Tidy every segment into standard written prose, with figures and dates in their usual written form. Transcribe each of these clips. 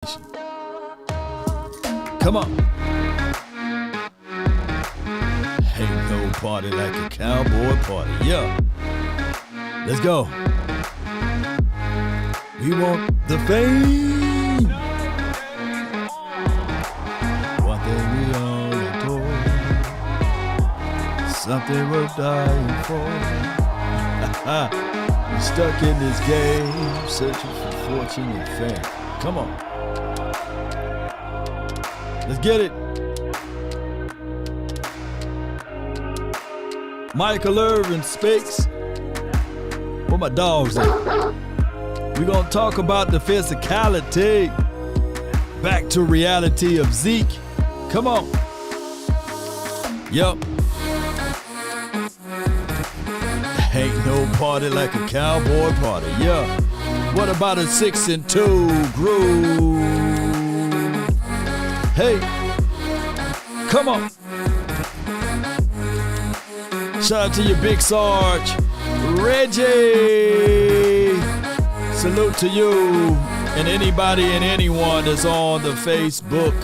Come on. Ain't no party like a cowboy party. Yeah. Let's go. We want the fame. One thing we all adore. Something worth dying for. We're stuck in this game, searching for fortune and fame. Come on. Let's get it. Micah Irvin speaks. Where my dogs at? We're going to talk about the physicality. Back to reality of Zeke. Come on. Yup. Ain't no party like a cowboy party. Yeah. What about a 6-2 groove? Hey, come on. Shout out to your big Sarge, Reggie. Salute to you and anybody and anyone that's on the Facebook.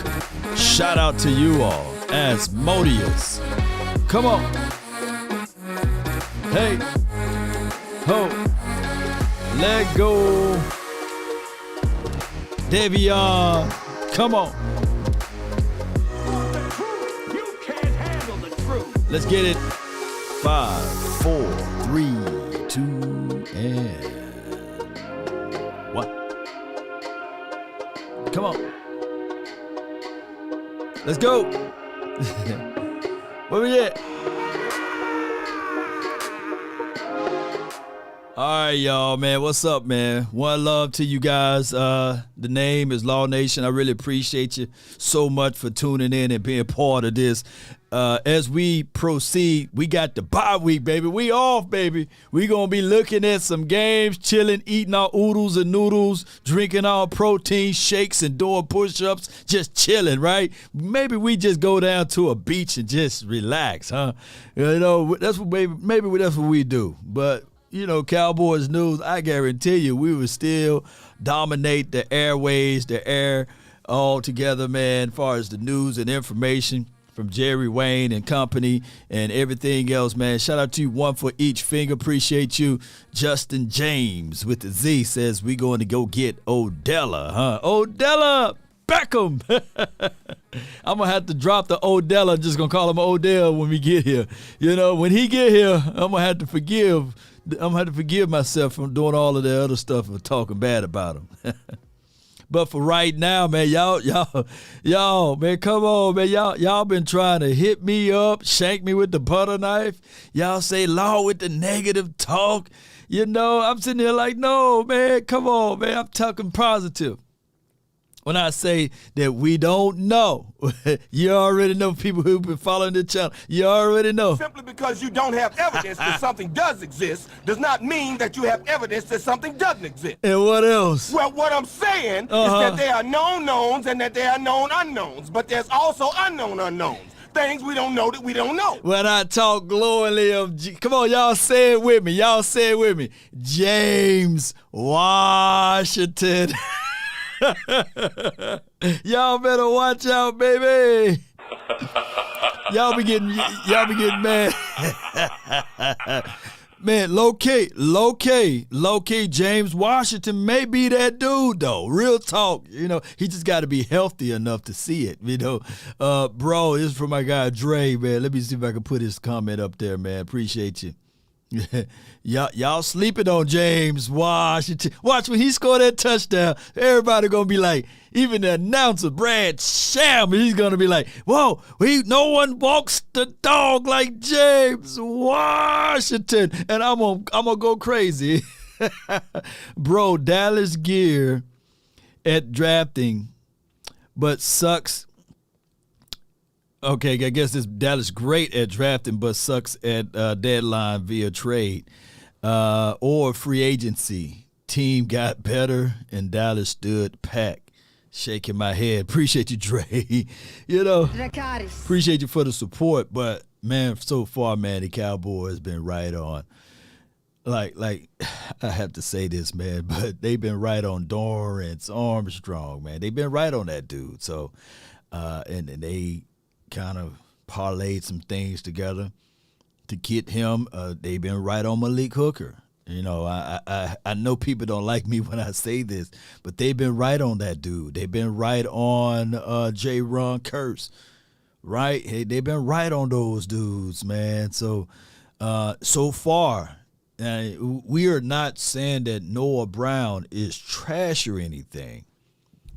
Shout out to you all. Asmodeus. Come on. Hey. Ho. Let go. Devion. Come on. Let's get it. 5, 4, 3, 2, and 1. Come on. Let's go. Where we at? All right, y'all, man. What's up, man? One love to you guys. The name is Law Nation. I really appreciate you so much for tuning in and being part of this. As we proceed, we got the bye week, baby. We off, baby. We going to be looking at some games, chilling, eating our oodles and noodles, drinking our protein shakes and doing push-ups, just chilling, right? Maybe we just go down to a beach and just relax, huh? You know, that's what maybe that's what we do. But you know, Cowboys news, I guarantee you we will still dominate the airways, the air altogether, man, as far as the news and information from Jerry Wayne and company and everything else, man. Shout out to you, one for each finger. Appreciate you. Justin James with the Z says we going to go get Odella, huh? Odella Beckham. I'm going to have to drop the Odella. I'm just going to call him Odell when we get here. You know, when he get here, I'm going to have to forgive myself from doing all of the other stuff and talking bad about him. But for right now, man, y'all, man, come on, man. Y'all been trying to hit me up, shank me with the butter knife. Y'all say Law with the negative talk. You know, I'm sitting there like, no, man, come on, man. I'm talking positive. When I say that we don't know, you already know, people who've been following the channel, you already know. Simply because you don't have evidence that something does exist does not mean that you have evidence that something doesn't exist. And what else? Well, what I'm saying is that there are known knowns and that there are known unknowns, but there's also unknown unknowns. Things we don't know that we don't know. When I talk glowingly of, come on, y'all say it with me. Y'all say it with me. James Washington. Y'all better watch out, baby. Y'all be getting mad. Man, low key, James Washington may be that dude though. Real talk, you know, he just got to be healthy enough to see it, you know. Bro, this is from my guy Dre, man. Let me see if I can put his comment up there, man. Appreciate you. Y'all sleeping on James Washington. Watch when he score that touchdown, everybody gonna be like, even the announcer Brad Sham, he's gonna be like, whoa, no one walks the dog like James Washington, and I'm gonna go crazy. Bro, Dallas gear at drafting, but sucks. Okay, I guess this Dallas great at drafting, but sucks at deadline via trade or free agency. Team got better, and Dallas stood pat. Shaking my head. Appreciate you, Dre. You know, appreciate you for the support, but man, so far, man, the Cowboys been right on. like I have to say this, man, but they've been right on Dorrance Armstrong, man. They've been right on that dude. So, and they kind of parlayed some things together to get him. They've been right on Malik Hooker. You know, I know people don't like me when I say this, but they've been right on that dude. They've been right on J. Ron Kurtz, right? Hey, they've been right on those dudes, man. So, so far, we are not saying that Noah Brown is trash or anything,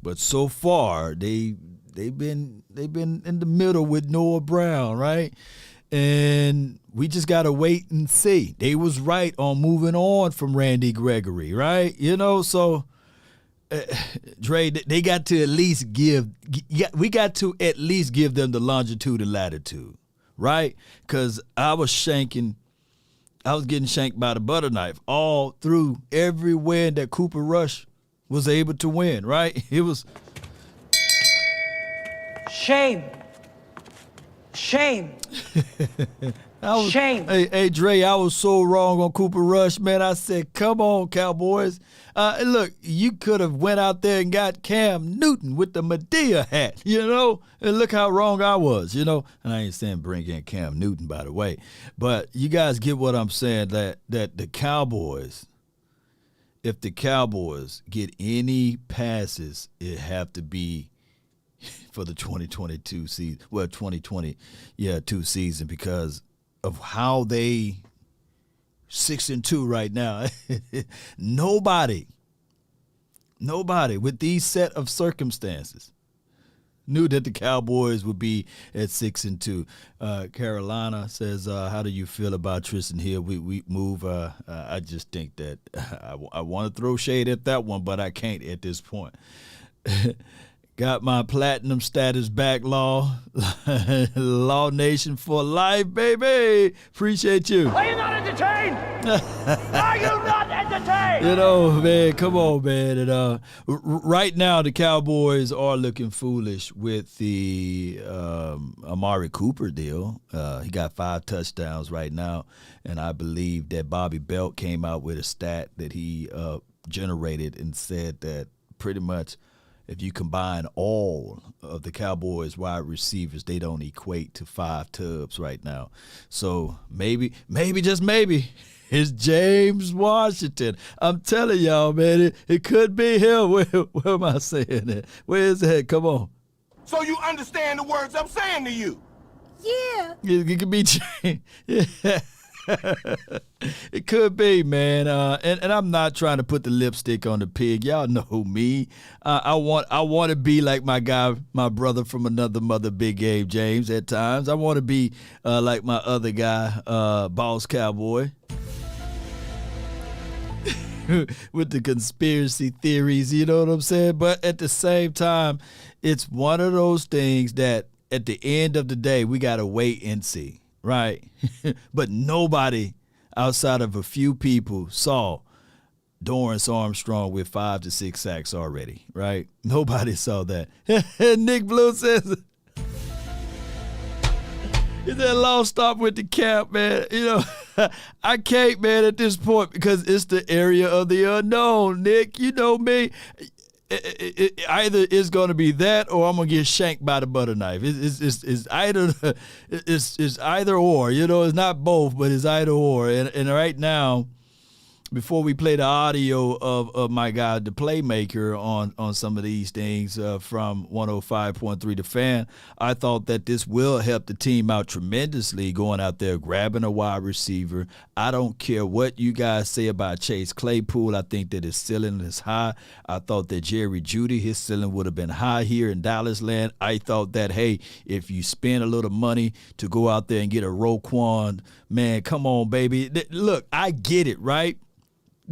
but so far they've been in the middle with Noah Brown, right? And we just gotta wait and see. They was right on moving on from Randy Gregory, right? You know, so Dre, they got to at least we got to at least give them the longitude and latitude, right? Because I was getting shanked by the butter knife all through everywhere that Cooper Rush was able to win, right? It was shame. Shame. Shame. Hey, Dre, I was so wrong on Cooper Rush, man. I said, come on, Cowboys. Look, you could have went out there and got Cam Newton with the Medea hat, you know, and look how wrong I was, you know. And I ain't saying bring in Cam Newton, by the way. But you guys get what I'm saying, that the Cowboys, if the Cowboys get any passes, it have to be for the 2022 season, well, 2022 season, because of how they 6-2 right now. Nobody with these set of circumstances knew that the Cowboys would be at 6-2. Carolina says, how do you feel about Tristan Hill? We move. I just think that I want to throw shade at that one, but I can't at this point. Got my platinum status back, Law. Law Nation for life, baby. Appreciate you. Are you not entertained? Are you not entertained? You know, man, come on, man. And right now, the Cowboys are looking foolish with the Amari Cooper deal. He got 5 touchdowns right now, and I believe that Bobby Belt came out with a stat that he generated and said that pretty much if you combine all of the Cowboys wide receivers, they don't equate to 5 tubs right now. So maybe, just maybe, it's James Washington. I'm telling y'all, man, it could be him. Where am I saying that? Where is that? Come on. So you understand the words I'm saying to you? Yeah. It could be James. Yeah. It could be, man, and I'm not trying to put the lipstick on the pig. Y'all know me. I want to be like my guy, my brother from another mother, Big Gabe James. At times, I want to be like my other guy, Boss Cowboy, with the conspiracy theories. You know what I'm saying? But at the same time, it's one of those things that at the end of the day, we gotta wait and see. Right. But nobody outside of a few people saw Dorrance Armstrong with 5 to 6 sacks already. Right. Nobody saw that. Nick Blue says, is that long stop with the cap, man? You know, I can't, man, at this point, because it's the area of the unknown, Nick. You know me. It either is going to be that or I'm going to get shanked by the butter knife. It's either or. You know, it's not both, but it's either or. And right now, before we play the audio of my guy, the playmaker, on some of these things from 105.3 The Fan, I thought that this will help the team out tremendously, going out there, grabbing a wide receiver. I don't care what you guys say about Chase Claypool. I think that his ceiling is high. I thought that Jerry Jeudy, his ceiling would have been high here in Dallas land. I thought that, hey, if you spend a little money to go out there and get a Roquan, man, come on, baby. Look, I get it, right?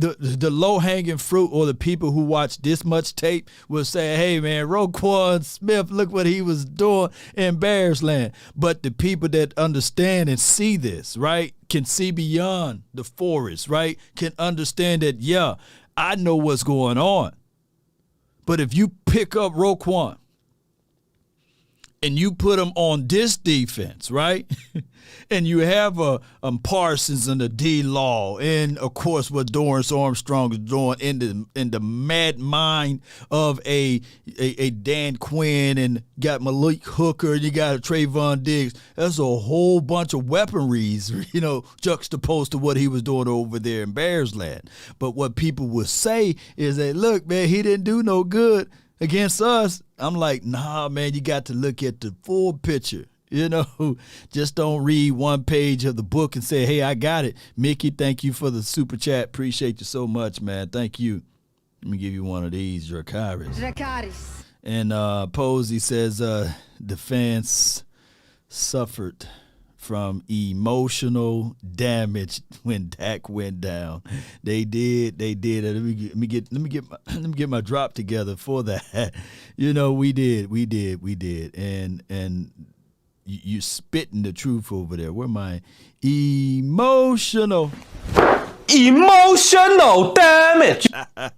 The low-hanging fruit, or the people who watch this much tape, will say, hey, man, Roquan Smith, look what he was doing in Bears land. But the people that understand and see this, right, can see beyond the forest, right, can understand that, yeah, I know what's going on. But if you pick up Roquan and you put them on this defense, right? And you have a Parsons and a D-Law, and of course what Dorrance Armstrong is doing in the mad mind of a Dan Quinn, and got Malik Hooker, and you got a Trayvon Diggs. That's a whole bunch of weaponries, juxtaposed to what he was doing over there in Bears land. But what people would say is that, look, man, he didn't do no good against us. I'm like, nah, man, you got to look at the full picture. Just don't read one page of the book and say, hey, I got it. Mickey, thank you for the super chat. Appreciate you so much, man. Thank you. Let me give you one of these, Dracarys. And Posey says defense suffered from emotional damage when Dak went down. They did. Let me get my drop together for that. We did. And you spitting the truth over there. Where my emotional damage? I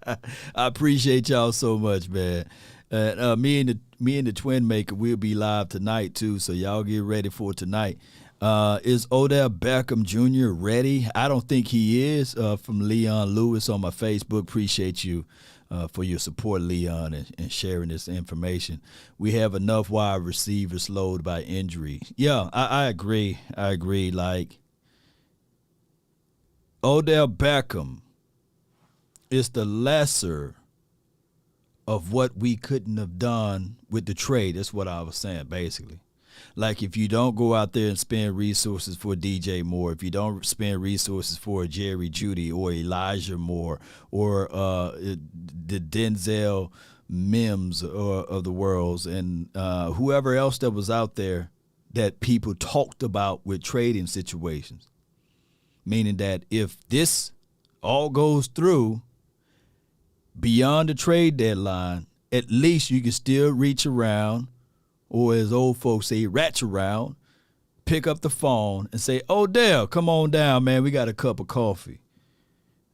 appreciate y'all so much, man. Me and the Twin Maker, we'll be live tonight too, so y'all get ready for tonight. Is Odell Beckham Jr. ready? I don't think he is. From Leon Lewis on my Facebook. Appreciate you for your support, Leon, and sharing this information. We have enough wide receivers slowed by injury. Yeah, I agree. Like, Odell Beckham is the lesser of what we couldn't have done with the trade. That's what I was saying, basically. Like, if you don't go out there and spend resources for DJ Moore, if you don't spend resources for Jerry Jeudy or Elijah Moore or the Denzel Mims of the world and whoever else that was out there that people talked about with trading situations, meaning that if this all goes through beyond the trade deadline, at least you can still reach around, or as old folks say, ratch around, pick up the phone and say, Odell, come on down, man. We got a cup of coffee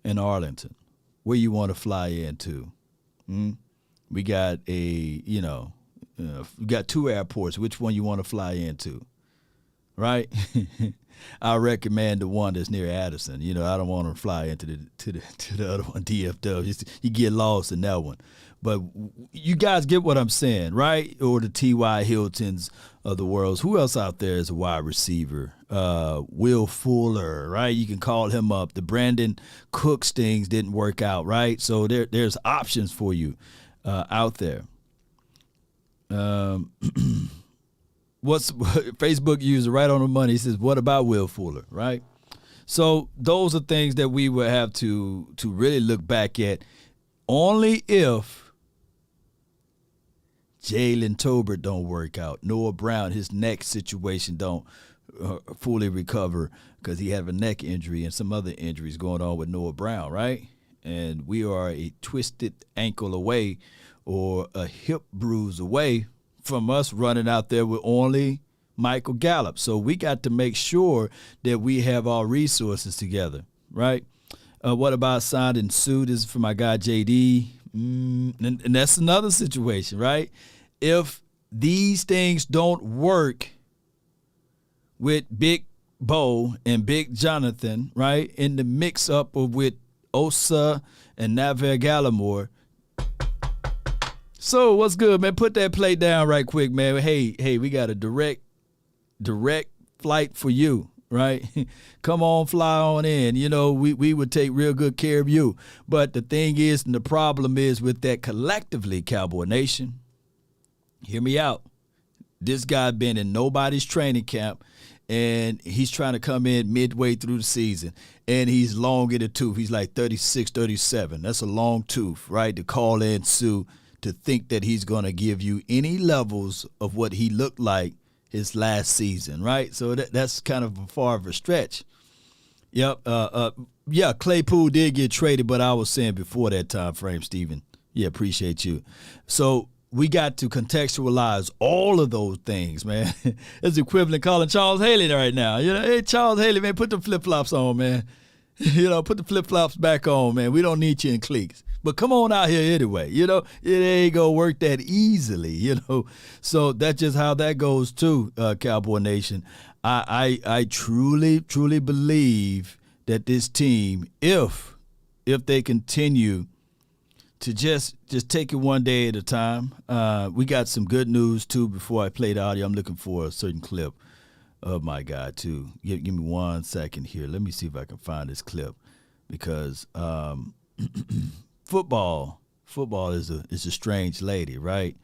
in Arlington. Where you want to fly into? We got we got 2 airports. Which one you want to fly into? Right? I recommend the one that's near Addison. I don't want to fly into the other one, DFW. You get lost in that one. But you guys get what I'm saying, right? Or the T.Y. Hiltons of the world. Who else out there is a wide receiver? Will Fuller, right? You can call him up. The Brandon Cooks things didn't work out, right? So there's options for you out there. What's Facebook user right on the money? He says, what about Will Fuller, right? So those are things that we would have to really look back at. Only if Jalen Tolbert don't work out, Noah Brown, his neck situation don't fully recover because he had a neck injury and some other injuries going on with Noah Brown, right? And we are a twisted ankle away or a hip bruise away from us running out there with only Michael Gallup. So we got to make sure that we have our resources together, right? What about signing Sue? This is for my guy JD. And that's another situation, right? If these things don't work with Big Bo and Big Jonathan, right, in the mix-up with Osa and Naver Gallimore. So what's good, man? Put that plate down right quick, man. Hey, we got a direct flight for you, right? Come on, fly on in. We would take real good care of you. But the thing is, and the problem is with that collectively, Cowboy Nation, hear me out. This guy been in nobody's training camp, and he's trying to come in midway through the season, and he's long in the tooth. He's like 36, 37. That's a long tooth, right, to call in Sue to think that he's going to give you any levels of what he looked like his last season, right? So that's kind of far of a stretch. Yep. Yeah, Claypool did get traded, but I was saying before that time frame, Steven. Yeah, appreciate you. So we got to contextualize all of those things, man. It's equivalent calling Charles Haley right now. Hey, Charles Haley, man, put the flip-flops on, man. Put the flip-flops back on, man. We don't need you in cleats. But come on out here anyway. It ain't going to work that easily, So that's just how that goes too, Cowboy Nation. I truly, truly believe that this team, if they continue to just take it one day at a time, we got some good news too before I play the audio. I'm looking for a certain clip of my guy too. Give me 1 second here. Let me see if I can find this clip because football is a strange lady, right?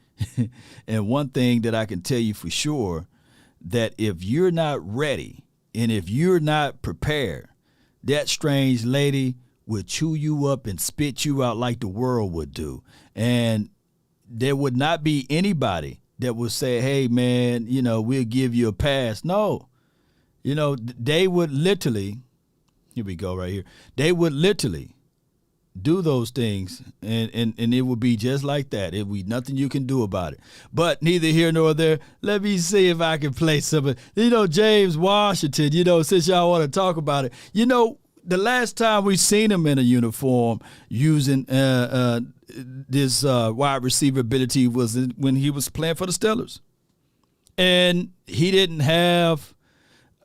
And one thing that I can tell you for sure, that if you're not ready and if you're not prepared, that strange lady will chew you up and spit you out like the world would do. And there would not be anybody that would say, hey, man, we'll give you a pass. No. They would literally, here we go right here, they would literally do those things, and it would be just like that. It would be nothing you can do about it. But neither here nor there. Let me see if I can play some. James Washington, since y'all want to talk about it, the last time we seen him in a uniform using this wide receiver ability was when he was playing for the Steelers. And he didn't have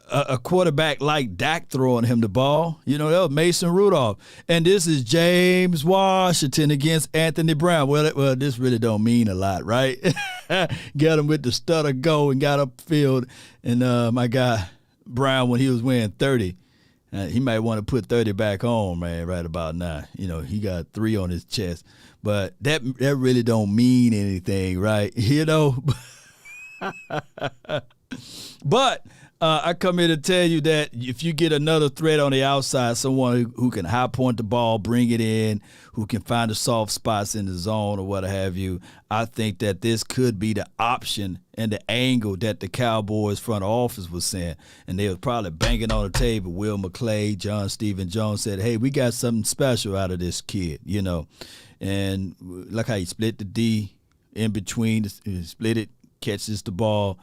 a quarterback like Dak throwing him the ball. That was Mason Rudolph. And this is James Washington against Anthony Brown. Well, this really don't mean a lot, right? Got him with the stutter go and got upfield. And my guy Brown, when he was wearing 30, he might want to put 30 back on, man, right about now. He got 3 on his chest. But that really don't mean anything, right? But I come here to tell you that if you get another threat on the outside, someone who can high point the ball, bring it in, who can find the soft spots in the zone or what have you, I think that this could be the option and the angle that the Cowboys front office was saying. And they was probably banging on the table. Will McClay, John Stephen Jones said, hey, we got something special out of this kid, And like how he split the D in between, split it, catches the ball.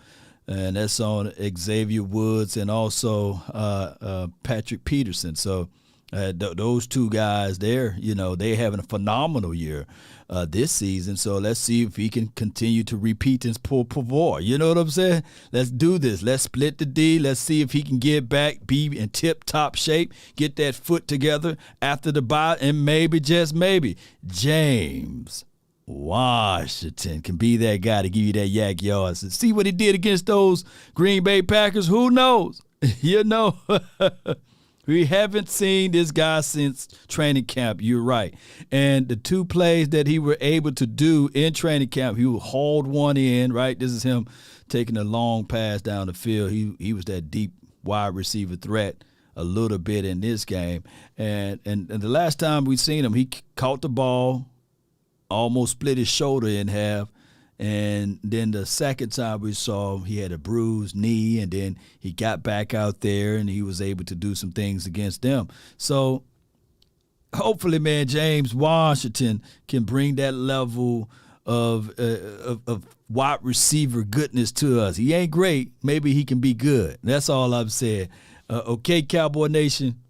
And that's on Xavier Woods and also Patrick Peterson. So those two guys there, they having a phenomenal year this season. So let's see if he can continue to repeat his pour. You know what I'm saying? Let's do this. Let's split the D. Let's see if he can get back, be in tip-top shape, get that foot together after the bye, and maybe, just maybe, James Washington can be that guy to give you that yak yards. And see what he did against those Green Bay Packers. Who knows? We haven't seen this guy since training camp. You're right. And the 2 plays that he were able to do in training camp, he hauled one in, right? This is him taking a long pass down the field. He was that deep wide receiver threat a little bit in this game. And the last time we seen him, he caught the ball, almost split his shoulder in half. And then the second time we saw him, he had a bruised knee, and then he got back out there and he was able to do some things against them. So hopefully, man, James Washington can bring that level of wide receiver goodness to us. He ain't great. Maybe he can be good. That's all I'm saying. Okay, Cowboy Nation,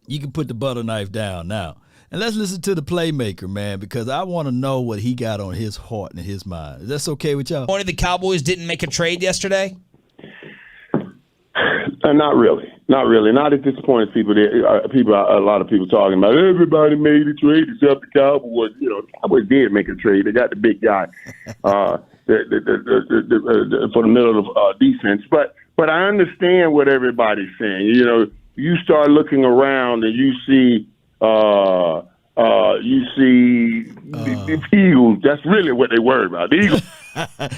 you can put the butter knife down now. And let's listen to the playmaker, man, because I want to know what he got on his heart and his mind. Is that okay with y'all? One of the Cowboys didn't make a trade yesterday? Not really. Not at this point. A lot of people talking about everybody made a trade except the Cowboys. The Cowboys did make a trade. They got the big guy for the middle of defense. But I understand what everybody's saying. You start looking around and you see the Eagles. That's really what they worried about. The Eagles.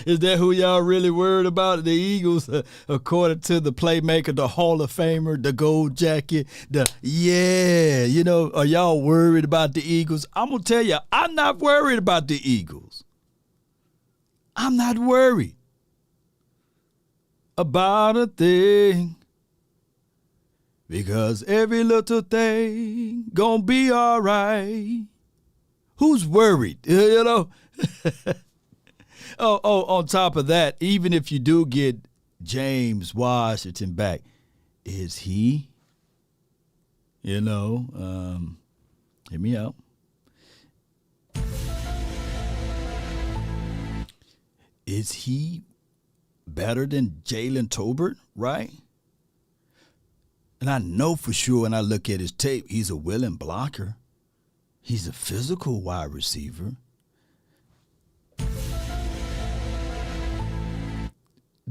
Is that who y'all really worried about? The Eagles, according to the playmaker, the Hall of Famer, the gold jacket, are y'all worried about the Eagles? I'm going to tell you, I'm not worried about the Eagles. I'm not worried about a thing. Because every little thing gonna be all right. Who's worried? On top of that, even if you do get James Washington back, is he You know, hear me out. Is he better than Jalen Tolbert, right? And I know for sure when I look at his tape, he's a willing blocker. He's a physical wide receiver.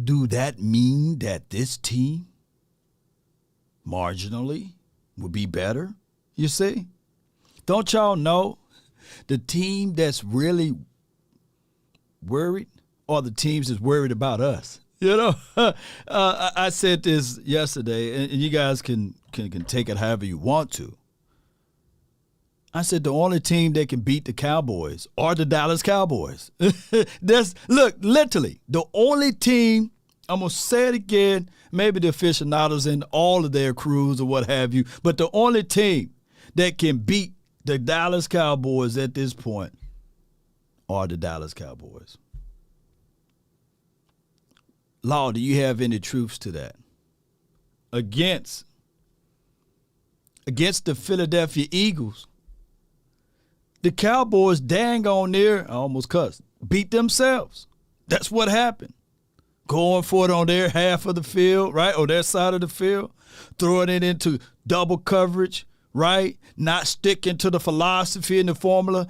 Do that mean that this team marginally would be better, you see? Don't y'all know the team that's really worried are the teams that's worried about us? You know, I said this yesterday, and you guys can take it however you want to. I said the only team that can beat the Cowboys are the Dallas Cowboys. Look, literally, the only team, I'm going to say it again, maybe the aficionados and all of their crews or what have you, but the only team that can beat the Dallas Cowboys at this point are the Dallas Cowboys. Law, do you have any truths to that? Against the Philadelphia Eagles, the Cowboys dang on near, I almost cussed, beat themselves. That's what happened. Going for it on their half of the field, right, or their side of the field, throwing it into double coverage, right, not sticking to the philosophy and the formula,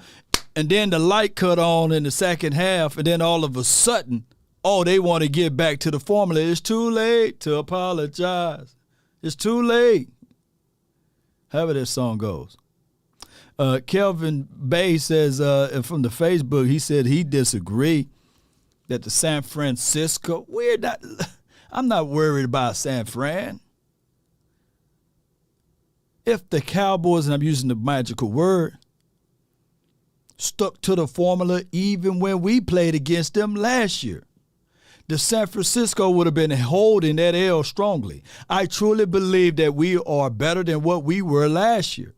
and then the light cut on in the second half, and then all of a sudden, oh, they want to get back to the formula. It's too late to apologize. It's too late. However that song goes. Kelvin Bay says from the Facebook, he said he disagreed that the San Francisco, I'm not worried about San Fran. If the Cowboys, and I'm using the magical word, stuck to the formula even when we played against them last year, the San Francisco would have been holding that L strongly. I truly believe that we are better than what we were last year.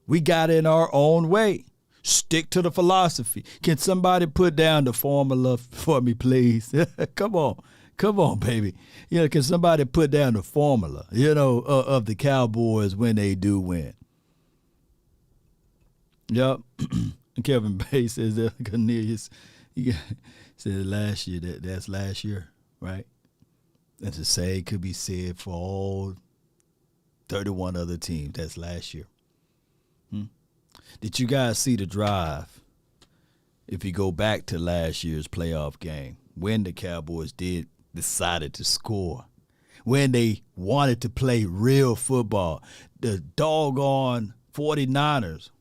We got in our own way. Stick to the philosophy. Can somebody put down the formula for me, please? Come on, baby. You know, can somebody put down the formula, of the Cowboys when they do win? Yep. Kevin Bay says that Cornelius, he said last year, that's last year, right? And to say could be said for all 31 other teams. That's last year. Did you guys see the drive? If you go back to last year's playoff game, when the Cowboys decided to score, when they wanted to play real football, the doggone 49ers.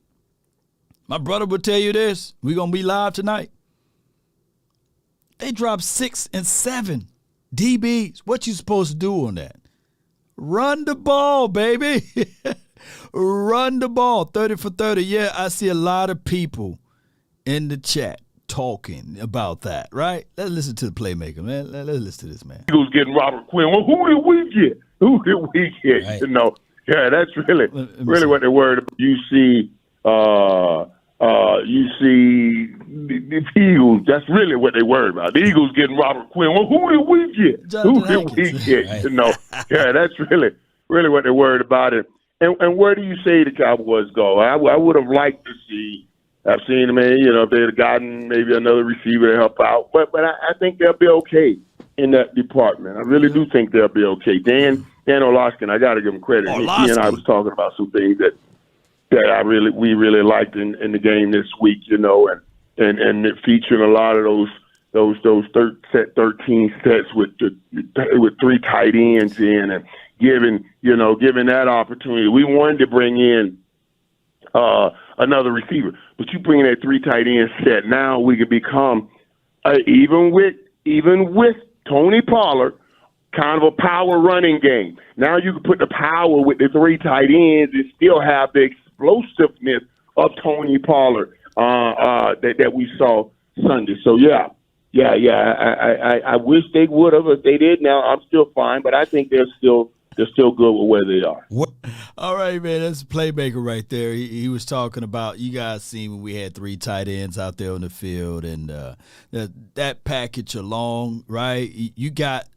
My brother would tell you this. We're going to be live tonight. They dropped 6 and 7 DBs. What you supposed to do on that? Run the ball, baby. Run the ball. 30 for 30. Yeah, I see a lot of people in the chat talking about that, right? Let's listen to the playmaker, man. Let's listen to this, man. Eagles getting Robert Quinn. Well, who did we get? Right. Yeah, that's really what they're worried about. You see the Eagles. That's really what they worried about. The Eagles getting Robert Quinn. Well, who did we get? Who did we get? Right. Yeah, that's really what they're worried about. It. And where do you say the Cowboys go? I would have liked to see. I've seen them, if they'd have gotten maybe another receiver to help out. But I think they'll be okay in that department. I really do think they'll be okay. Dan Orlovsky, I got to give him credit. He and I was talking about some things that we really liked in the game this week, and it featured a lot of those 13 sets with 3 tight ends in and giving that opportunity. We wanted to bring in another receiver, but you bring in that 3 tight end set. Now we could become even with Tony Pollard, kind of a power running game. Now you can put the power with the 3 tight ends and still have the explosiveness of Tony Pollard that we saw Sunday. So yeah. I wish they would have. If they did, now I'm still fine, but I think they're still good with where they are. All right, man. That's a playmaker right there. He was talking about, you guys seen when we had 3 tight ends out there on the field, and that package along, right? You got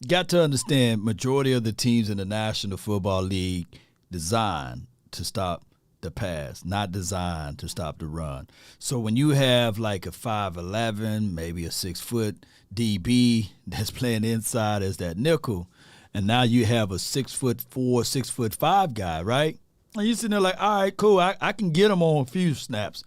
to understand, majority of the teams in the National Football League designed to stop the pass, not designed to stop the run. So when you have like a 5'11", maybe a 6-foot DB that's playing inside as that nickel, and now you have a 6'4", 6'5" guy, right? And you're sitting there like, all right, cool, I can get him on a few snaps.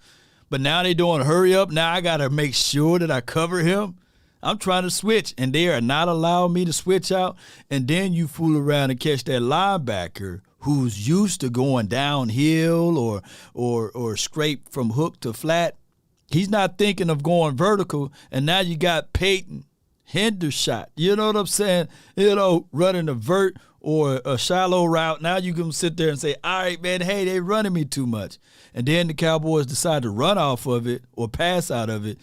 But now they doing hurry up. Now I got to make sure that I cover him. I'm trying to switch, and they are not allowing me to switch out. And then you fool around and catch that linebacker who's used to going downhill or scrape from hook to flat. He's not thinking of going vertical, and now you got Peyton Hendershot. You know what I'm saying? Running a vert or a shallow route. Now you can sit there and say, all right, man, hey, they running me too much. And then the Cowboys decide to run off of it or pass out of it.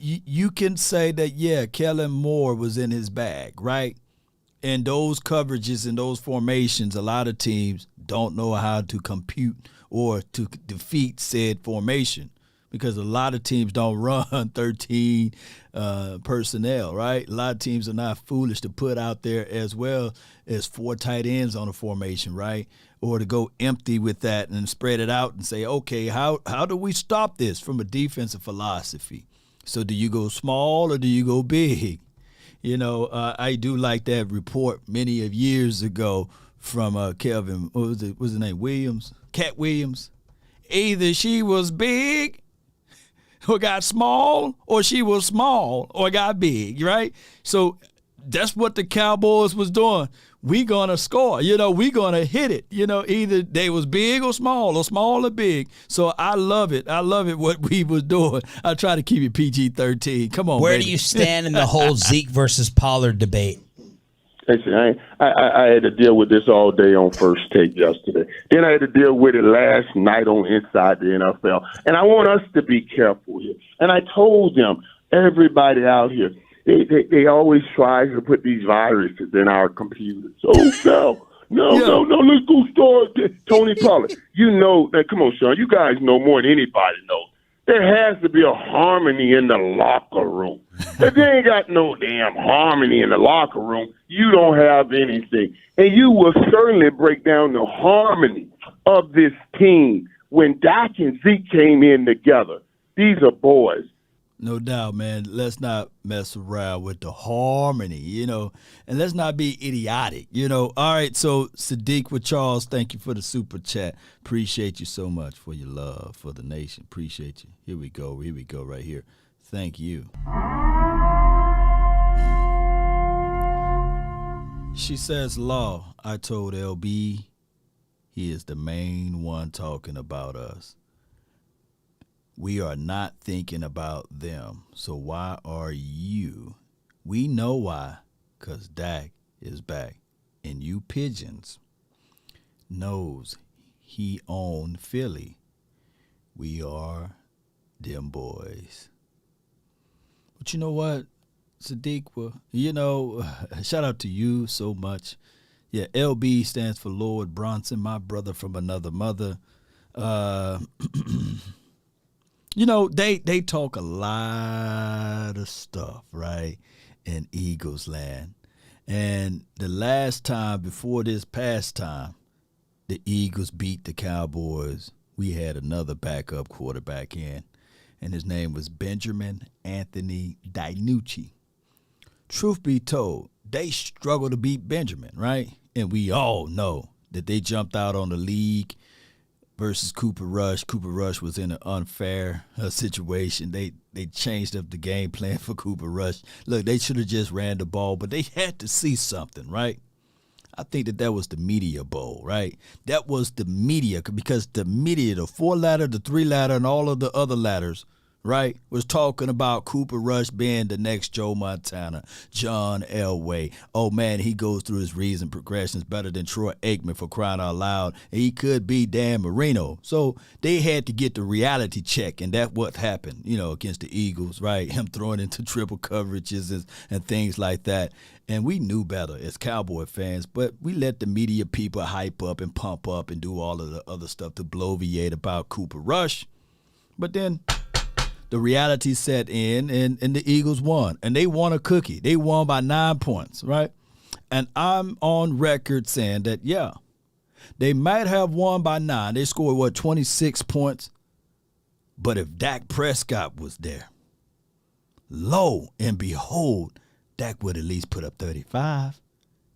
You can say that, yeah, Kellen Moore was in his bag, right? And those coverages and those formations, a lot of teams don't know how to compute or to defeat said formation because a lot of teams don't run 13 personnel, right? A lot of teams are not foolish to put out there as well as 4 tight ends on a formation, right? Or to go empty with that and spread it out and say, okay, how do we stop this from a defensive philosophy? So do you go small or do you go big? I do like that report many of years ago from Kelvin, what was his name, Williams? Cat Williams. Either she was big or got small, or she was small or got big, right? So that's what the Cowboys was doing. We gonna score, we gonna hit it. Either they was big or small or big. So I love it. I love it what we was doing. I try to keep it PG-13. Come on, Where baby. do you stand in the whole Zeke versus Pollard debate? Listen, I had to deal with this all day on First Take yesterday. Then I had to deal with it last night on Inside the NFL. And I want us to be careful here. And I told them, everybody out here, they always try to put these viruses in our computers. Oh, no, let's go start Tony Pollard. Come on, Sean, you guys know more than anybody knows. There has to be a harmony in the locker room. If they ain't got no damn harmony in the locker room, you don't have anything. And you will certainly break down the harmony of this team when Dak and Zeke came in together. These are boys. No doubt, man. Let's not mess around with the harmony, and let's not be idiotic, All right, so Sadiq with Charles, thank you for the super chat. Appreciate you so much for your love for the nation. Appreciate you. Here we go right here. Thank you. She says, Law, I told LB he is the main one talking about us. We are not thinking about them. So why are you? We know why, because Dak is back. And you pigeons knows he owned Philly. We are them boys. But you know what, Sadiq? Shout out to you so much. Yeah, LB stands for Lord Bronson, my brother from another mother. They talk a lot of stuff, right, in Eagles land. And the last time before this past time, the Eagles beat the Cowboys, we had another backup quarterback in, and his name was Benjamin Anthony DiNucci. Truth be told, they struggled to beat Benjamin, right? And we all know that they jumped out on the league versus Cooper Rush. Cooper Rush was in an unfair situation. They changed up the game plan for Cooper Rush. Look, they should have just ran the ball, but they had to see something, right? I think that was the media bowl, right? That was the media, because the media, the 4-ladder, the 3-ladder, and all of the other ladders, right, was talking about Cooper Rush being the next Joe Montana, John Elway. Oh, man, he goes through his reads and progressions better than Troy Aikman, for crying out loud. He could be Dan Marino. So they had to get the reality check, and that's what happened, against the Eagles, right? Him throwing into triple coverages and things like that. And we knew better as Cowboy fans, but we let the media people hype up and pump up and do all of the other stuff to bloviate about Cooper Rush. But then the reality set in, and the Eagles won. And they won a cookie. They won by 9 points, right? And I'm on record saying that, yeah, They might have won by 9. They scored, 26 points? But if Dak Prescott was there, lo and behold, Dak would at least put up 35.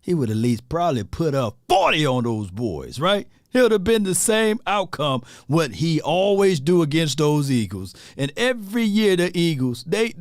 He would at least probably put up 40 on those boys, right? It would have been the same outcome what he always do against those Eagles. And every year the Eagles, they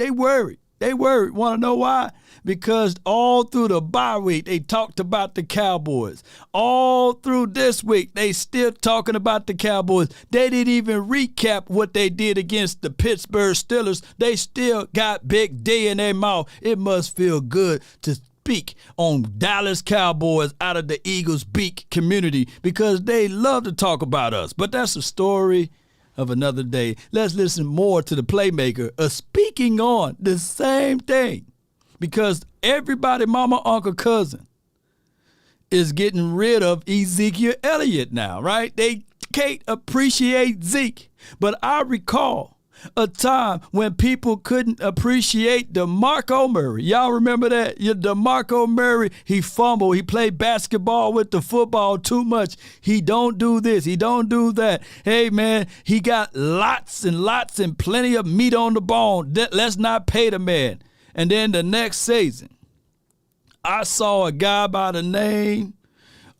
worried. They worried. Want to know why? Because all through the bye week, they talked about the Cowboys. All through this week, they still talking about the Cowboys. They didn't even recap what they did against the Pittsburgh Steelers. They still got Big D in their mouth. It must feel good to speak on Dallas Cowboys out of the Eagles beak community because they love to talk about us. But that's a story of another day. Let's listen more to the playmaker speaking on the same thing because everybody, mama, uncle, cousin is getting rid of Ezekiel Elliott now, right? They can't appreciate Zeke. But I recall a time when people couldn't appreciate DeMarco Murray. Y'all remember that? DeMarco Murray, he fumbled. He played basketball with the football too much. He don't do this. He don't do that. Hey, man, he got lots and lots and plenty of meat on the bone. Let's not pay the man. And then the next season, I saw a guy by the name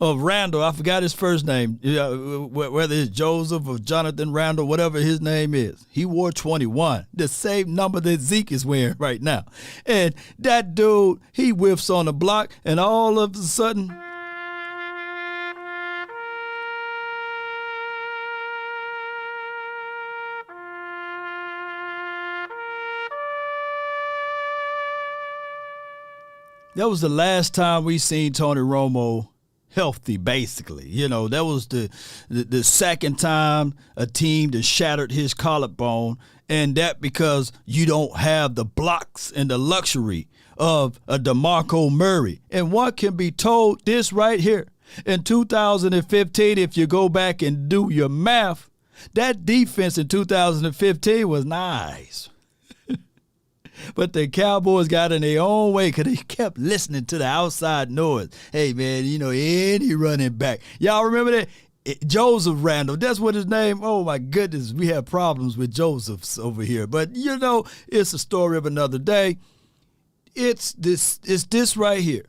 of Randall. I forgot his first name, whether it's Joseph or Jonathan Randall, whatever his name is. He wore 21, the same number that Zeke is wearing right now. And that dude, he whiffs on the block, and all of a sudden, that was the last time we seen Tony Romo healthy, basically. That was the second time a team that shattered his collarbone, and that because you don't have the blocks and the luxury of a DeMarco Murray. And one can be told this right here. In 2015, if you go back and do your math, that defense in 2015 was nice. But the Cowboys got in their own way because they kept listening to the outside noise. Hey, man, any running back. Y'all remember that? Joseph Randall. That's what his name. Oh, my goodness. We have problems with Josephs over here. But, it's a story of another day. It's this right here.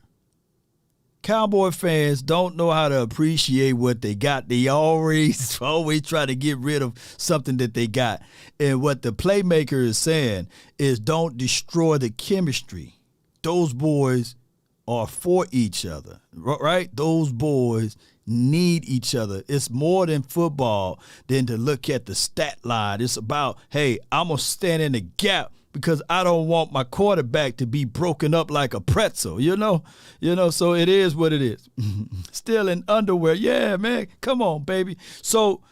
Cowboy fans don't know how to appreciate what they got. They always try to get rid of something that they got. And what the playmaker is saying is don't destroy the chemistry. Those boys are for each other, right? Those boys need each other. It's more than football than to look at the stat line. It's about, hey, I'm going to stand in the gap because I don't want my quarterback to be broken up like a pretzel, so it is what it is. Still in underwear. Yeah, man, come on, baby. So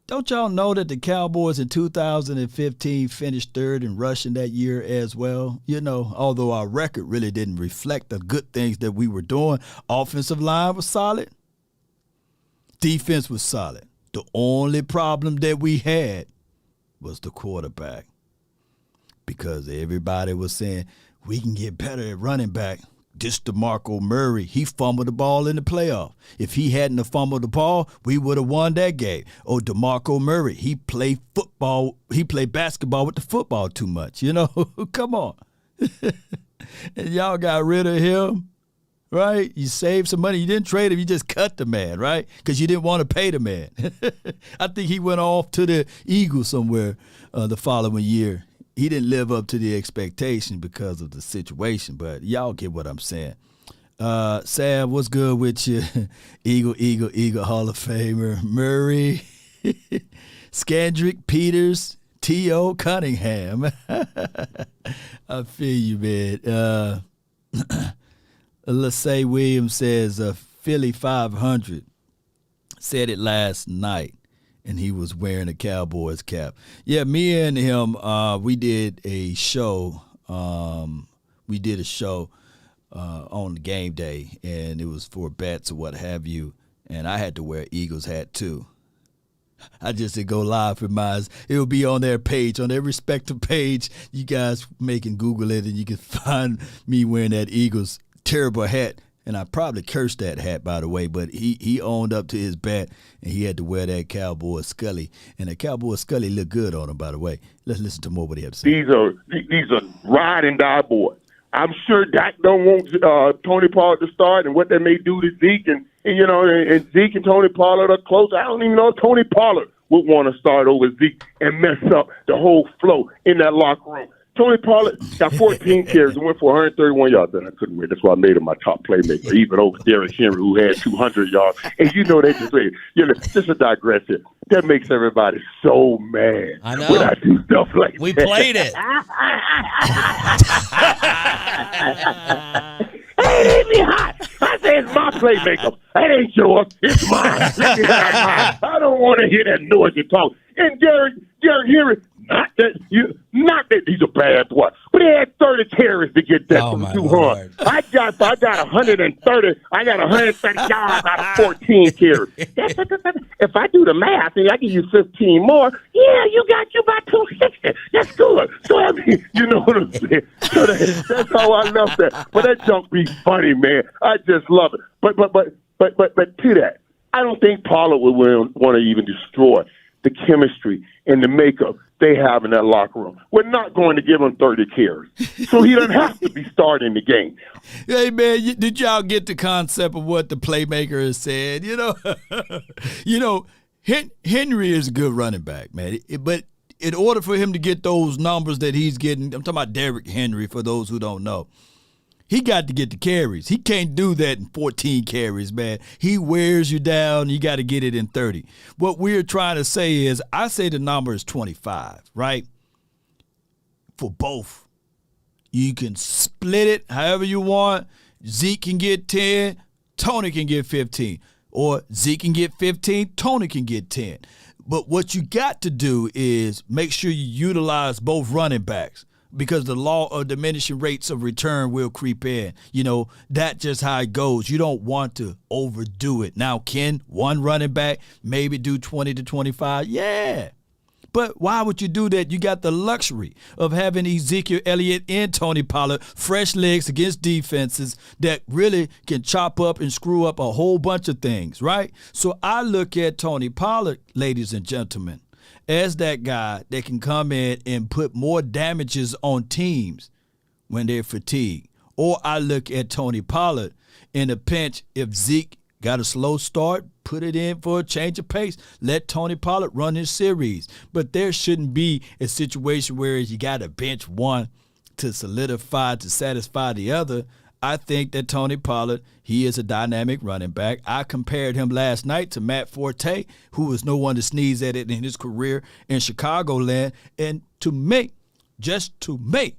don't y'all know that the Cowboys in 2015 finished third in rushing that year as well? Although our record really didn't reflect the good things that we were doing. Offensive line was solid. Defense was solid. The only problem that we had was the quarterback, because everybody was saying we can get better at running back. This DeMarco Murray, he fumbled the ball in the playoff. If he hadn't have fumbled the ball, we would have won that game. Oh, DeMarco Murray, he played basketball with the football too much. Come on. And y'all got rid of him, right? You saved some money. You didn't trade him. You just cut the man, right? Because you didn't want to pay the man. I think he went off to the Eagles somewhere the following year. He didn't live up to the expectation because of the situation, but y'all get what I'm saying. Sam, what's good with you? Eagle Hall of Famer. Murray, Skandrick, Peters, T.O. Cunningham. I feel you, man. Lassay Williams says Philly 500 said it last night, and he was wearing a Cowboys cap. Yeah, me and him, we did a show. On the game day, and it was for bets or what have you, and I had to wear Eagles hat too. I just did go live for mine. It will be on their page, on their respective page. You guys can Google it, and you can find me wearing that Eagles terrible hat. and I probably cursed that hat, by the way, but he owned up to his bat, and he had to wear that Cowboy Scully. And the Cowboy Scully looked good on him, by the way. Let's listen to more what he had to say. These are ride and die boys. I'm sure Dak don't want Tony Pollard to start, and what they may do to Zeke, and Zeke and Tony Pollard are close. I don't even know if Tony Pollard would want to start over Zeke and mess up the whole flow in that locker room. Tony Pollard got 14 carries and went for 131 yards. Then I couldn't win. That's why I made him my top playmaker, even over Derrick Henry, who had 200 yards. And they just say, just a digression. That makes everybody so mad. I know. When I do stuff like we that. Played it. Hey, it ain't me hot. I say it's my playmaker. That ain't yours. It's mine. I don't want to hear that noise you talk. And Derrick Henry, not that he's a bad boy, but he had 30 carries to get that from 200. I got 130. I got 130 yards out of 14 carries. If I do the math, and I give you 15 more, yeah, you got you about 260. That's good. So I mean, you know what I'm saying? So that's how I love that. But that junk be funny, man. I just love it. But to that, I don't think Pollard would want to even destroy the chemistry and the makeup they have in that locker room. We're not going to give him 30 carries. So he doesn't have to be starting the game. Hey, man, did y'all get the concept of what the playmaker has said? Henry is a good running back, man. But in order for him to get those numbers that he's getting, I'm talking about Derrick Henry for those who don't know, he got to get the carries. He can't do that in 14 carries, man. He wears you down. You got to get it in 30. What we're trying to say is, I say the number is 25, right? For both. You can split it however you want. Zeke can get 10. Tony can get 15. Or Zeke can get 15. Tony can get 10. But what you got to do is make sure you utilize both running backs, because the law of diminishing rates of return will creep in. That's just how it goes. You don't want to overdo it. Now, can one running back maybe do 20 to 25? Yeah. But why would you do that? You got the luxury of having Ezekiel Elliott and Tony Pollard, fresh legs against defenses that really can chop up and screw up a whole bunch of things, right? So I look at Tony Pollard, ladies and gentlemen, as that guy that can come in and put more damages on teams when they're fatigued. Or I look at Tony Pollard in a pinch. If Zeke got a slow start, put it in for a change of pace. Let Tony Pollard run his series. But there shouldn't be a situation where you got to bench one to solidify, to satisfy the other. I think that Tony Pollard, he is a dynamic running back. I compared him last night to Matt Forte, who was no one to sneeze at it in his career in Chicagoland. And just to me,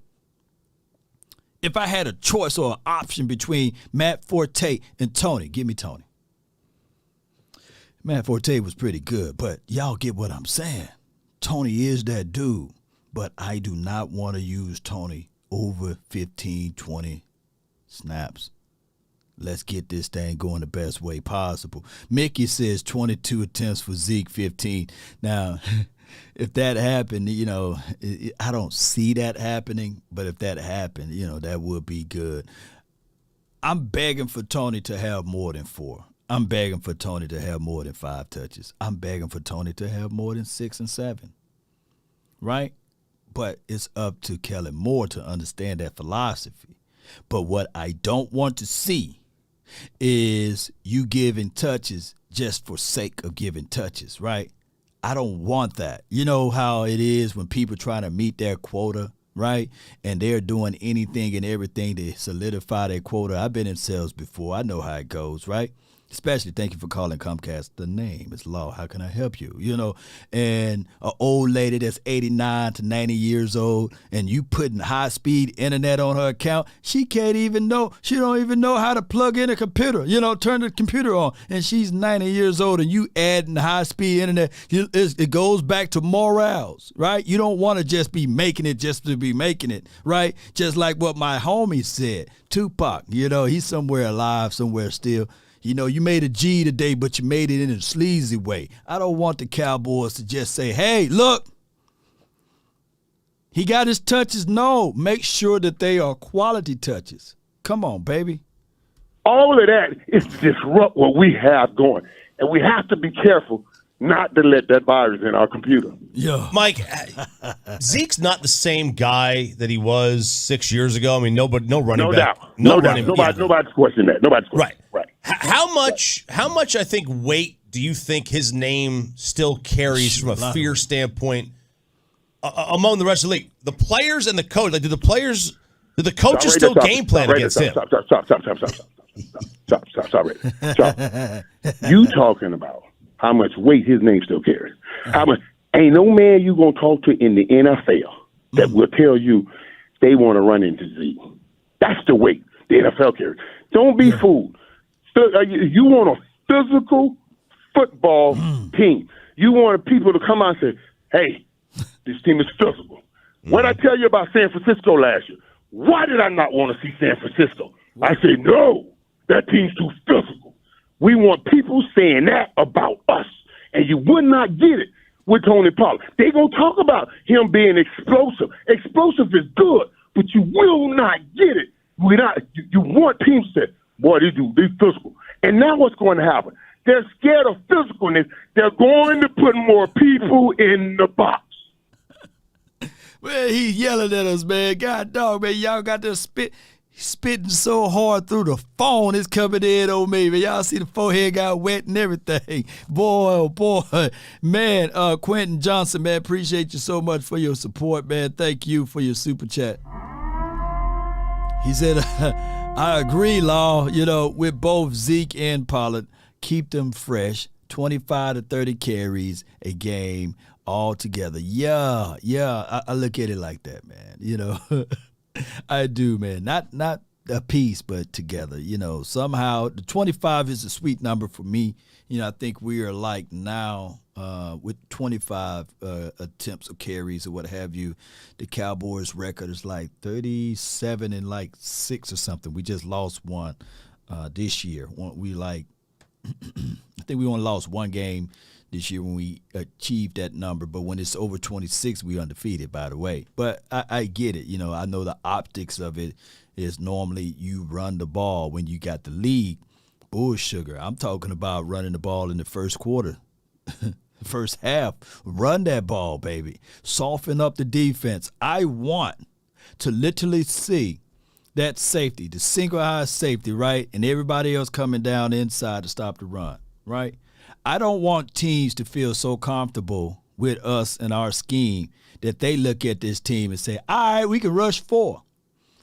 if I had a choice or an option between Matt Forte and Tony, give me Tony. Matt Forte was pretty good, but y'all get what I'm saying. Tony is that dude, but I do not want to use Tony over 15, 20 snaps. Let's get this thing going the best way possible. Mickey says 22 attempts for Zeke, 15. Now, if that happened, I don't see that happening, but if that happened, that would be good. I'm begging for Tony to have more than 4. I'm begging for Tony to have more than 5 touches. I'm begging for Tony to have more than 6 and 7. Right? But it's up to Kellen Moore to understand that philosophy. But what I don't want to see is you giving touches just for sake of giving touches, right? I don't want that. You know how it is when people trying to meet their quota, right? And they're doing anything and everything to solidify their quota. I've been in sales before. I know how it goes, right? Especially, thank you for calling Comcast. The name is Law. How can I help you? And an old lady that's 89 to 90 years old, and you putting high-speed internet on her account, she can't even know. She don't even know how to plug in a computer, turn the computer on. And she's 90 years old, and you adding high-speed internet. It goes back to morals, right? You don't want to just be making it just to be making it, right? Just like what my homie said, Tupac. He's somewhere alive, somewhere still. You made a G today, but you made it in a sleazy way. I don't want the Cowboys to just say, hey, look, he got his touches. No, make sure that they are quality touches. Come on, baby. All of that is to disrupt what we have going. And we have to be careful not to let that virus in our computer. Yeah. Mike, Zeke's not the same guy that he was 6 years ago. I mean, no running back. No doubt. Nobody's questioning that. Nobody's questioning right. How much I think weight do you think his name still carries from a fear standpoint among the rest of the league? The players and the coach, like do the coaches still game plan against him? Stop. You talking about how much weight his name still carries. How much? Ain't no man you going to talk to in the NFL that will tell you they want to run into Zeke. That's the weight the NFL carries. Don't be fooled. You want a physical football team. You want people to come out and say, hey, this team is physical. What I tell you about San Francisco last year, why did I not want to see San Francisco? I said, no, that team's too physical. We want people saying that about us, and you would not get it with Tony Pollard. They going to talk about him being explosive. Explosive is good, but you will not get it. You want teams to say, boy, they physical. And now what's going to happen? They're scared of physicalness. They're going to put more people in the box. Man, he's yelling at us, man. God dog, man, y'all got to spitting so hard through the phone. It's coming in on me, man. Y'all see the forehead got wet and everything. Boy, oh boy. Man, Quentin Johnson, man, appreciate you so much for your support, man. Thank you for your super chat. He said, I agree, Law, with both Zeke and Pollard. Keep them fresh. 25 to 30 carries a game all together. Yeah. I look at it like that, man. I do, man. Not a piece, but together. Somehow the 25 is a sweet number for me. I think we are like now with 25 attempts or carries or what have you. The Cowboys record is like 37 and like 6 or something. We just lost one this year. I think we only lost one game this year when we achieved that number, but when it's over 26, we undefeated, by the way. But I get it. I know the optics of it is normally you run the ball when you got the lead. Bull sugar. I'm talking about running the ball in the first quarter, first half. Run that ball, baby. Soften up the defense. I want to literally see that safety, the single high safety, right, and everybody else coming down inside to stop the run, right? I don't want teams to feel so comfortable with us and our scheme that they look at this team and say, all right, we can rush 4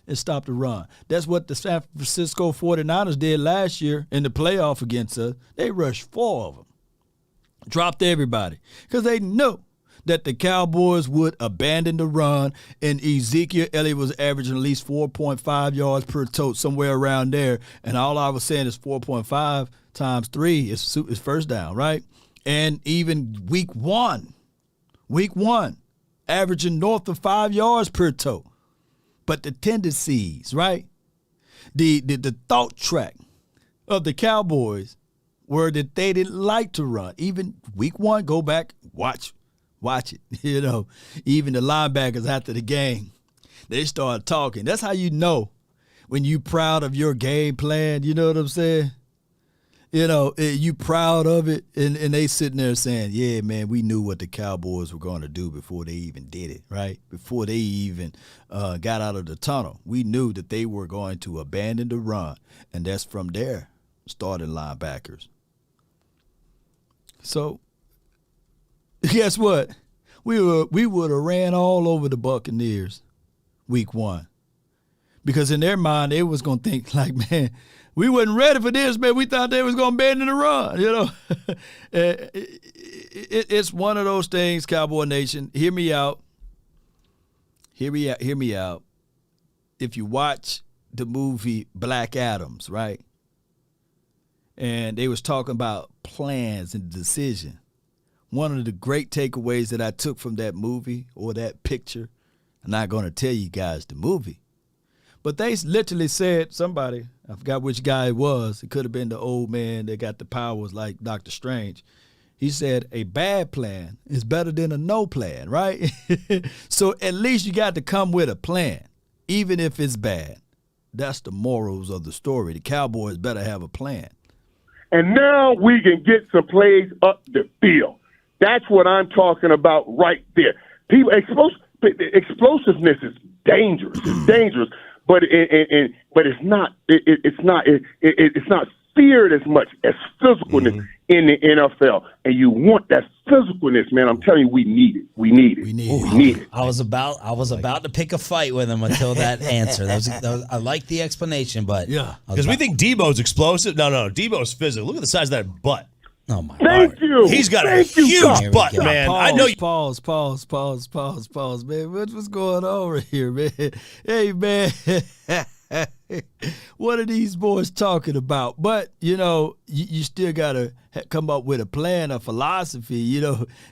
and stop the run. That's what the San Francisco 49ers did last year in the playoff against us. They rushed 4 of them, dropped everybody, because they knew that the Cowboys would abandon the run, and Ezekiel Elliott was averaging at least 4.5 yards per tote, somewhere around there, and all I was saying is 4.5 times 3 is first down, right? And even week one, averaging north of 5 yards per tote. But the tendencies, right? The thought track of the Cowboys were that they didn't like to run. Even week 1, go back, watch it. Even the linebackers after the game, they start talking. That's how you know when you proud of your game plan. You know what I'm saying? You proud of it, and they sitting there saying, yeah, man, we knew what the Cowboys were going to do before they even did it, right? Before they even got out of the tunnel. We knew that they were going to abandon the run, and that's from their starting linebackers. So guess what? We would have ran all over the Buccaneers week 1. Because in their mind, they was going to think like, man, we wasn't ready for this, man. We thought they was going to abandon the run, It's one of those things, Cowboy Nation. Hear me out. Hear me out. If you watch the movie Black Adams, right? And they was talking about plans and decision. One of the great takeaways that I took from that movie or that picture, I'm not going to tell you guys the movie, but they literally said, somebody, I forgot which guy it was, it could have been the old man that got the powers like Dr. Strange. He said a bad plan is better than a no plan, right? So at least you got to come with a plan, even if it's bad. That's the morals of the story. The Cowboys better have a plan. And now we can get some plays up the field. That's what I'm talking about right there. People, explosiveness is dangerous. It's dangerous, but it's not. It's not feared as much as physicalness in the NFL. And you want that physicalness, man. I'm telling you, we need it. We need it. I was about to pick a fight with him until that answer. I like the explanation, but yeah, because we think Debo's explosive. No, Debo's physical. Look at the size of that butt. Oh my Thank you. He's got a huge butt, man. I know. Pause, man. What's going on right here, man? Hey, man. What are these boys talking about? But, you still got to come up with a plan, a philosophy,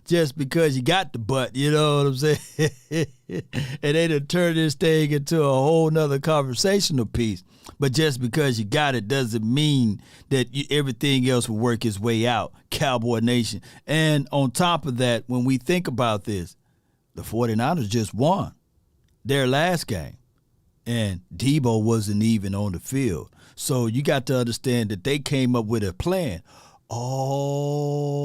just because you got the butt, you know what I'm saying? And they done turn this thing into a whole nother conversational piece. But just because you got it doesn't mean that everything else will work its way out, Cowboy Nation. And on top of that, when we think about this, the 49ers just won their last game. And Debo wasn't even on the field. So you got to understand that they came up with a plan. Oh,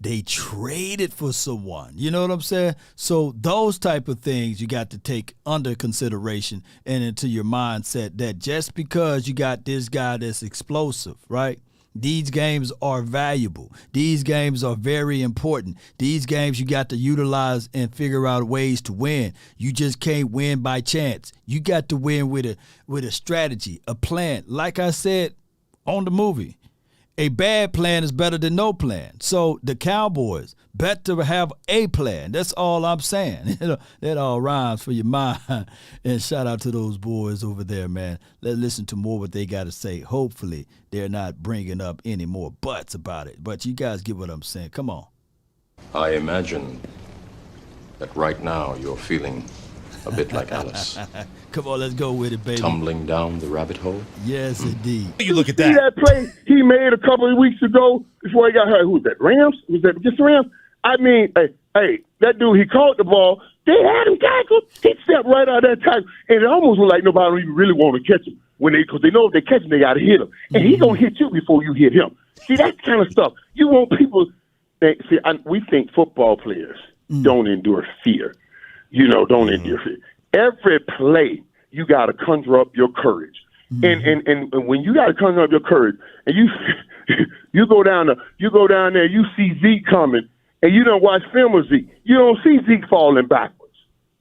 they traded for someone. You know what I'm saying? So those type of things you got to take under consideration and into your mindset that just because you got this guy that's explosive, right? These games are valuable. These games are very important. These games you got to utilize and figure out ways to win. You just can't win by chance. You got to win with a strategy, a plan. Like I said on the movie, a bad plan is better than no plan. So the Cowboys better have a plan. That's all I'm saying. That all rhymes for your mind. And shout out to those boys over there, man. Let's listen to more what they got to say. Hopefully they're not bringing up any more buts about it. But you guys get what I'm saying. Come on. I imagine that right now you're feeling a bit like Alice. Come on, let's go with it, baby. Tumbling down the rabbit hole? Yes, indeed. You look at See that. that play he made a couple of weeks ago before he got hurt? Who was that? Rams? Was that just the Rams? I mean, hey, that dude, he caught the ball. They had him tackled. He stepped right out of that tackle. And it almost was like nobody even really want to catch him because they know if they catch him, they got to hit him. And he's going to hit you before you hit him. See, that kind of stuff. You want people we think football players don't endure fear. Don't endure fear. Every play, you got to conjure up your courage. And when you got to conjure up your courage, and you go down there, you see Zeke coming, and you don't watch film of Zeke. You don't see Zeke falling backwards.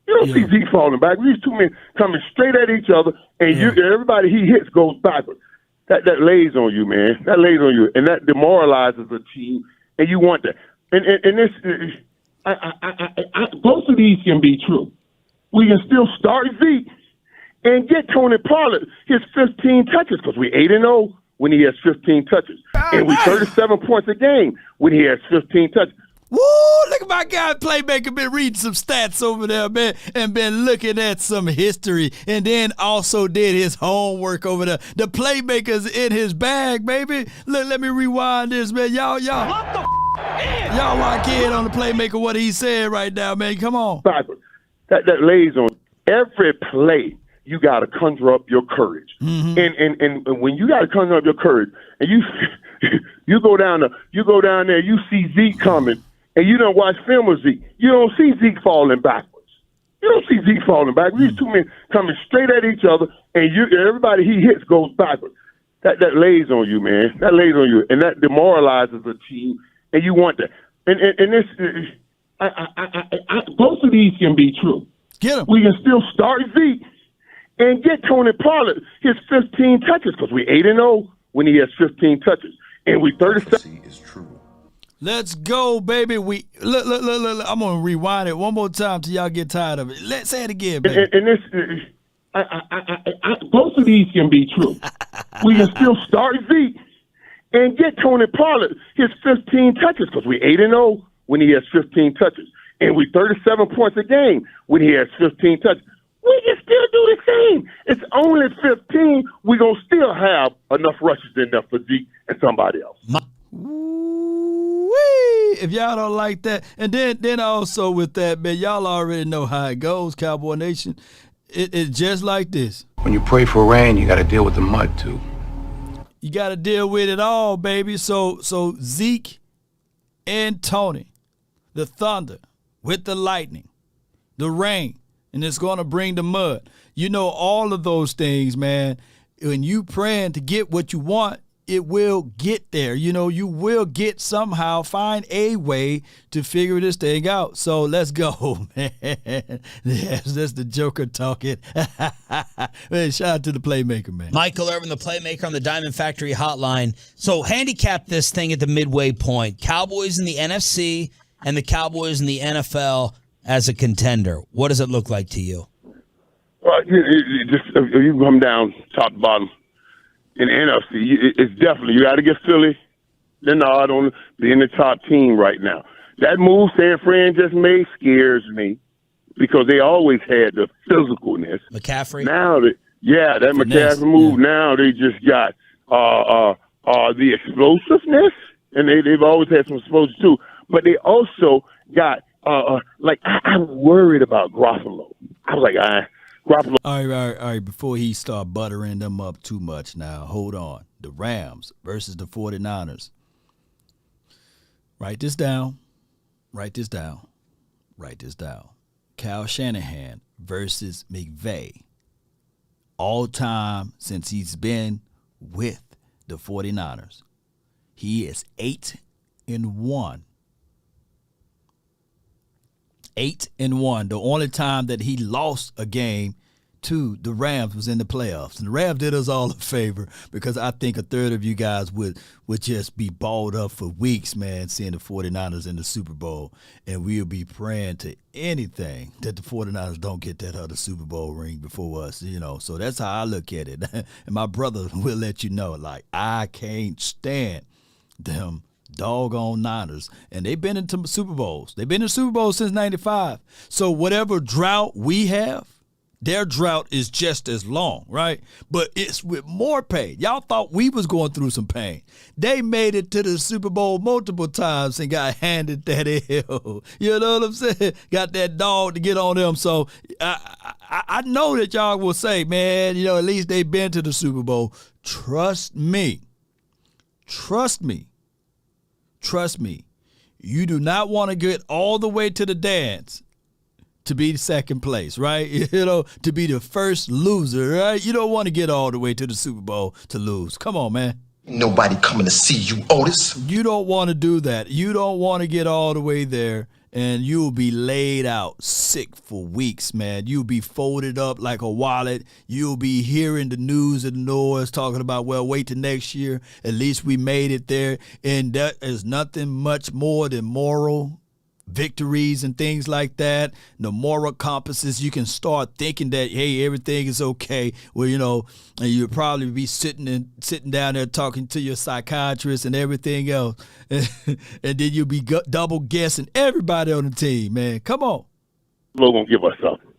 You don't see Zeke falling backwards. These two men coming straight at each other, and everybody he hits goes backwards. That lays on you, man. That lays on you, and that demoralizes a team. And you want that. And this, both of these can be true. We can still start Zeke and get Tony Pollard his 15 touches because we 8-0 when he has 15 touches, and we 37 points a game when he has 15 touches. Woo! Look at my guy Playmaker been reading some stats over there, man, and been looking at some history, and then also did his homework over there. The Playmaker's in his bag, baby. Look, let me rewind this, man. Y'all lock in on the Playmaker what he said right now, man. Come on. That lays on every play. You got to conjure up your courage, and when you got to conjure up your courage, and you go down there, you see Zeke coming, and you don't watch film of Zeke. You don't see Zeke falling backwards. You don't see Zeke falling backwards. These two men coming straight at each other, and everybody he hits goes backwards. That lays on you, man. That lays on you, and that demoralizes a team, and you want that. And this, both of these can be true. Get him. We can still start Zeke and get Tony Pollard his 15 touches because we 8-0 when he has 15 touches, and we 37. Is true. Let's go, baby. We look. I'm gonna rewind it one more time till y'all get tired of it. Let's say it again, baby. And this, both of these can be true. We can still start Zeke and get Tony Pollard his 15 touches because we 8-0 when he has 15 touches, and we 37 points a game when he has 15 touches. We can still do the same. It's only 15. We're going to still have enough rushes in there for Zeke and somebody else. Woo-wee. If y'all don't like that, and then also with that, man, y'all already know how it goes, Cowboy Nation. It's just like this. When you pray for rain, you got to deal with the mud, too. You got to deal with it all, baby. So Zeke and Tony, the thunder with the lightning, the rain, and it's going to bring the mud. You know, all of those things, man, when you praying to get what you want, it will get there. You know, you will get somehow, find a way to figure this thing out. So let's go, man. Yes, that's the Joker talking. Man, shout out to the playmaker, man. Michael Irvin, the playmaker on the Diamond Factory hotline. So handicap this thing at the midway point. Cowboys in the NFC and the Cowboys in the NFL as a contender. What does it look like to you? Well, you come down top to bottom. In the NFC, it's definitely, you got to get Philly the nod on being the top team right now. That move San Fran just made scares me because they always had the physicalness. McCaffrey? Now, that McCaffrey move, now they just got the explosiveness, and they've always had some explosives too, but they also got, I'm worried about Garoppolo. I was like, Garoppolo. All right. Before he start buttering them up too much now, hold on. The Rams versus the 49ers. Write this down. Kyle Shanahan versus McVay. All time since he's been with the 49ers. He is 8-1. 8-1. The only time that he lost a game to the Rams was in the playoffs. And the Rams did us all a favor because I think a third of you guys would just be balled up for weeks, man, seeing the 49ers in the Super Bowl. And we'll be praying to anything that the 49ers don't get that other Super Bowl ring before us, you know. So that's how I look at it. And my brother will let you know, like, I can't stand them doggone Niners, and they've been into Super Bowls. They've been in Super Bowls since 95. So whatever drought we have, their drought is just as long, right? But it's with more pain. Y'all thought we was going through some pain. They made it to the Super Bowl multiple times and got handed that L. You know what I'm saying? Got that dog to get on them. So I know that y'all will say, man, you know, at least they've been to the Super Bowl. Trust me. You do not want to get all the way to the dance to be second place, right? You know, to be the first loser, right? You don't want to get all the way to the Super Bowl to lose. Come on, man. Nobody coming to see you, Otis. You don't want to do that. You don't want to get all the way there, and you'll be laid out sick for weeks, man. You'll be folded up like a wallet. You'll be hearing the news and the noise talking about, well, wait till next year. At least we made it there. And that is nothing much more than moral victories and things like that. The moral compasses, you can start thinking that, hey, everything is okay. Well, you know, and you'll probably be sitting down there talking to your psychiatrist and everything else. And then you'll be double guessing everybody on the team, man. Come on. Flo gonna give us something.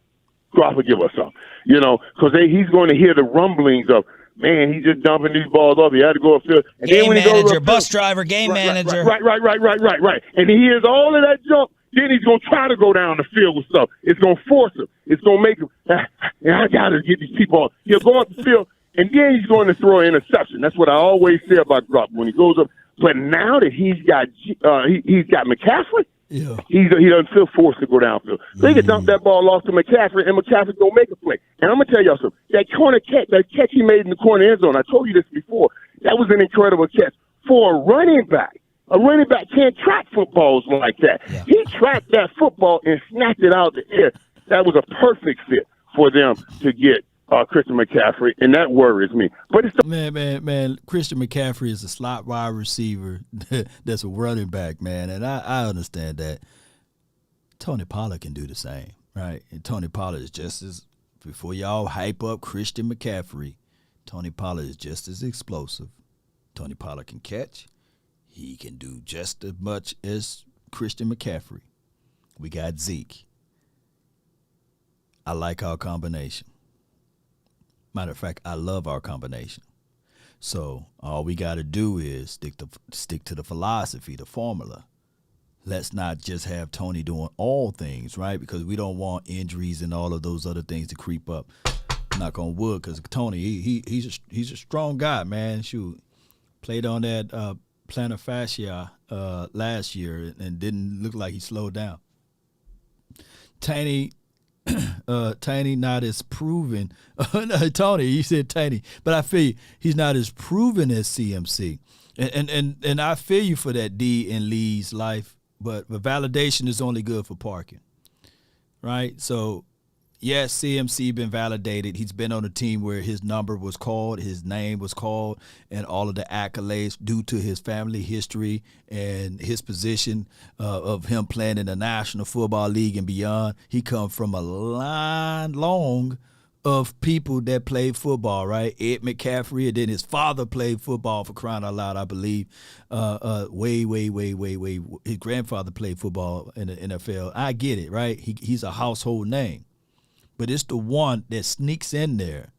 Crawford give us something. You know, because he's going to hear the rumblings of, man, he's just dumping these balls off. He had to go upfield. And game then when manager, he goes bus driver, game manager. Right. And he hears all of that junk. Then he's going to try to go down the field with stuff. It's going to force him. It's going to make him, and I got to get these people on. He'll go up the field, and then he's going to throw an interception. That's what I always say about Grop when he goes up. But now that he's got McCaffrey, yeah, he doesn't feel forced to go downfield. So he can dump that ball off to McCaffrey, and McCaffrey going to make a play. And I'm going to tell y'all something. That catch he made in the corner end zone, I told you this before, that was an incredible catch for a running back. A running back can't track footballs like that. Yeah. He tracked that football and snapped it out of the air. That was a perfect fit for them to get Christian McCaffrey, and that worries me. But it's man, Christian McCaffrey is a slot wide receiver that's a running back, man, and I understand that. Tony Pollard can do the same, right? And Tony Pollard is just as, before y'all hype up Christian McCaffrey, Tony Pollard is just as explosive. Tony Pollard can catch. He can do just as much as Christian McCaffrey. We got Zeke. I like our combination. Matter of fact, I love our combination. So all we got to do is stick to the philosophy, the formula. Let's not just have Tony doing all things, right? Because we don't want injuries and all of those other things to creep up. knock on wood, because Tony, he's a strong guy, man. Shoot, played on that plantar fascia last year and didn't look like he slowed down. Taney not as proven. Tony, you said Taney, but I feel you, he's not as proven as CMC. And I feel you for that D in Lee's life, but validation is only good for parking, right? So, yes, CMC been validated. He's been on a team where his number was called, his name was called, and all of the accolades due to his family history and his position of him playing in the National Football League and beyond. He come from a line long of people that played football, right? Ed McCaffrey, and then his father played football, for crying out loud, I believe. Way. His grandfather played football in the NFL. I get it, right? He's a household name. But it's the one that sneaks in there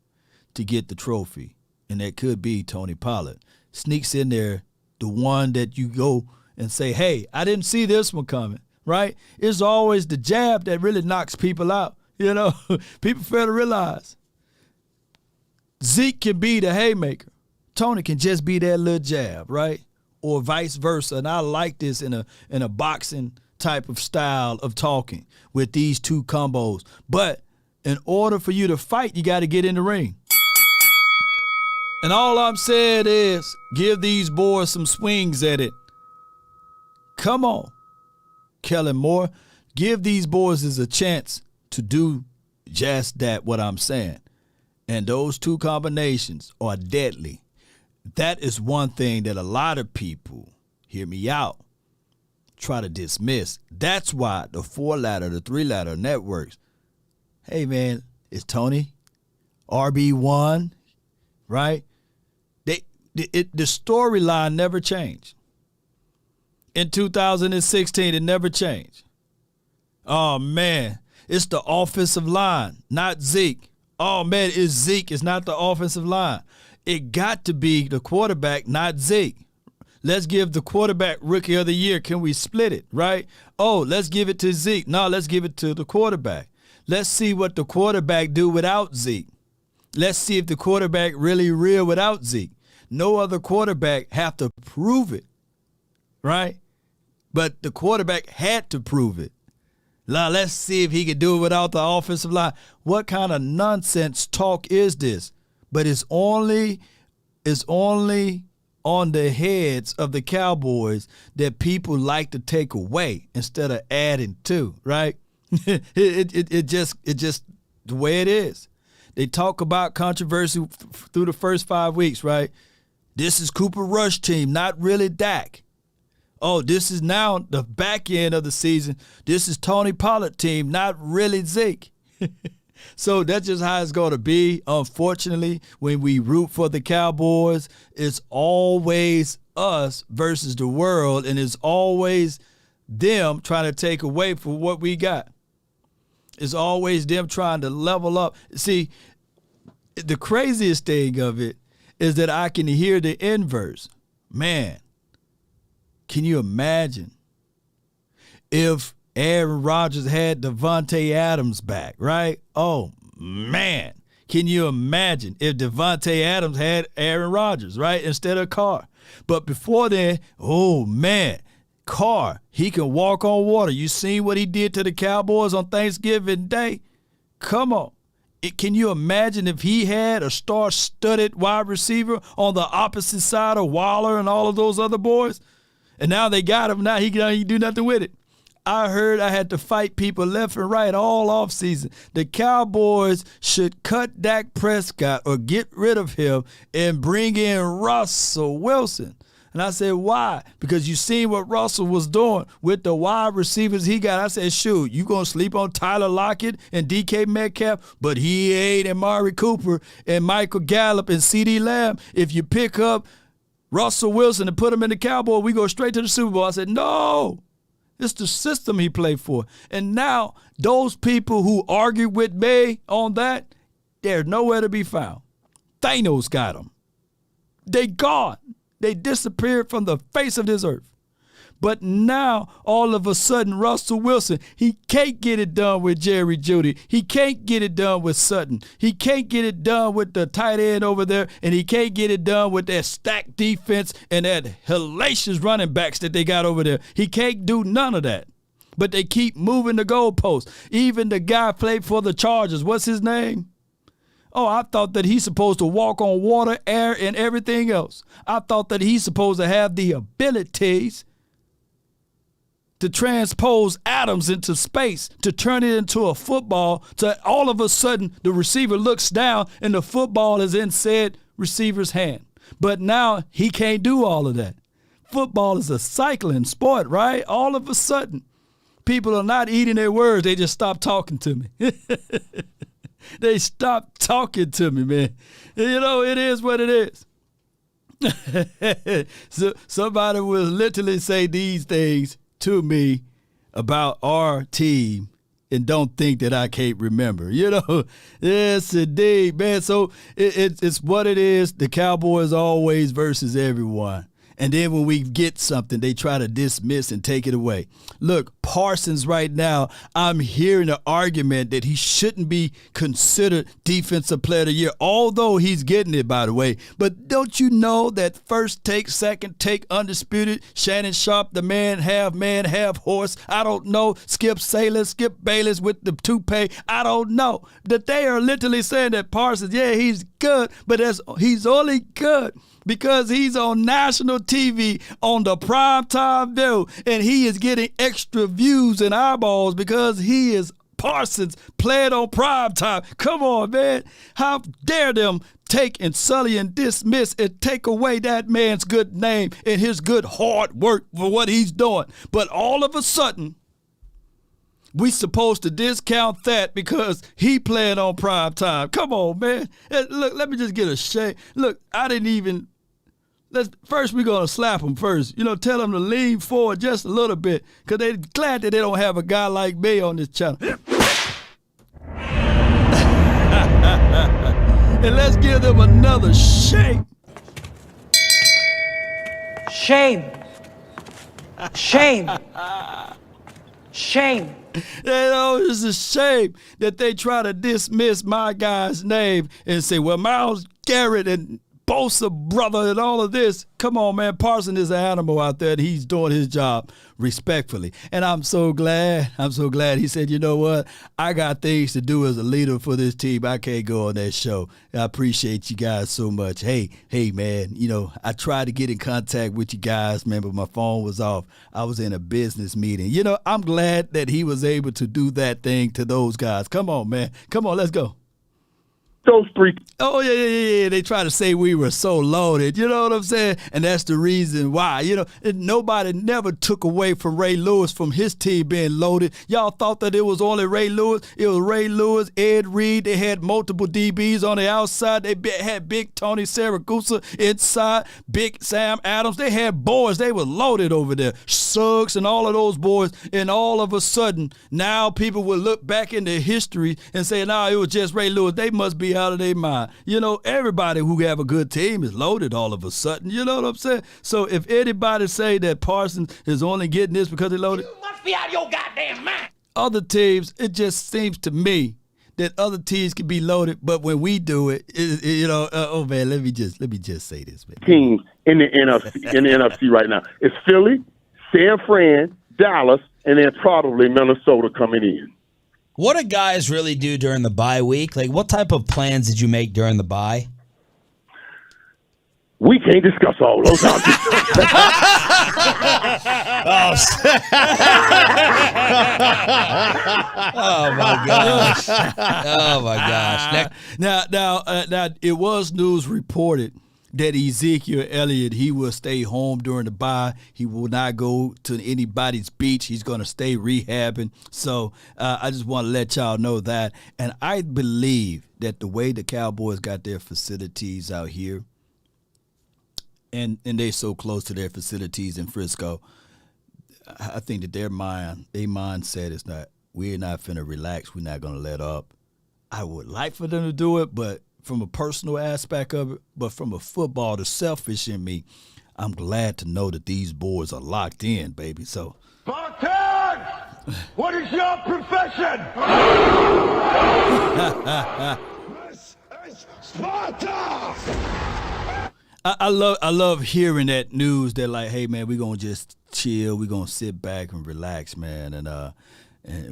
to get the trophy, and that could be Tony Pollard. Sneaks in there, the one that you go and say, hey, I didn't see this one coming, right? It's always the jab that really knocks people out. You know, people fail to realize Zeke can be the haymaker. Tony can just be that little jab, right? Or vice versa. And I like this in a boxing type of style of talking with these two combos. But in order for you to fight, you got to get in the ring. And all I'm saying is give these boys some swings at it. Come on, Kellen Moore. Give these boys a chance to do just that, what I'm saying. And those two combinations are deadly. That is one thing that a lot of people, hear me out, try to dismiss. That's why the 4-ladder, the 3-ladder networks, hey, man, it's Tony, RB1, right? The storyline never changed. In 2016, it never changed. Oh, man. It's the offensive line, not Zeke. Oh, man, it's Zeke. It's not the offensive line. It got to be the quarterback, not Zeke. Let's give the quarterback Rookie of the Year. Can we split it, right? Oh, let's give it to Zeke. No, let's give it to the quarterback. Let's see what the quarterback do without Zeke. Let's see if the quarterback really real without Zeke. No other quarterback have to prove it, right? But the quarterback had to prove it. Now, let's see if he could do it without the offensive line. What kind of nonsense talk is this? But it's only on the heads of the Cowboys that people like to take away instead of adding to, right? it just the way it is. They talk about controversy through the first 5 weeks, right? This is Cooper Rush team, not really Dak. Oh, this is now the back end of the season. This is Tony Pollard team, not really Zeke. So that's just how it's going to be. Unfortunately, when we root for the Cowboys, it's always us versus the world, and it's always them trying to take away from what we got. It's always them trying to level up. See, the craziest thing of it is that I can hear the inverse. Man, can you imagine if Aaron Rodgers had Devontae Adams back, right? Oh, man. Can you imagine if Devontae Adams had Aaron Rodgers, right, instead of Carr? But before then, oh, man, Carr, he can walk on water. You seen what he did to the Cowboys on Thanksgiving Day? Come on. Can you imagine if he had a star-studded wide receiver on the opposite side of Waller and all of those other boys? And now they got him. Now he can do nothing with it. I heard I had to fight people left and right all offseason. The Cowboys should cut Dak Prescott or get rid of him and bring in Russell Wilson. And I said, why? Because you seen what Russell was doing with the wide receivers he got. I said, shoot, you going to sleep on Tyler Lockett and DK Metcalf, but he ain't Amari Cooper and Michael Gallup and CeeDee Lamb. If you pick up Russell Wilson and put him in the Cowboy, we go straight to the Super Bowl. I said, no. It's the system he played for. And now those people who argue with me on that, they're nowhere to be found. Thanos got them. They gone. They disappeared from the face of this earth. But now, all of a sudden, Russell Wilson, he can't get it done with Jerry Jeudy. He can't get it done with Sutton. He can't get it done with the tight end over there, and he can't get it done with that stacked defense and that hellacious running backs that they got over there. He can't do none of that. But they keep moving the goalposts. Even the guy played for the Chargers. What's his name? Oh, I thought that he's supposed to walk on water, air, and everything else. I thought that he's supposed to have the abilities to transpose atoms into space, to turn it into a football, to all of a sudden the receiver looks down and the football is in said receiver's hand. But now he can't do all of that. Football is a cycling sport, right? All of a sudden, people are not eating their words. They just stop talking to me. They stop talking to me, man. You know, it is what it is. So somebody will literally say these things to me about our team and don't think that I can't remember. You know, yes, indeed, man. So it's what it is. The Cowboys always versus everyone. And then when we get something, they try to dismiss and take it away. Look, Parsons right now, I'm hearing an argument that he shouldn't be considered Defensive Player of the Year, although he's getting it, by the way. But don't you know that first take, second take, undisputed, Shannon Sharp, the man, half horse, I don't know, Skip Bayless with the toupee, I don't know. That they are literally saying that Parsons, yeah, he's good, but he's only good because he's on national TV on the primetime view, and he is getting extra views and eyeballs because he is Parsons playing on primetime. Come on, man. How dare them take and sully and dismiss and take away that man's good name and his good hard work for what he's doing. But all of a sudden, we supposed to discount that because he playing on prime time. Come on, man. Look, let me just get a shake. Look, I didn't even... First, we're going to slap them first. You know, tell them to lean forward just a little bit because they're glad that they don't have a guy like me on this channel. And let's give them another shake. Shame. Shame. Shame. You know, it's a shame that they try to dismiss my guy's name and say, well, Myles Garrett and Bosa brother and all of this. Come on, man. Parsons is an animal out there, and he's doing his job respectfully. And I'm so glad. He said, you know what? I got things to do as a leader for this team. I can't go on that show. I appreciate you guys so much. Hey, man, you know, I tried to get in contact with you guys, man, but my phone was off. I was in a business meeting. You know, I'm glad that he was able to do that thing to those guys. Come on, man. Come on, let's go. Those three. Oh, yeah. They try to say we were so loaded. You know what I'm saying? And that's the reason why. You know, nobody never took away from Ray Lewis from his team being loaded. Y'all thought that it was only Ray Lewis. It was Ray Lewis, Ed Reed. They had multiple DBs on the outside. They had Big Tony Saragusa inside, Big Sam Adams. They had boys. They were loaded over there. Suggs and all of those boys. And all of a sudden, now people will look back into history and say, it was just Ray Lewis. They must be out of their mind. You know, everybody who have a good team is loaded all of a sudden. You know what I'm saying? So if anybody say that Parsons is only getting this because he loaded, You must be out of your goddamn mind. Other teams, it just seems to me that other teams can be loaded, but when we do it, man, let me just say this, man. Teams in the NFC right now. It's Philly, San Fran, Dallas, and then probably Minnesota coming in. What do guys really do during the bye week? Like, what type of plans did you make during the bye? We can't discuss all those. Oh my gosh! Oh my gosh! Now, it was news reported that Ezekiel Elliott, he will stay home during the bye. He will not go to anybody's beach. He's going to stay rehabbing. So I just want to let y'all know that. And I believe that the way the Cowboys got their facilities out here, and they're so close to their facilities in Frisco, I think that their mindset is not, we're not finna relax. We're not going to let up. I would like for them to do it, but from a personal aspect of it, but from a football, the selfish in me, I'm glad to know that these boys are locked in, baby. So, Spartan! What is your profession? This is Sparta! I love hearing that news. They're like, hey man, we're gonna just chill. We're gonna sit back and relax, man. And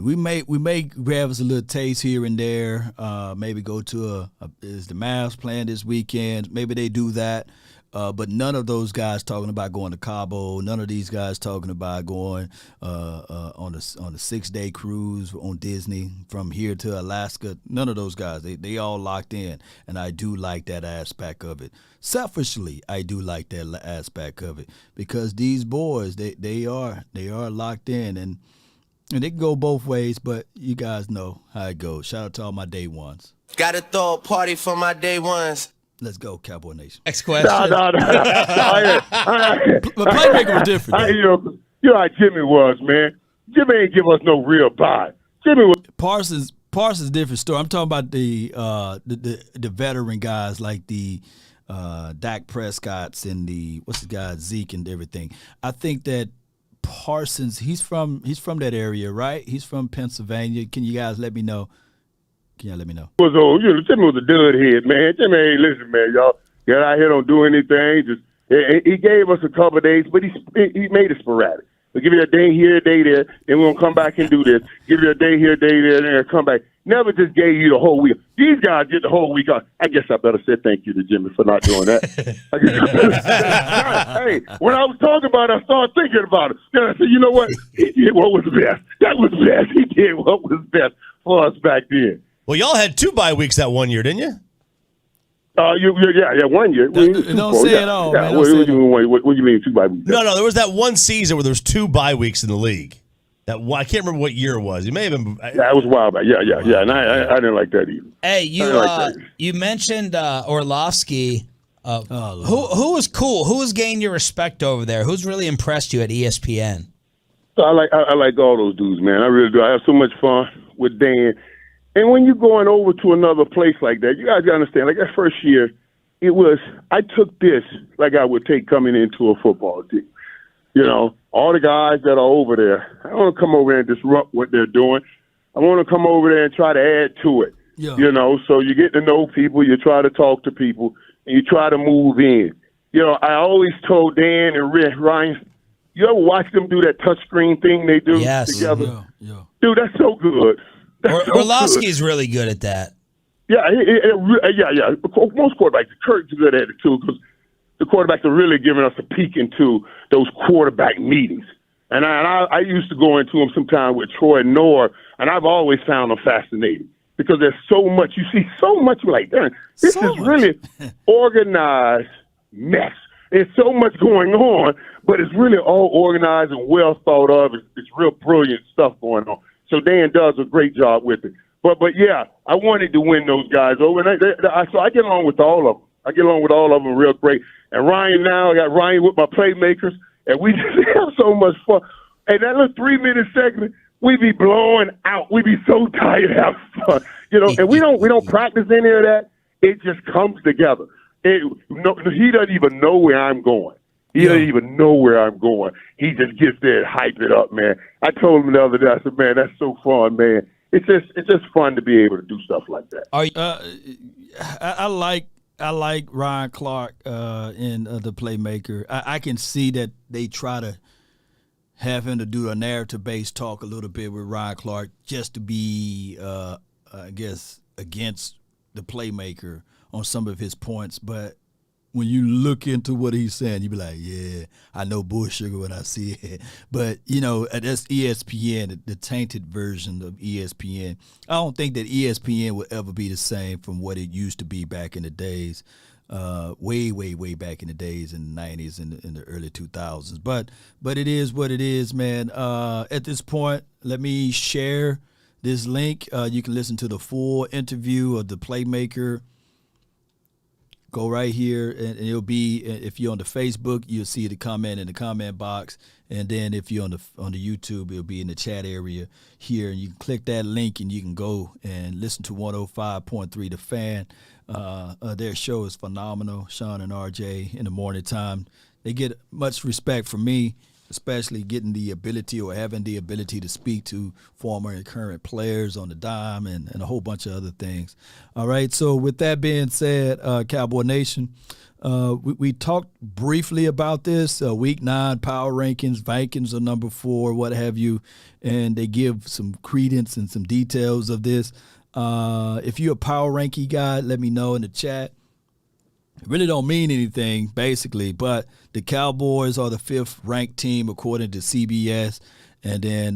we may grab us a little taste here and there. Maybe go to is the Mavs playing this weekend? Maybe they do that. But none of those guys talking about going to Cabo. None of these guys talking about going on a 6-day cruise on Disney from here to Alaska. None of those guys. They all locked in, and I do like that aspect of it. Selfishly, I do like that aspect of it because these boys they are locked in, and they can go both ways. But you guys know how it goes. Shout out to all my day ones. Got to throw a party for my day ones. Let's go, Cowboy Nation. Next question. No. But playmaker was different. You know how Jimmy was, man. Jimmy ain't give us no real vibe. Jimmy was Parsons different story. I'm talking about the veteran guys like the Dak Prescotts and the Zeke and everything. I think that Parsons, he's from that area, right? He's from Pennsylvania. Can you guys let me know? Jimmy was a dud head, man. Jimmy ain't listen, man, y'all. Get out here, don't do anything. Just he gave us a couple of days, but he made it sporadic. We'll give you a day here, a day there, then we're gonna come back and do this. Give you a day here, a day there, and then come back. Never just gave you the whole week. These guys get the whole week off. I guess I better say thank you to Jimmy for not doing that. Hey, when I was talking about it, I started thinking about it. Then I said, you know what? He did what was best. That was best. He did what was best for us back then. Well, y'all had 2 bye weeks that one year, didn't you? 1 year. Don't say it all, man. What do you mean 2 bye weeks? No, there was that one season where there was 2 bye weeks in the league. I can't remember what year it was. It may have been. Yeah, it was a while back. Yeah. And I didn't like that either. Hey, you mentioned Orlovsky. Who was cool? Who has gained your respect over there? Who's really impressed you at ESPN? So I like all those dudes, man. I really do. I have so much fun with Dan. And when you're going over to another place like that, you guys got to understand, like that first year, I took this like I would take coming into a football team. You know, all the guys that are over there, I don't want to come over there and disrupt what they're doing. I want to come over there and try to add to it. Yeah. You know, so you get to know people, you try to talk to people, and you try to move in. You know, I always told Dan and Ryan, you ever watch them do that touchscreen thing they do together? Yeah. Dude, that's so good. Orlovsky's really good at that. Yeah. Most quarterbacks, Kurt's good at it too, because the quarterbacks are really giving us a peek into those quarterback meetings. And I used to go into them sometime with Troy Noor, and I've always found them fascinating because there's so much. You see so much like, this is really organized mess. There's so much going on, but it's really all organized and well thought of. It's real brilliant stuff going on. So Dan does a great job with it. But yeah, I wanted to win those guys over, and so I get along with all of them. I get along with all of them real great. And Ryan now, I got Ryan with my playmakers, and we just have so much fun. And that little 3-minute segment, we be blowing out. We be so tired having fun, you know. And we don't practice any of that. It just comes together. He doesn't even know where I'm going. He doesn't even know where I'm going. He just gets there and hype it up, man. I told him the other day, I said, man, that's so fun, man. It's just fun to be able to do stuff like that. I like Ryan Clark in the playmaker. I can see that they try to have him to do a narrative-based talk a little bit with Ryan Clark just to be, I guess, against the playmaker on some of his points. But when you look into what he's saying, you be like, yeah, I know bull sugar when I see it. But, you know, that's ESPN, the tainted version of ESPN. I don't think that ESPN will ever be the same from what it used to be back in the days, way back in the days in the 90s and in the early 2000s. But it is what it is, man. At this point, let me share this link. You can listen to the full interview of the playmaker. Go right here, and it'll be, if you're on the Facebook, you'll see the comment in the comment box, and then if you're on the YouTube, it'll be in the chat area here, and you can click that link, and you can go and listen to 105.3 The Fan. Their show is phenomenal. Sean and RJ in the morning time they get much respect from me, especially getting the ability or having the ability to speak to former and current players on the dime and a whole bunch of other things. All right, so with that being said, Cowboy Nation, we talked briefly about this, Week 9 power rankings, Vikings are number 4, what have you, and they give some credence and some details of this. If you're a power ranking guy, let me know in the chat. It really don't mean anything, basically, but the Cowboys are the 5th ranked team according to CBS, and then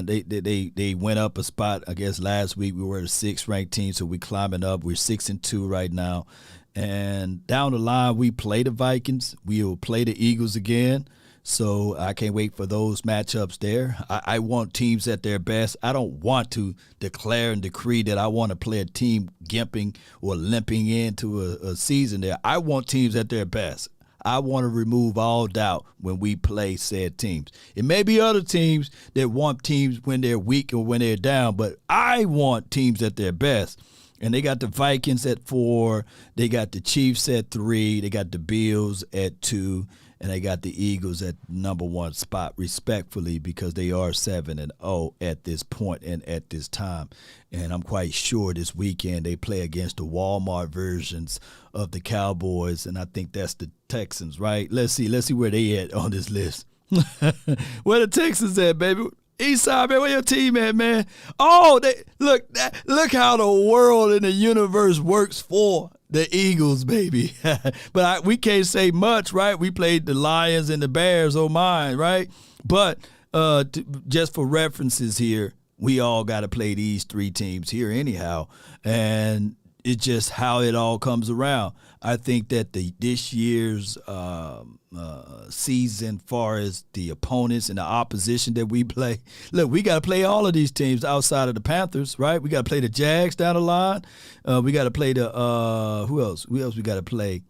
they went up a spot. I guess last week we were the 6th ranked team, so we're climbing up. We're 6-2 right now, and down the line we play the Vikings. We will play the Eagles again. So I can't wait for those matchups there. I want teams at their best. I don't want to declare and decree that I want to play a team gimping or limping into a season there. I want teams at their best. I want to remove all doubt when we play said teams. It may be other teams that want teams when they're weak or when they're down, but I want teams at their best. And they got the Vikings at 4. They got the Chiefs at 3. They got the Bills at 2. And they got the Eagles at number 1 spot, respectfully, because they are 7-0 at this point and at this time. And I'm quite sure this weekend they play against the Walmart versions of the Cowboys, and I think that's the Texans, right? Let's see where they at on this list. Where the Texans at, baby? Eastside, man, where your team at, man? Oh, look how the world and the universe works for the Eagles, baby. But we can't say much, right? We played the Lions and the Bears, oh my, right? But just for references here, we all got to play these 3 teams here anyhow. And it's just how it all comes around. I think that this year's season, far as the opponents and the opposition that we play, look, we got to play all of these teams outside of the Panthers, right? We got to play the Jags down the line. We got to play the who else? Who else we got to play?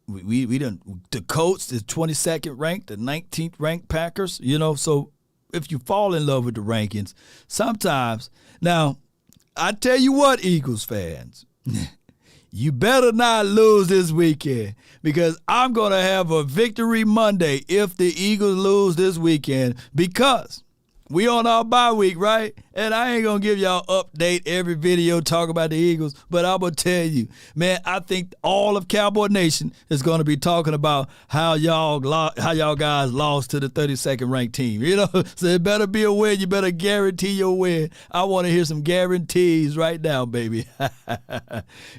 We done the Colts, the 22nd ranked, the 19th ranked Packers. You know, so if you fall in love with the rankings, sometimes now. I tell you what, Eagles fans, you better not lose this weekend, because I'm going to have a victory Monday if the Eagles lose this weekend, because we on our bye week, right? And I ain't going to give y'all update every video talk about the Eagles, but I'm going to tell you, man, I think all of Cowboy Nation is going to be talking about how y'all guys lost to the 32nd ranked team. You know, so it better be a win. You better guarantee your win. I want to hear some guarantees right now, baby.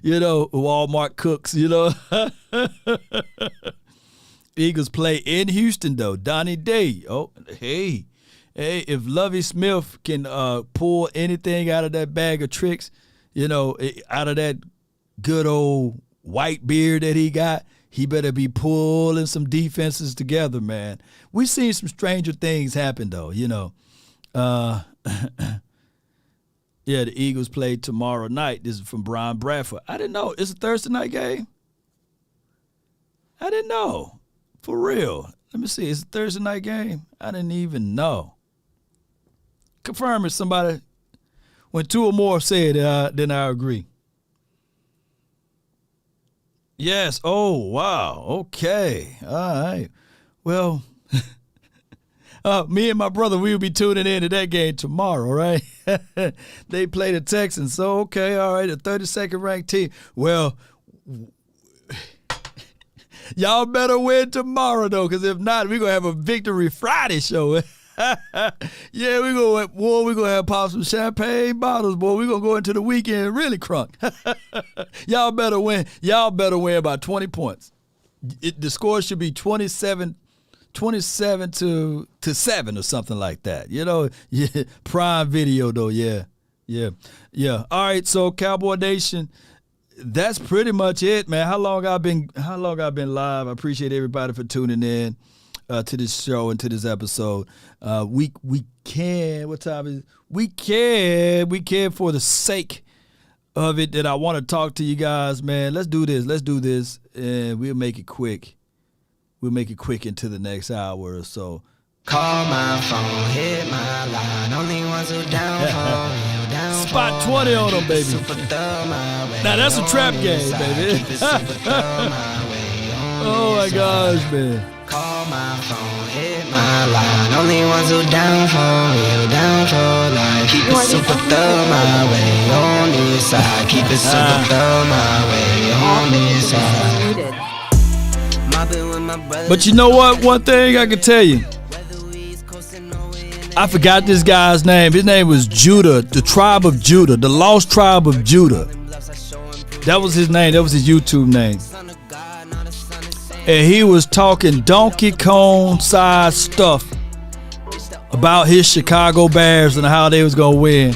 You know, Walmart cooks, you know. Eagles play in Houston, though. Donnie Day. Oh, hey. Hey, if Lovie Smith can pull anything out of that bag of tricks, you know, out of that good old white beard that he got, he better be pulling some defenses together, man. We've seen some stranger things happen, though, you know. Yeah, the Eagles play tomorrow night. This is from Brian Bradford. I didn't know. It's a Thursday night game? I didn't know. For real. Let me see. It's a Thursday night game? I didn't even know. Confirm it, somebody. When 2 or more say it, then I agree. Yes. Oh, wow. Okay. All right. Well, me and my brother, we will be tuning in to that game tomorrow, right? They play the Texans. So, okay. All right. The 32nd ranked team. Well, y'all better win tomorrow, though, because if not, we're going to have a Victory Friday show. Yeah, we're gonna have pop some champagne bottles, boy. We're gonna go into the weekend really crunk. Y'all better win. Y'all better win by 20 points. The score should be 27 to 7 or something like that. You know, yeah, prime video though. Yeah. All right, so Cowboy Nation, that's pretty much it, man. How long I've been live? I appreciate everybody for tuning in to this show and to this episode. We can. What time is it? We can for the sake of it that I want to talk to you guys, man. Let's do this, and we'll make it quick. We'll make it quick into the next hour or so. Call my phone, hit my line. Only ones who down for down. Spot 20 on them, baby. Now that's a trap game, baby. Oh my gosh, man. Call my phone, hit my line. Only ones who down for real, down for life. Keep it super thug my way on this side. Keep it super thug my way on this side. But you know what? One thing I can tell you. I forgot this guy's name. His name was Judah, the tribe of Judah, the lost tribe of Judah. That was his name. That was his YouTube name. And he was talking Donkey Kong size stuff about his Chicago Bears and how they was going to win.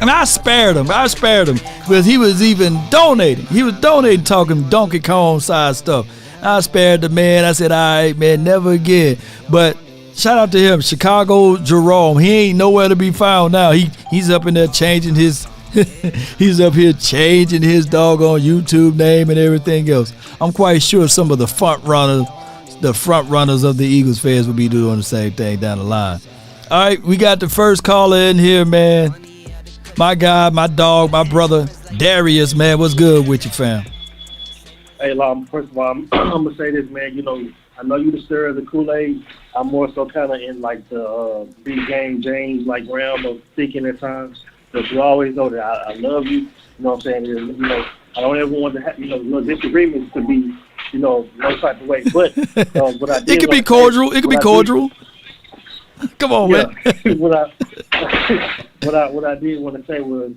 And I spared him because he was even donating. He was donating talking Donkey Kong size stuff. I spared the man. I said, all right, man, never again. But shout out to him, Chicago Jerome. He ain't nowhere to be found now. He's up in there changing his he's up here changing his doggone YouTube name and everything else. I'm quite sure some of the front runners of the Eagles fans will be doing the same thing down the line. All right, we got the first caller in here, man. My guy, my dog, my brother, Darius, man. What's good with you, fam? Hey, Lam, first of all, I'm going to say this, man. You know, I know you the stir of the Kool-Aid. I'm more so kind of in, like, the big game James, like, realm of thinking at times. But you always know that I love you. You know what I'm saying? You know, I don't ever want to have, no disagreements to be, no type of way. But what I did, it could be cordial. It could be cordial. Come on, man. what I did want to say was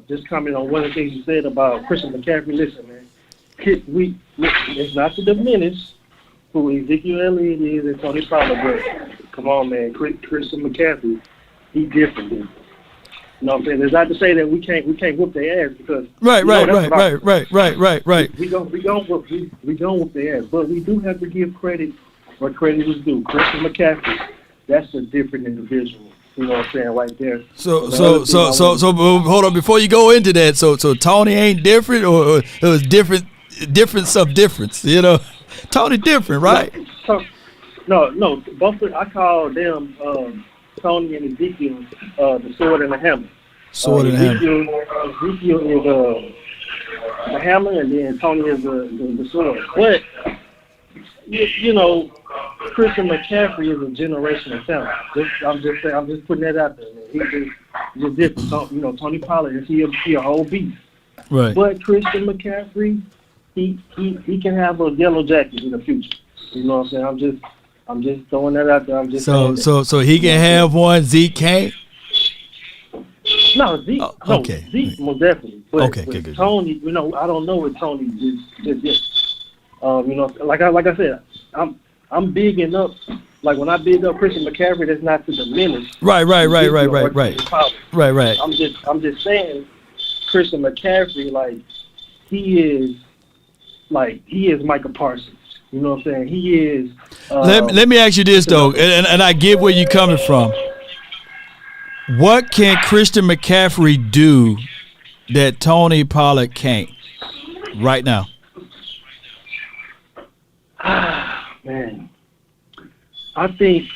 just comment on one of the things you said about Christian McCaffrey. Listen, man, it's not to diminish who Ezekiel Elliott is and Tony Pollard, but come on, man, Christian McCaffrey, he's different, dude. You know what I'm saying? It's not to say that we can't whoop their ass because right. We don't whoop their ass, but we do have to give credit where credit is due. Christian McCaffrey, that's a different individual. You know what I'm saying, right there. So hold on before you go into that. So Tony ain't different, or it was difference of difference. You know, Tony different, right? No. Both I call them Tony and Ezekiel the sword and the hammer. Sword and hammer. Ezekiel is the hammer, and then Tony is the sword. But you know, Christian McCaffrey is a generational talent. I'm just putting that out there, man. He's just different. You know, Tony Pollard is he a whole beast. Right. But Christian McCaffrey, he can have a yellow jacket in the future. You know what I'm saying? I'm just throwing that out there. So he can have one. Zeke can't. No, Zeke. Okay. No, Zeke most definitely. But good. Tony, you know, I don't know what Tony just. You know, like I said, I'm bigging up. Like when I big up Christian McCaffrey, that's not to diminish. Right. I'm just saying, Christian McCaffrey, like he is Micah Parsons. You know what I'm saying? He is. Let me ask you this though, and I get where you're coming from. What can Christian McCaffrey do that Tony Pollard can't right now? Man, I think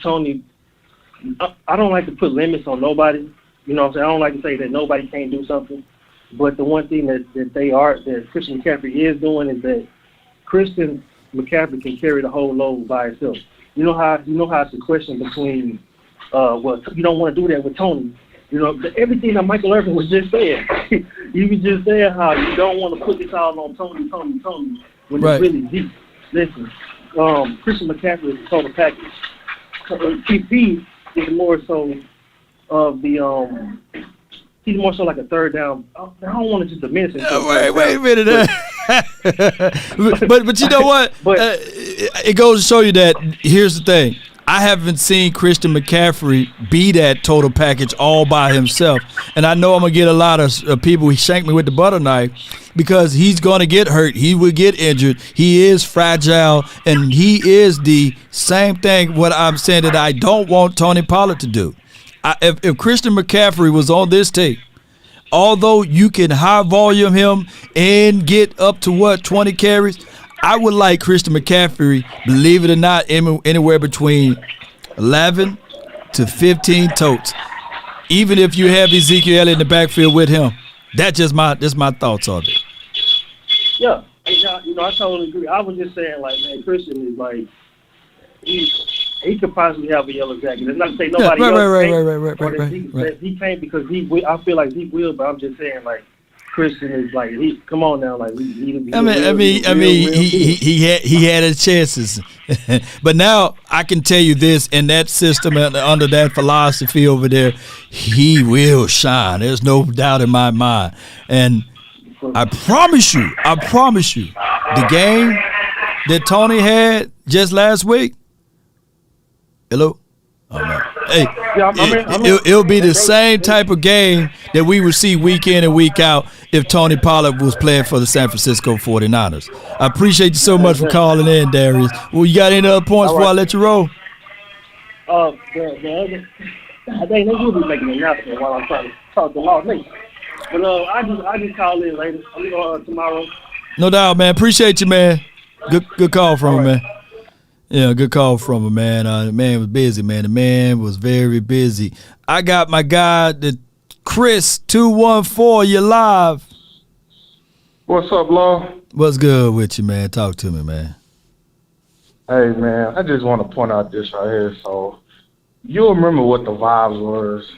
Tony. I don't like to put limits on nobody. You know what I'm saying? I don't like to say that nobody can't do something. But the one thing that Christian McCaffrey is doing is that Christian McCaffrey can carry the whole load by himself. You know how it's a question between well, you don't want to do that with Tony. You know, everything that Michael Irvin was just saying. You was just saying how you don't want to put this all on Tony when it's really deep. Listen, Christian McCaffrey is a total package. TP is more so of the he's more so like a third down. I don't want to just diminish it. Wait a minute. but you know what? It goes to show you that here's the thing. I haven't seen Christian McCaffrey be that total package all by himself. And I know I'm going to get a lot of people who shank me with the butter knife because he's going to get hurt. He will get injured. He is fragile, and he is the same thing what I'm saying that I don't want Tony Pollard to do. If Christian McCaffrey was on this tape, although you can high volume him and get up to 20 carries, I would like Christian McCaffrey, believe it or not, anywhere between 11 to 15 totes. Even if you have Ezekiel Elliott in the backfield with him, that's my thoughts on it. Yeah, I totally agree. I was just saying, like, man, Christian is like he could possibly have a yellow jacket. It's not to say nobody else can't. He can't because I feel like he will, but I'm just saying, like, Christian is like come on now, like he had his chances, but now I can tell you this: in that system, under that philosophy over there, he will shine. There's no doubt in my mind, and I promise you, the game that Tony had just last week. Hello. Oh no. Hey, it'll be the same type of game that we would see week in and week out if Tony Pollard was playing for the San Francisco 49ers. I appreciate you so much for calling in, Darius. Well, you got any other points before I let you roll? I think they will be making an announcement while I'm trying to talk to Law Nation. But I just call in later. I'm going tomorrow. No doubt, man. Appreciate you, man. Good call from him, man. Yeah, good call from him, man. The man was busy, man. The man was very busy. I got my guy, the Chris 214. You live. What's up, Law? What's good with you, man? Talk to me, man. Hey, man. I just want to point out this right here. So, you'll remember what the vibes was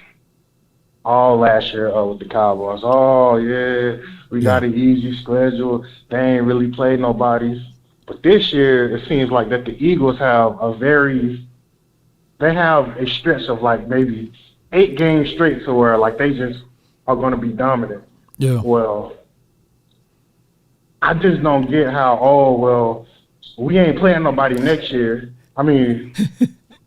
all last year with the Cowboys. Oh, yeah, we got an easy schedule. They ain't really played nobody. But this year, it seems like that the Eagles have a stretch of like maybe 8 games straight to where like they just are going to be dominant. Yeah. Well, I just don't get how, we ain't playing nobody next year. I mean,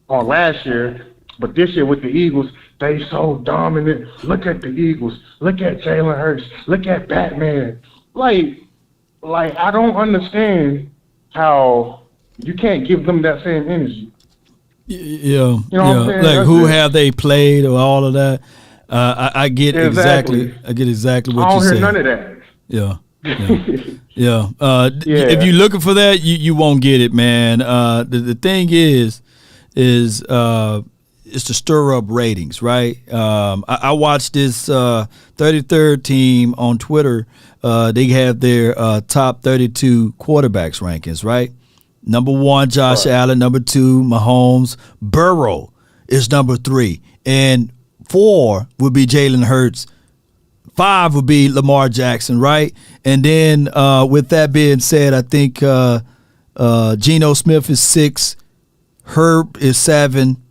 on last year, but this year with the Eagles, they so dominant. Look at the Eagles. Look at Jalen Hurts. Look at Batman. Like I don't understand how you can't give them that same energy. Yeah, you know what I'm saying? Like who have they played or all of that? I get exactly. I get exactly what you're saying. I don't hear none of that. Yeah. If you're looking for that, you won't get it, man. The thing is to stir up ratings, right? I watched this 33rd team on Twitter. They have their top 32 quarterbacks rankings, right? Number 1, Josh Allen. Number 2, Mahomes. Burrow is number 3. And 4 would be Jalen Hurts. 5 would be Lamar Jackson, right? And then with that being said, I think Geno Smith is 6. Herb is 7.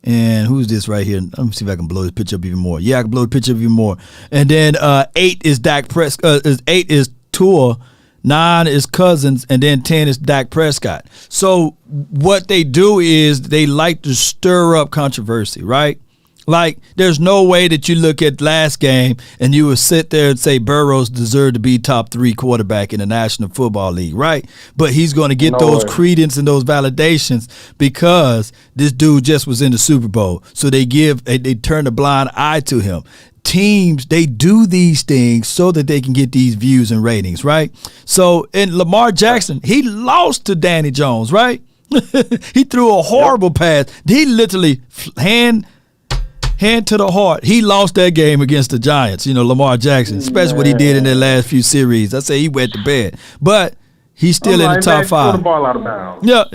And who's this right here? Let me see if I can blow this picture up even more. Yeah, I can blow the picture up even more. And then 8 is Dak Prescott. 8 is Tua. 9 is Cousins. And then 10 is Dak Prescott. So what they do is they like to stir up controversy, right? Like, there's no way that you look at last game and you would sit there and say Burrows deserved to be top 3 quarterback in the National Football League, right? But he's going to get those credence and those validations because this dude just was in the Super Bowl. So they turn a blind eye to him. Teams, they do these things so that they can get these views and ratings, right? So, in Lamar Jackson, he lost to Danny Jones, right? He threw a horrible pass. He literally hand to the heart. He lost that game against the Giants, Lamar Jackson, especially what he did in their last few series. I say he went to bed. But he's still in the top 5. Throw the ball out of bounds. Yeah,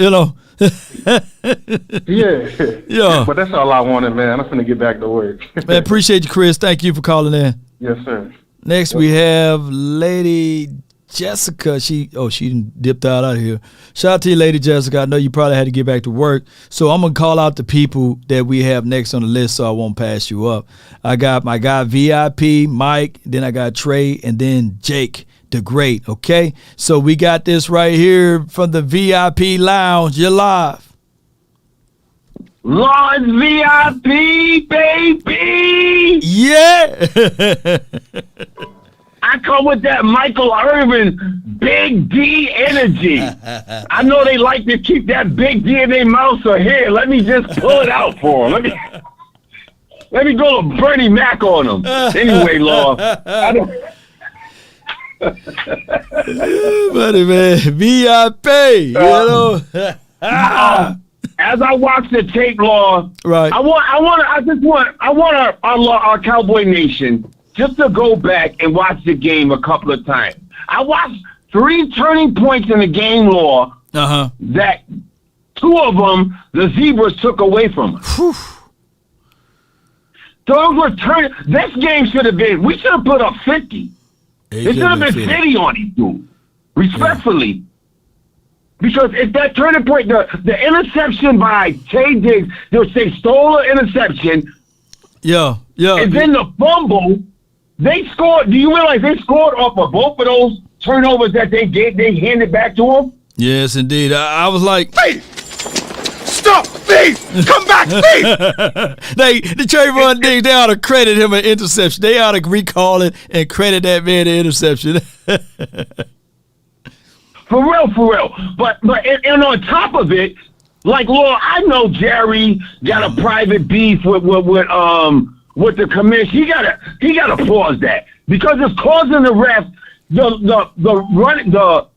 Yeah. But that's all I wanted, man. I'm finna get back to work. Man, appreciate you, Chris. Thank you for calling in. Yes, sir. Next we have Lady Jessica. She dipped out of here. Shout out to you, Lady Jessica. I know you probably had to get back to work. So I'm going to call out the people that we have next on the list so I won't pass you up. I got my guy VIP, Mike, then I got Trey, and then Jake the Great, okay? So we got this right here from the VIP Lounge. You're live. Lord VIP, baby! Yeah! I come with that Michael Irvin Big D energy. I know they like to keep that Big D in their mouth, so here, let me just pull it out for them. Let me go to Bernie Mac on them. Anyway, Law, I don't... Buddy, man, VIP, as I watch the tape, Law, right? I want our Cowboy Nation just to go back and watch the game a couple of times. I watched 3 turning points in the game law that 2 of them the Zebras took away from us. Those were turning. This game should have been. We should have put up 50. It should have been 50 on these dudes. Respectfully. Because it's that turning point, the interception by Tay Diggs, they stole an interception. Yeah. And then the fumble, they scored. Do you realize they scored off of both of those turnovers that they handed back to them? Yes, indeed. I was like, Thief! Stop! Thief! Come back, thief! the Trayvon Diggs, they ought to credit him an interception. They ought to recall it and credit that man an interception. For real. But and on top of it, like, Lord, I know Jerry got a private beef with the commission. He gotta pause that because it's causing the ref the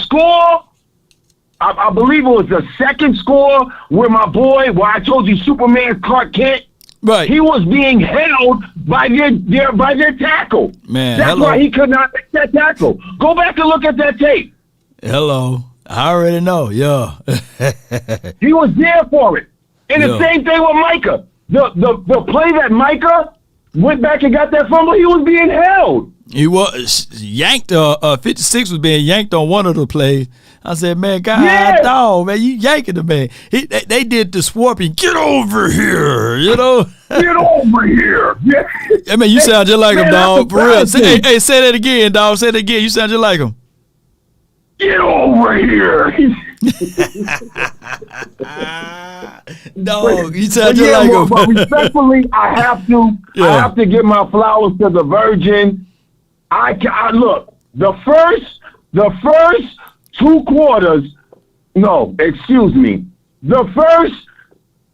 score. I believe it was the second score where my boy, where I told you Superman Clark Kent. Right. He was being held by their tackle. Man, that's why he could not make that tackle. Go back and look at that tape. Hello. I already know. Yeah. He was there for it. And the same thing with Micah. The play that Micah went back and got that fumble, he was being held. He was yanked. 56 was being yanked on one of the plays. I said, man, God, dog, man, you yanking the man. They did the swarping. Get over here, you know. Get over here. Yeah. I mean, you sound just like him, dog. For real. Say that again, dog. Say that again. You sound just like him. Get over here. No, you sound just like him. But respectfully, I have to give my flowers to the Virgin. I look, the first 2 quarters, no, excuse me, the first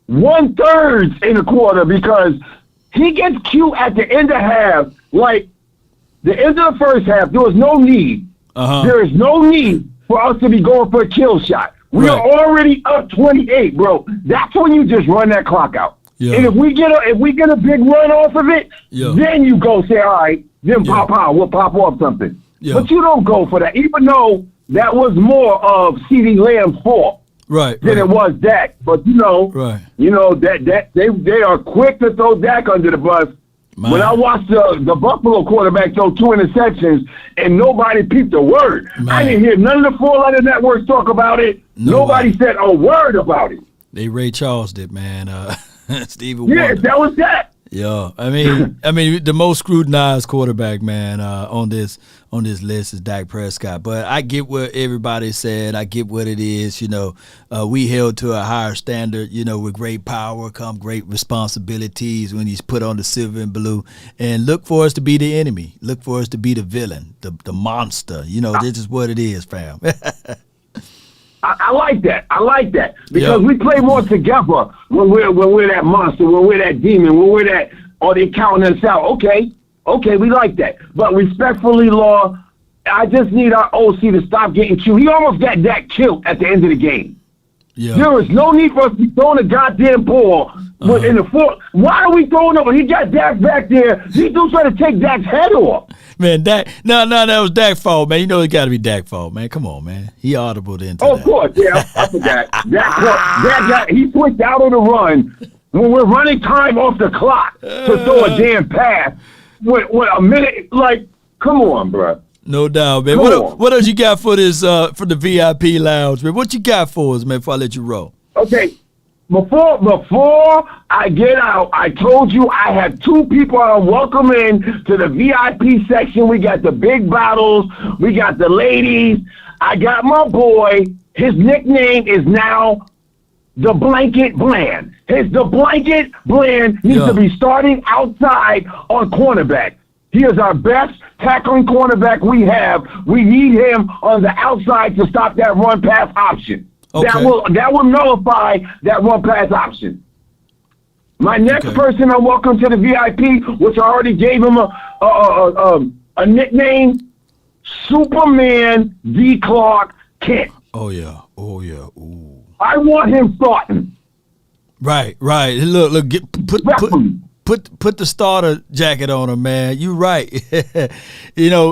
1/3 in the quarter, because he gets cute at the end of half, like the end of the first half, there was no need. There is no need for us to be going for a kill shot. We are already up 28, bro. That's when you just run that clock out. Yeah. And if we get a big run off of it, then you go say, all right, then we'll pop off something. Yeah. But you don't go for that, even though that was more of CeeDee Lamb's fault than it was Dak. But that they are quick to throw Dak under the bus. Man. When I watched the Buffalo quarterback throw 2 interceptions and nobody peeped a word. Man. I didn't hear none of the 4-letter networks talk about it. Nobody said a word about it. They Ray Charles did, man. Stevie Wonder. Yeah, that was that. Yeah, I mean, the most scrutinized quarterback, man, on this list is Dak Prescott. But I get what everybody said. I get what it is. You know, we held to a higher standard. You know, with great power come great responsibilities when he's put on the silver and blue. And look for us to be the enemy. Look for us to be the villain, the monster. You know, this is what it is, fam. I like that because we play more together when we're that monster, when we're that demon, when we're that, or they counting us out. Okay, we like that. But respectfully, Law, I just need our OC to stop getting killed. He almost got Dak killed at the end of the game. Yeah. There is no need for us to be throwing a goddamn ball in the fourth. Why are we throwing over? He got Dak back there. These dudes trying to take Dak's head off. Man, Dak, no, that was Dak's fault, man. You know it got to be Dak's fault, man. Come on, man. He audibled into that. Of course, yeah. I forgot. Dak he switched out on the run when we're running time off the clock to throw a damn pass with a minute. Like, come on, bro. No doubt, man. What else you got for this for the VIP lounge, man? What you got for us, man, before I let you roll? Okay. Before I get out, I told you I have 2 people I'm welcoming to the VIP section. We got the big bottles. We got the ladies. I got my boy. His nickname is now the Blanket Bland. The Blanket Bland needs to be starting outside on cornerback. He is our best tackling cornerback we have. We need him on the outside to stop that run-pass option. Okay. That will nullify that run-pass option. My next person I welcome to the VIP, which I already gave him a nickname, Superman D. Clark Kent. Oh, yeah. Ooh. I want him starting. Right. Look, put the starter jacket on him, man. You right. I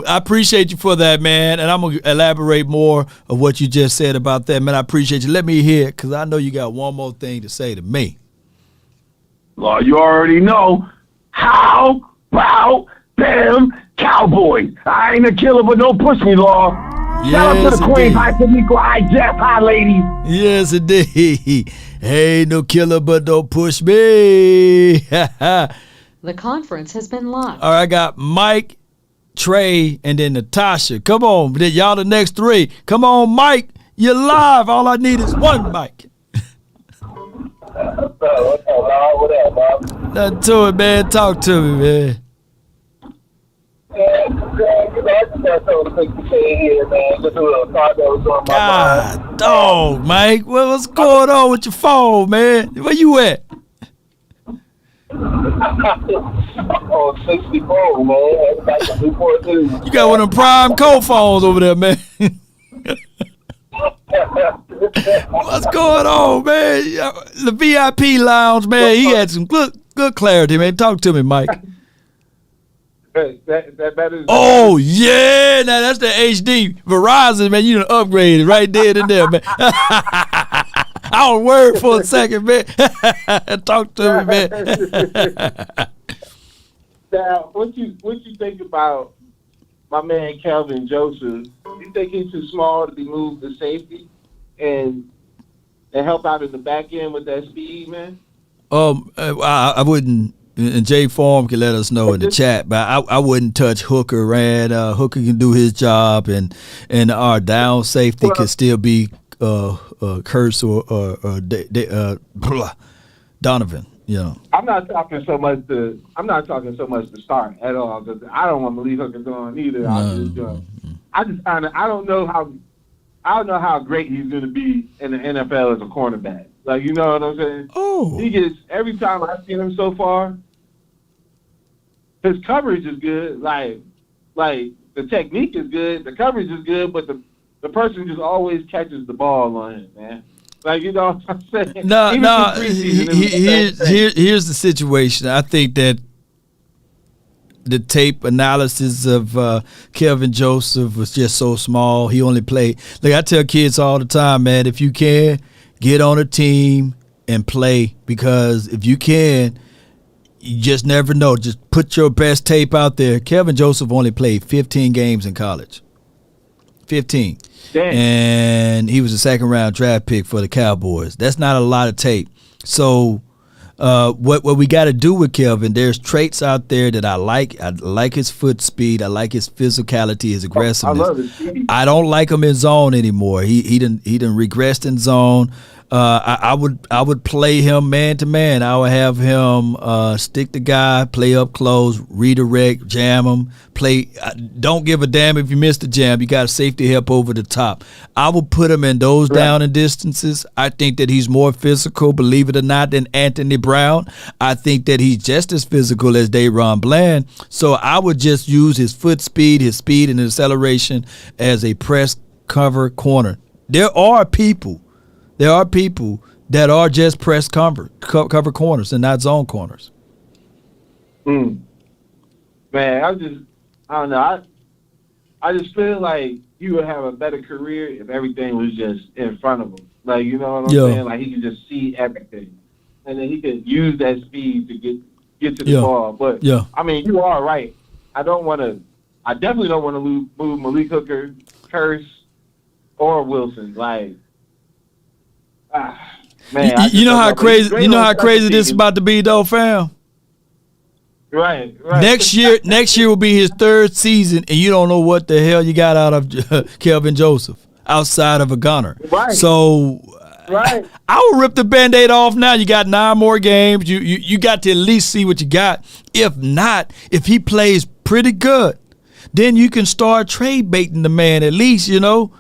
appreciate you for that, man. And I'm gonna elaborate more of what you just said about that, man. I appreciate you. Let me hear it, because I know you got one more thing to say to me. Well, you already know. How about them Cowboys? I ain't a killer, but don't push me, Law. Shout out to the Queen. Hi, Tamiko. Hi, Jeff. Hi, ladies. Yes, indeed. Hey, no killer, but don't push me. The conference has been locked. All right, I got Mike, Trey, and then Natasha. Come on, y'all the next three. Come on, Mike. You're live. All I need is one mic. What's up, What up, Bob? Nothing to it, man. Talk to me, man. God, dog, Mike. What's going on with your phone, man? Where you at? Oh, 64, man. You got one of them prime cold phones over there, man. What's going on, man? The VIP lounge, man. He had some good clarity, man. Talk to me, Mike. That is. Oh yeah, now that's the HD Verizon, man. You done upgraded right there and there, man. I was worried for a second, man. Talk to me, man. Now, what you think about my man Kelvin Joseph? You think he's too small to be moved to safety and help out in the back end with that speed, man? I wouldn't. And Jay Form can let us know in the chat, but I wouldn't touch Hooker, man. Hooker can do his job, and our down safety could still be Curse or Donovan. I'm not talking so much to start at all, because I don't want Malik Hooker going either. I don't know how great he's going to be in the NFL as a cornerback. Like, you know what I'm saying? Oh, he gets, every time I've seen him so far, his coverage is good. Like the technique is good, the coverage is good, but the person just always catches the ball on him, man. Like, you know what I'm saying? No. Here's the situation. I think that the tape analysis of Kelvin Joseph was just so small. He only played. Like, I tell kids all the time, man, if you can, get on a team and play, because if you can, you just never know. Just put your best tape out there. Kelvin Joseph only played 15 games in college. 15. Damn. And he was a second-round draft pick for the Cowboys. That's not a lot of tape. So what we got to do with Kelvin, there's traits out there that I like. I like his foot speed. I like his physicality, his aggressiveness. I love it. I don't like him in zone anymore. He done regressed in zone. I would play him man to man. I would have him stick the guy, play up close, redirect, jam him, play. Don't give a damn if you miss the jam. You got a safety help over the top. I would put him in those down and distances. I think that he's more physical, believe it or not, than Anthony Brown. I think that he's just as physical as Dayron Bland. So I would just use his foot speed, his speed and acceleration as a press cover corner. There are people that are just press cover corners and not zone corners. Man, I don't know. I just feel like you would have a better career if everything was just in front of him. Like, you know what I'm saying? Like, he could just see everything, and then he could use that speed to get to the ball. But I mean, you are right. I definitely don't want to move Malik Hooker, Curse, or Wilson. Like, man, you know how crazy this is about to be, though, fam. Right. Next year will be his third season, and you don't know what the hell you got out of Kelvin Joseph outside of a gunner. Right. So, I will rip the Band-Aid off now. You got 9 more games. You got to at least see what you got. If not, if he plays pretty good, then you can start trade baiting the man at least, you know.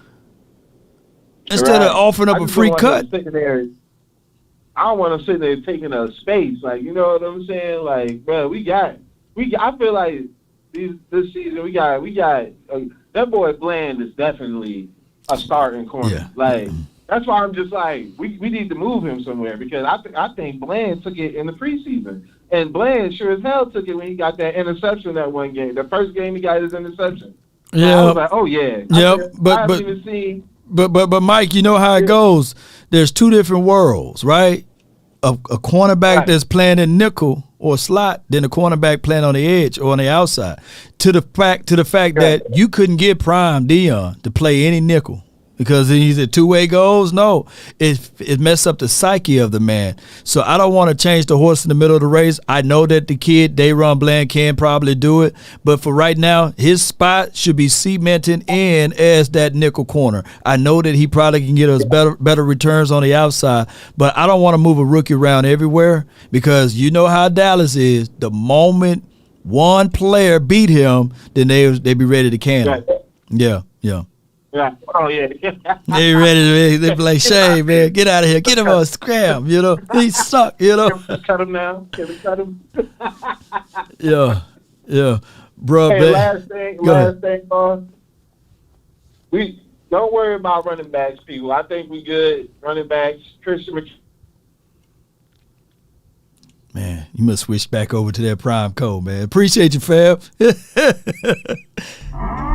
Instead of offering up a free cut. I don't want to sit there taking up space. Like, you know what I'm saying? Like, bro, I feel like this season we got that boy Bland is definitely a starting corner. Yeah. Like, That's why I'm just like, we need to move him somewhere because I think Bland took it in the preseason. And Bland sure as hell took it when he got that interception that one game. The first game he got his interception. Yeah. I was like, oh yeah. Yep. But Mike, you know how it goes. There's two different worlds, right? A cornerback that's playing in nickel or slot, then a cornerback playing on the edge or on the outside. To the fact that you couldn't get Prime Dion to play any nickel. Because he's a two-way goes? No. It messed up the psyche of the man. So I don't want to change the horse in the middle of the race. I know that the kid, Dayron Bland, can probably do it. But for right now, his spot should be cemented in as that nickel corner. I know that he probably can get us better returns on the outside. But I don't want to move a rookie around everywhere because you know how Dallas is. The moment one player beat him, then they be ready to can him. Yeah. Yeah. Oh, yeah. They ready to they be like, Shay, man, get out of here. Get him on scram, you know. He suck, you know. Cut him now. Can we cut him? Yeah. Bro, hey, man. last thing, boss. We don't worry about running backs, people. I think we good. Running backs, Christian McCaffrey. Man, you must switch back over to that prime code, man. Appreciate you, fam.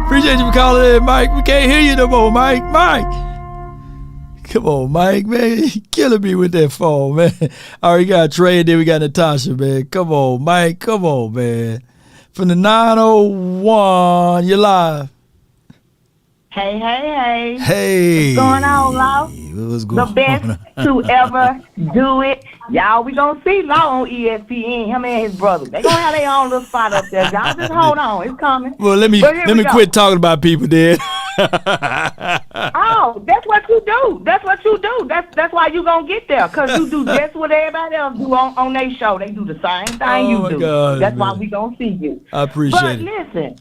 Appreciate you for calling in, Mike. We can't hear you no more, Mike. Come on, Mike, man. You killing me with that phone, man. All right, we got Trey, and then we got Natasha, man. Come on, Mike. Come on, man. From the 901, you're live. Hey. Hey. What's going on, Law? What's going on? The best to ever do it. Y'all, we gonna see Law on ESPN, him and his brother. They gonna have their own little spot up there. Y'all just hold on. It's coming. Well, let me quit talking about people then. Oh, that's what you do. That's why you gonna get there. Because you do just what everybody else do on their show. They do the same thing you do. God, that's man. why we gonna see you. I appreciate it. But listen,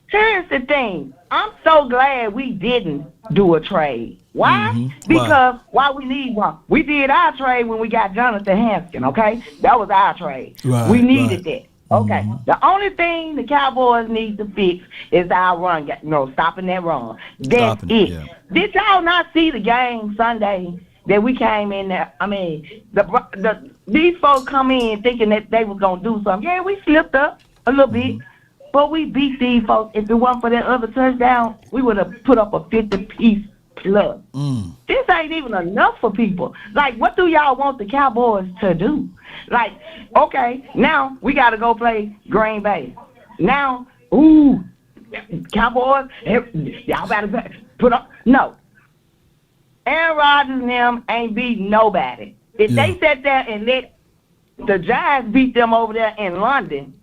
here's the thing. I'm so glad we didn't do a trade. Why? Mm-hmm. Because why we need one? We did our trade when we got Jonathan Hampton, okay? That was our trade. Right, we needed that. Okay. Mm-hmm. The only thing the Cowboys need to fix is our run, stopping that run. That's it. Yeah. Did y'all not see the game Sunday that we came in there? I mean, these folks come in thinking that they was going to do something. Yeah, we slipped up a little bit. But we beat these folks. If it wasn't for that other touchdown, we would have put up a 50-piece plus. This ain't even enough for people. Like, what do y'all want the Cowboys to do? Like, okay, now we got to go play Green Bay. Now, Cowboys, y'all got to put up. No. Aaron Rodgers and them ain't beating nobody. If they sat there and let the Giants beat them over there in London,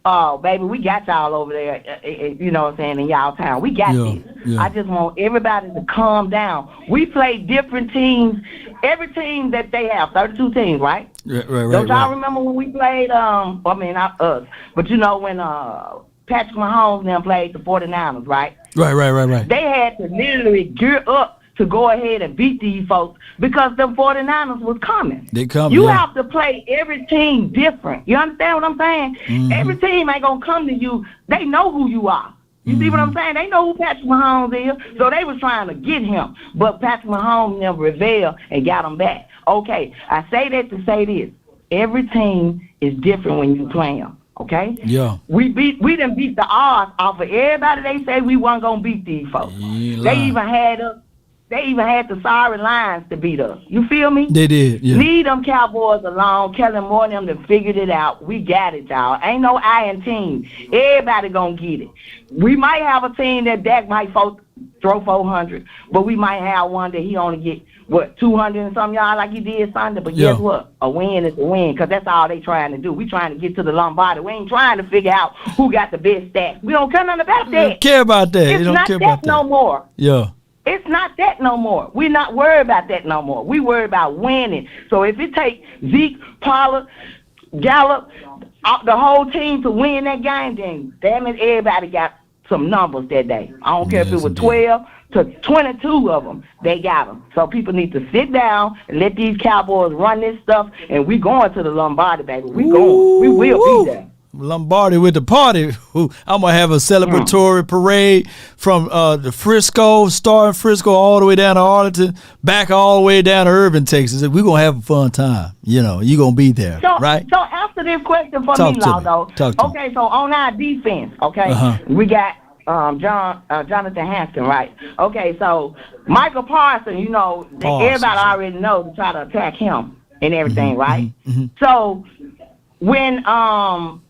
oh, baby, we got y'all over there, you know what I'm saying, in y'all town. We got this. Yeah. I just want everybody to calm down. We play different teams. Every team that they have, 32 teams, right? Right. Don't y'all remember when we played, not us, but you know when Patrick Mahomes and them played the 49ers, right? Right. They had to literally gear up to go ahead and beat these folks because the 49ers was coming. They come. You have to play every team different. You understand what I'm saying? Mm-hmm. Every team ain't going to come to you. They know who you are. You see what I'm saying? They know who Patrick Mahomes is. So they was trying to get him. But Patrick Mahomes never revealed and got him back. Okay, I say that to say this. Every team is different when you play them. Okay? Yeah. We done beat the odds off of everybody. They say we weren't going to beat these folks. They even had us. They even had the sorry Lions to beat us. You feel me? They did, yeah. Leave them Cowboys alone. Kellen Moore and them to figured it out. We got it, y'all. Ain't no iron team. Everybody gonna get it. We might have a team that Dak might throw 400, but we might have one that he only get, 200 and something, y'all, like he did Sunday. But guess what? A win is a win, because that's all they trying to do. We trying to get to the Lombardi. We ain't trying to figure out who got the best stats. We don't care nothing about that. You don't care about that. It's not that no more. Yeah. It's not that no more. We're not worried about that no more. We worry about winning. So if it takes Zeke, Pollard, Gallup, the whole team to win that game, then damn it, everybody got some numbers that day. I don't care if it was 12 to 22 of them. They got them. So people need to sit down and let these Cowboys run this stuff, and we going to the Lombardi, baby. We going. We will be there. Lombardi with the party. I'm gonna have a celebratory parade from the Frisco, starting Frisco all the way down to Arlington, back all the way down to Irvin, Texas. We're gonna have a fun time. You know, you're gonna be there, right? So answer this question for me, Laudo. Okay, so on our defense, we got Jonathan Haskins, right? Okay, so Michael Parsons, you know, everybody already knows to try to attack him and everything, right? So when so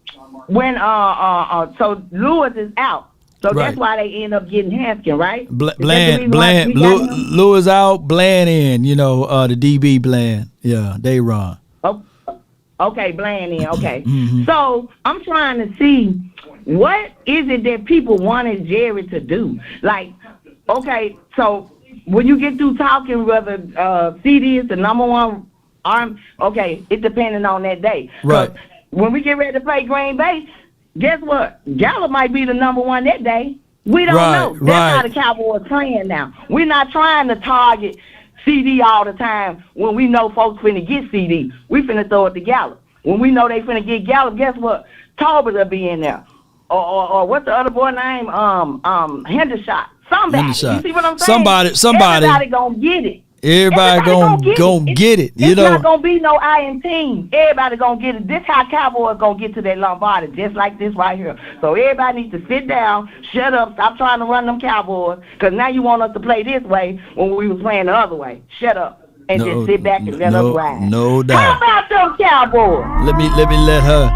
Lewis is out, so that's why they end up getting Haskins, right? Bland, Lewis out, Bland in. You know, the DB Bland, they run. Okay, Bland in. Okay, so I'm trying to see. What is it that people wanted Jerry to do? Like, okay, so when you get through talking whether CD is the number one arm, okay, it depending on that day. Right. When we get ready to play Green Bay, guess what? Gallup might be the number one that day. We don't know. That's how the Cowboys playing now. We're not trying to target CD all the time when we know folks finna get CD. We finna throw it to Gallup. When we know they finna get Gallup, guess what? Tolbert will be in there. Or what's the other boy name? Hendershot. Somebody. You see what I'm saying? Somebody. Everybody gonna get it. Everybody gonna get it. You know, it's not gonna be no iron team. Everybody gonna get it. This how Cowboys gonna get to that Lombardi, just like this right here. So everybody needs to sit down, shut up, stop trying to run them Cowboys, because now you want us to play this way when we was playing the other way. Shut up and just sit back and let us ride. No doubt. How about them Cowboys? Let me let her.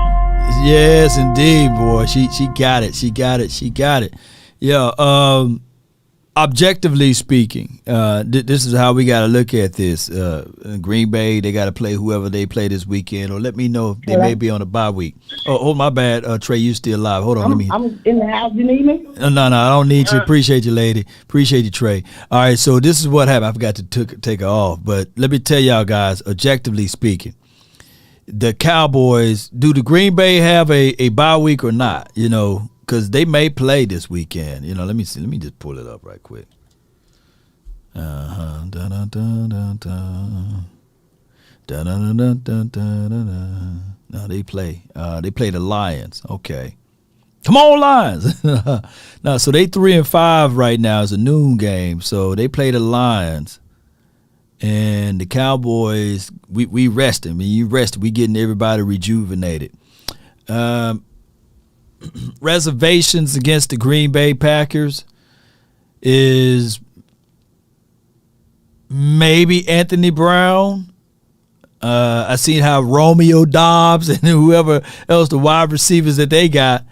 Yes, indeed, boy. She got it. She got it. Yeah. Objectively speaking, this is how we got to look at this. Green Bay, they got to play whoever they play this weekend, or let me know if they may be on a bye week. Oh, my bad, Trey, you still alive. Hold on, I'm in the house. You need me? No, I don't need you. Appreciate you, lady. Appreciate you, Trey. All right, so this is what happened. I forgot to take her off, but let me tell y'all guys, objectively speaking, the Cowboys, do the Green Bay have a bye week or not? You know, because they may play this weekend. You know, let me see. Let me just pull it up right quick. No, they play. They play the Lions. Okay. Come on, Lions. Now, so they 3-5 right now. It's a noon game. So they play the Lions. And the Cowboys, we resting. I mean, you rested. We getting everybody rejuvenated. Reservations against the Green Bay Packers is maybe Anthony Brown. I seen how Romeo Dobbs and whoever else, the wide receivers that they got,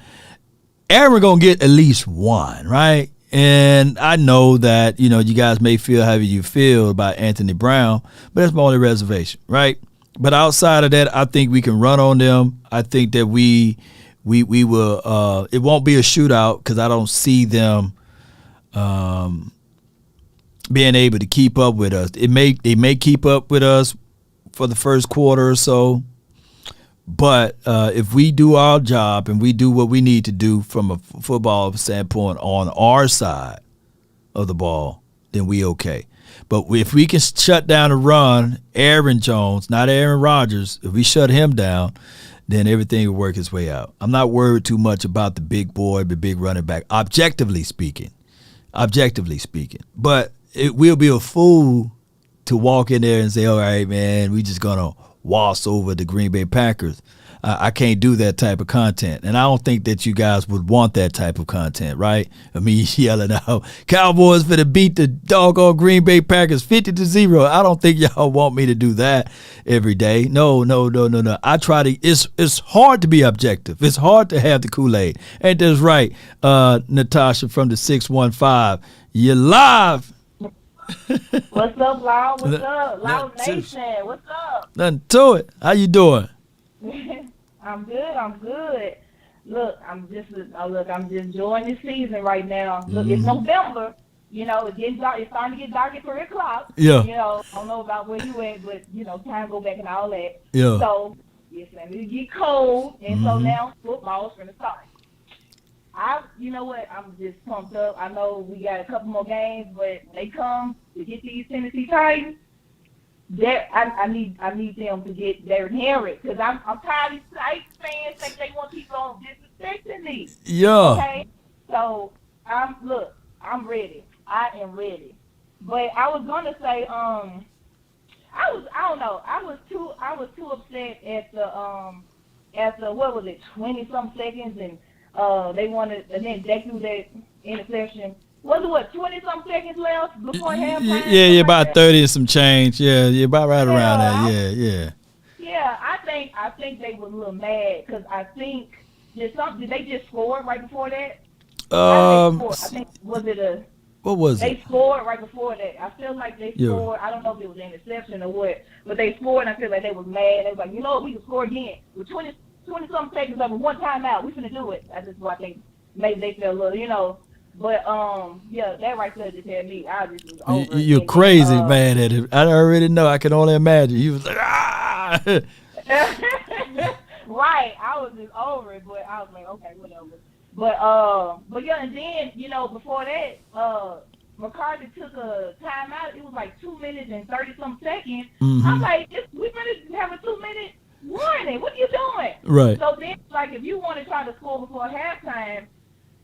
Aaron gonna get at least one, right? And I know that, you know, you guys may feel however you feel about Anthony Brown, but that's my only reservation, right? But outside of that, I think we can run on them. I think that we will. It won't be a shootout because I don't see them being able to keep up with us. They may keep up with us for the first quarter or so, but if we do our job and we do what we need to do from a football standpoint on our side of the ball, then we okay. But if we can shut down the run, Aaron Jones, not Aaron Rodgers, if we shut him down, then everything will work its way out. I'm not worried too much about the big boy, the big running back, objectively speaking. But it will be a fool to walk in there and say, all right, man, we just going to waltz over the Green Bay Packers. I can't do that type of content. And I don't think that you guys would want that type of content, right? I mean, yelling out, Cowboys for to beat the doggone Green Bay Packers 50-0. I don't think y'all want me to do that every day. No. I try to, it's hard to be objective. It's hard to have the Kool-Aid. Ain't that right, Natasha from the 615? You're live. What's up, Lau? What's up? Lau Nation, what's up? Nothing to it. How you doing? I'm good. Look, I'm just enjoying this season right now. Look, it's November. You know, it's getting dark. It's starting to get dark at 3 o'clock. Yeah. You know, I don't know about where you at, but you know, time go back and all that. Yeah. So it's going to get cold, and so now football's going to start. You know what? I'm just pumped up. I know we got a couple more games, but they come to get these Tennessee Titans. I need them to get Derrick Henry because I'm tired of these Saints fans think they want to keep on disrespecting me. Yeah. Okay. So I'm ready. I am ready. But I was gonna say I don't know. I was too upset at the what was it 20-some seconds and they wanted and then they threw that interception. Was it 20-some seconds left before halftime? Yeah, about 30 and some change. Yeah, about right around that. Yeah. Yeah, I think they were a little mad because I think did they just score right before that? I think was it a what was they it? scored right before that. I feel like they scored. I don't know if it was an interception or what, but they scored and I feel like they was mad. They was like, you know what, we can score again. With 20-some seconds left with one timeout, we finna do it. That's just what I think maybe they feel a little, you know. But yeah, that right there just had me. I just was over. You're crazy mad at it. I already know. I can only imagine. He was like, ah. Right. I was just over it, but I was like, okay, whatever. But yeah, and then before that, McCarthy took a timeout. It was like 2 minutes and 30-some seconds. Mm-hmm. I'm like, we gonna have a 2-minute warning. What are you doing? Right. So then, like, if you want to try to score before halftime,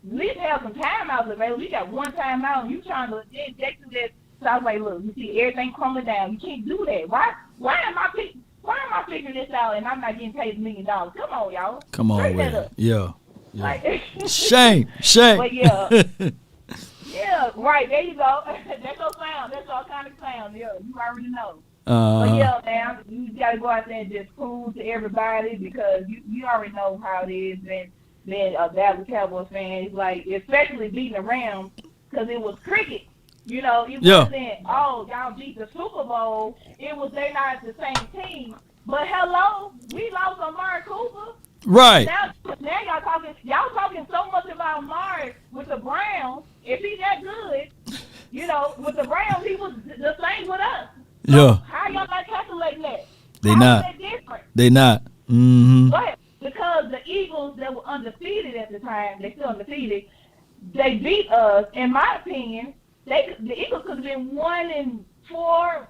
at least have some timeouts available. You got one timeout and you trying to then take to that. So I was like, look, you see everything crumbling down. You can't do that. Why am I figuring this out and I'm not getting paid $1 million? Come on, y'all. Come on, Straight with that it. up. Yeah. Like, Shame. But yeah. Yeah, right, there you go. That's your sound. That's your kind of sound. Yeah, you already know. But yeah, man, you gotta go out there and just prove to everybody because you already know how it is, man. Being a Dallas Cowboys fan, it's like, especially beating the Rams, because it was cricket. It wasn't, y'all beat the Super Bowl. It was they're not the same team. But hello, we lost Amari Cooper. Right. Now y'all talking so much about Amari with the Browns. If he's that good, with the Browns, he was the same with us. So Yeah. how y'all not calculating that? They How not. is that different? They not. Mm-hmm. But because the Eagles that were undefeated at the time, they still undefeated, they beat us. In my opinion, the Eagles could have been 1-4, 2-5.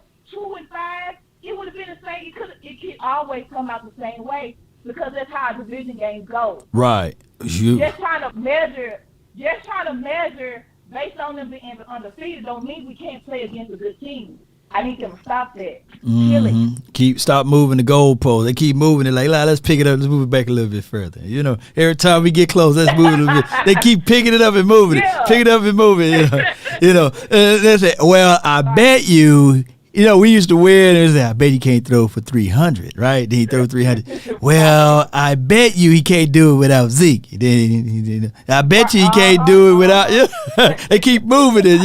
It would have been the same. It could always come out the same way because that's how division games go. Right. Just trying to measure based on them being undefeated don't mean we can't play against a good team. I need them to stop that. Mm-hmm. Stop moving the goalpost. They keep moving it like, let's pick it up. Let's move it back a little bit further. Every time we get close, let's move it a little bit. They keep picking it up and moving it. Pick it up and move it. They say, well, I bet you. We used to win and say, I bet he can't throw for 300, right? Then he throw 300. Well, I bet you he can't do it without Zeke. I bet you he can't do it without. They keep moving it,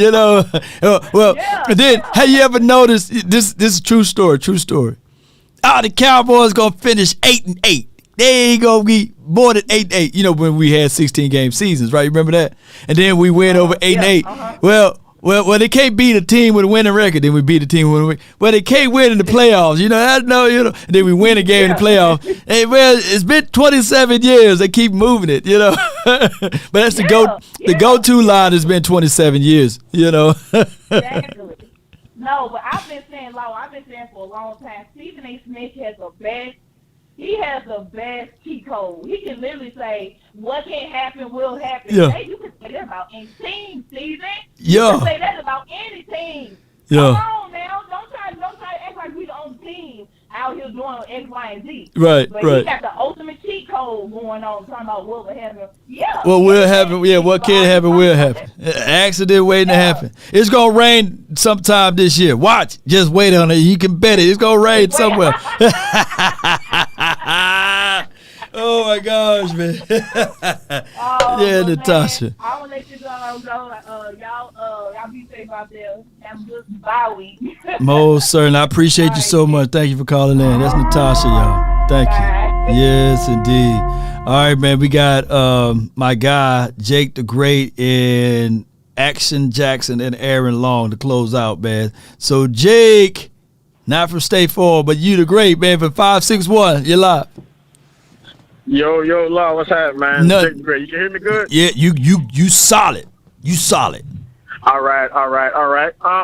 Then have you ever noticed this is a true story? The Cowboys gonna finish 8-8. They ain't gonna be more than 8-8. When we had 16-game seasons, right? You remember that? And then we win over 8-8. Well, they can't beat a team with a winning record. Then we beat a team with a winning. Well, they can't win in the playoffs. And then we win a game in the playoffs. And it's been 27 years. They keep moving it. But that's the go-to line has been 27 years. Exactly. No, but I've been saying for a long time. Stephen A. Smith has the best. He has the best cheat code. He can literally say, what can happen will happen. Yeah. Hey, you can say that about any team, Steven. Yeah. You can say that about any team. Yeah. Come on now. Don't try to act like we the only team out here doing X, Y, and Z. Right, but right. he got the ultimate cheat code going on, talking about what will happen. Yeah. What will happen? Yeah, what can happen will happen. Accident waiting to happen. It's going to rain sometime this year. Watch. Just wait on it. You can bet it. It's going to rain somewhere. Oh, my gosh, man. Yeah, Natasha. Man, I want to let you go. Y'all be safe out there. Have a good bye week. Most certainly. I appreciate you so much. Thank you for calling in. That's Natasha, y'all. Thank you. Yes, indeed. All right, man. We got my guy, Jake the Great, and Action Jackson and Aaron Long to close out, man. So, Jake, not from State Farm, but you the Great, man, for 561. You're live. Yo, Law, what's happening, man? Jake the Great. You can hear me good? Yeah, you solid. You solid. All right.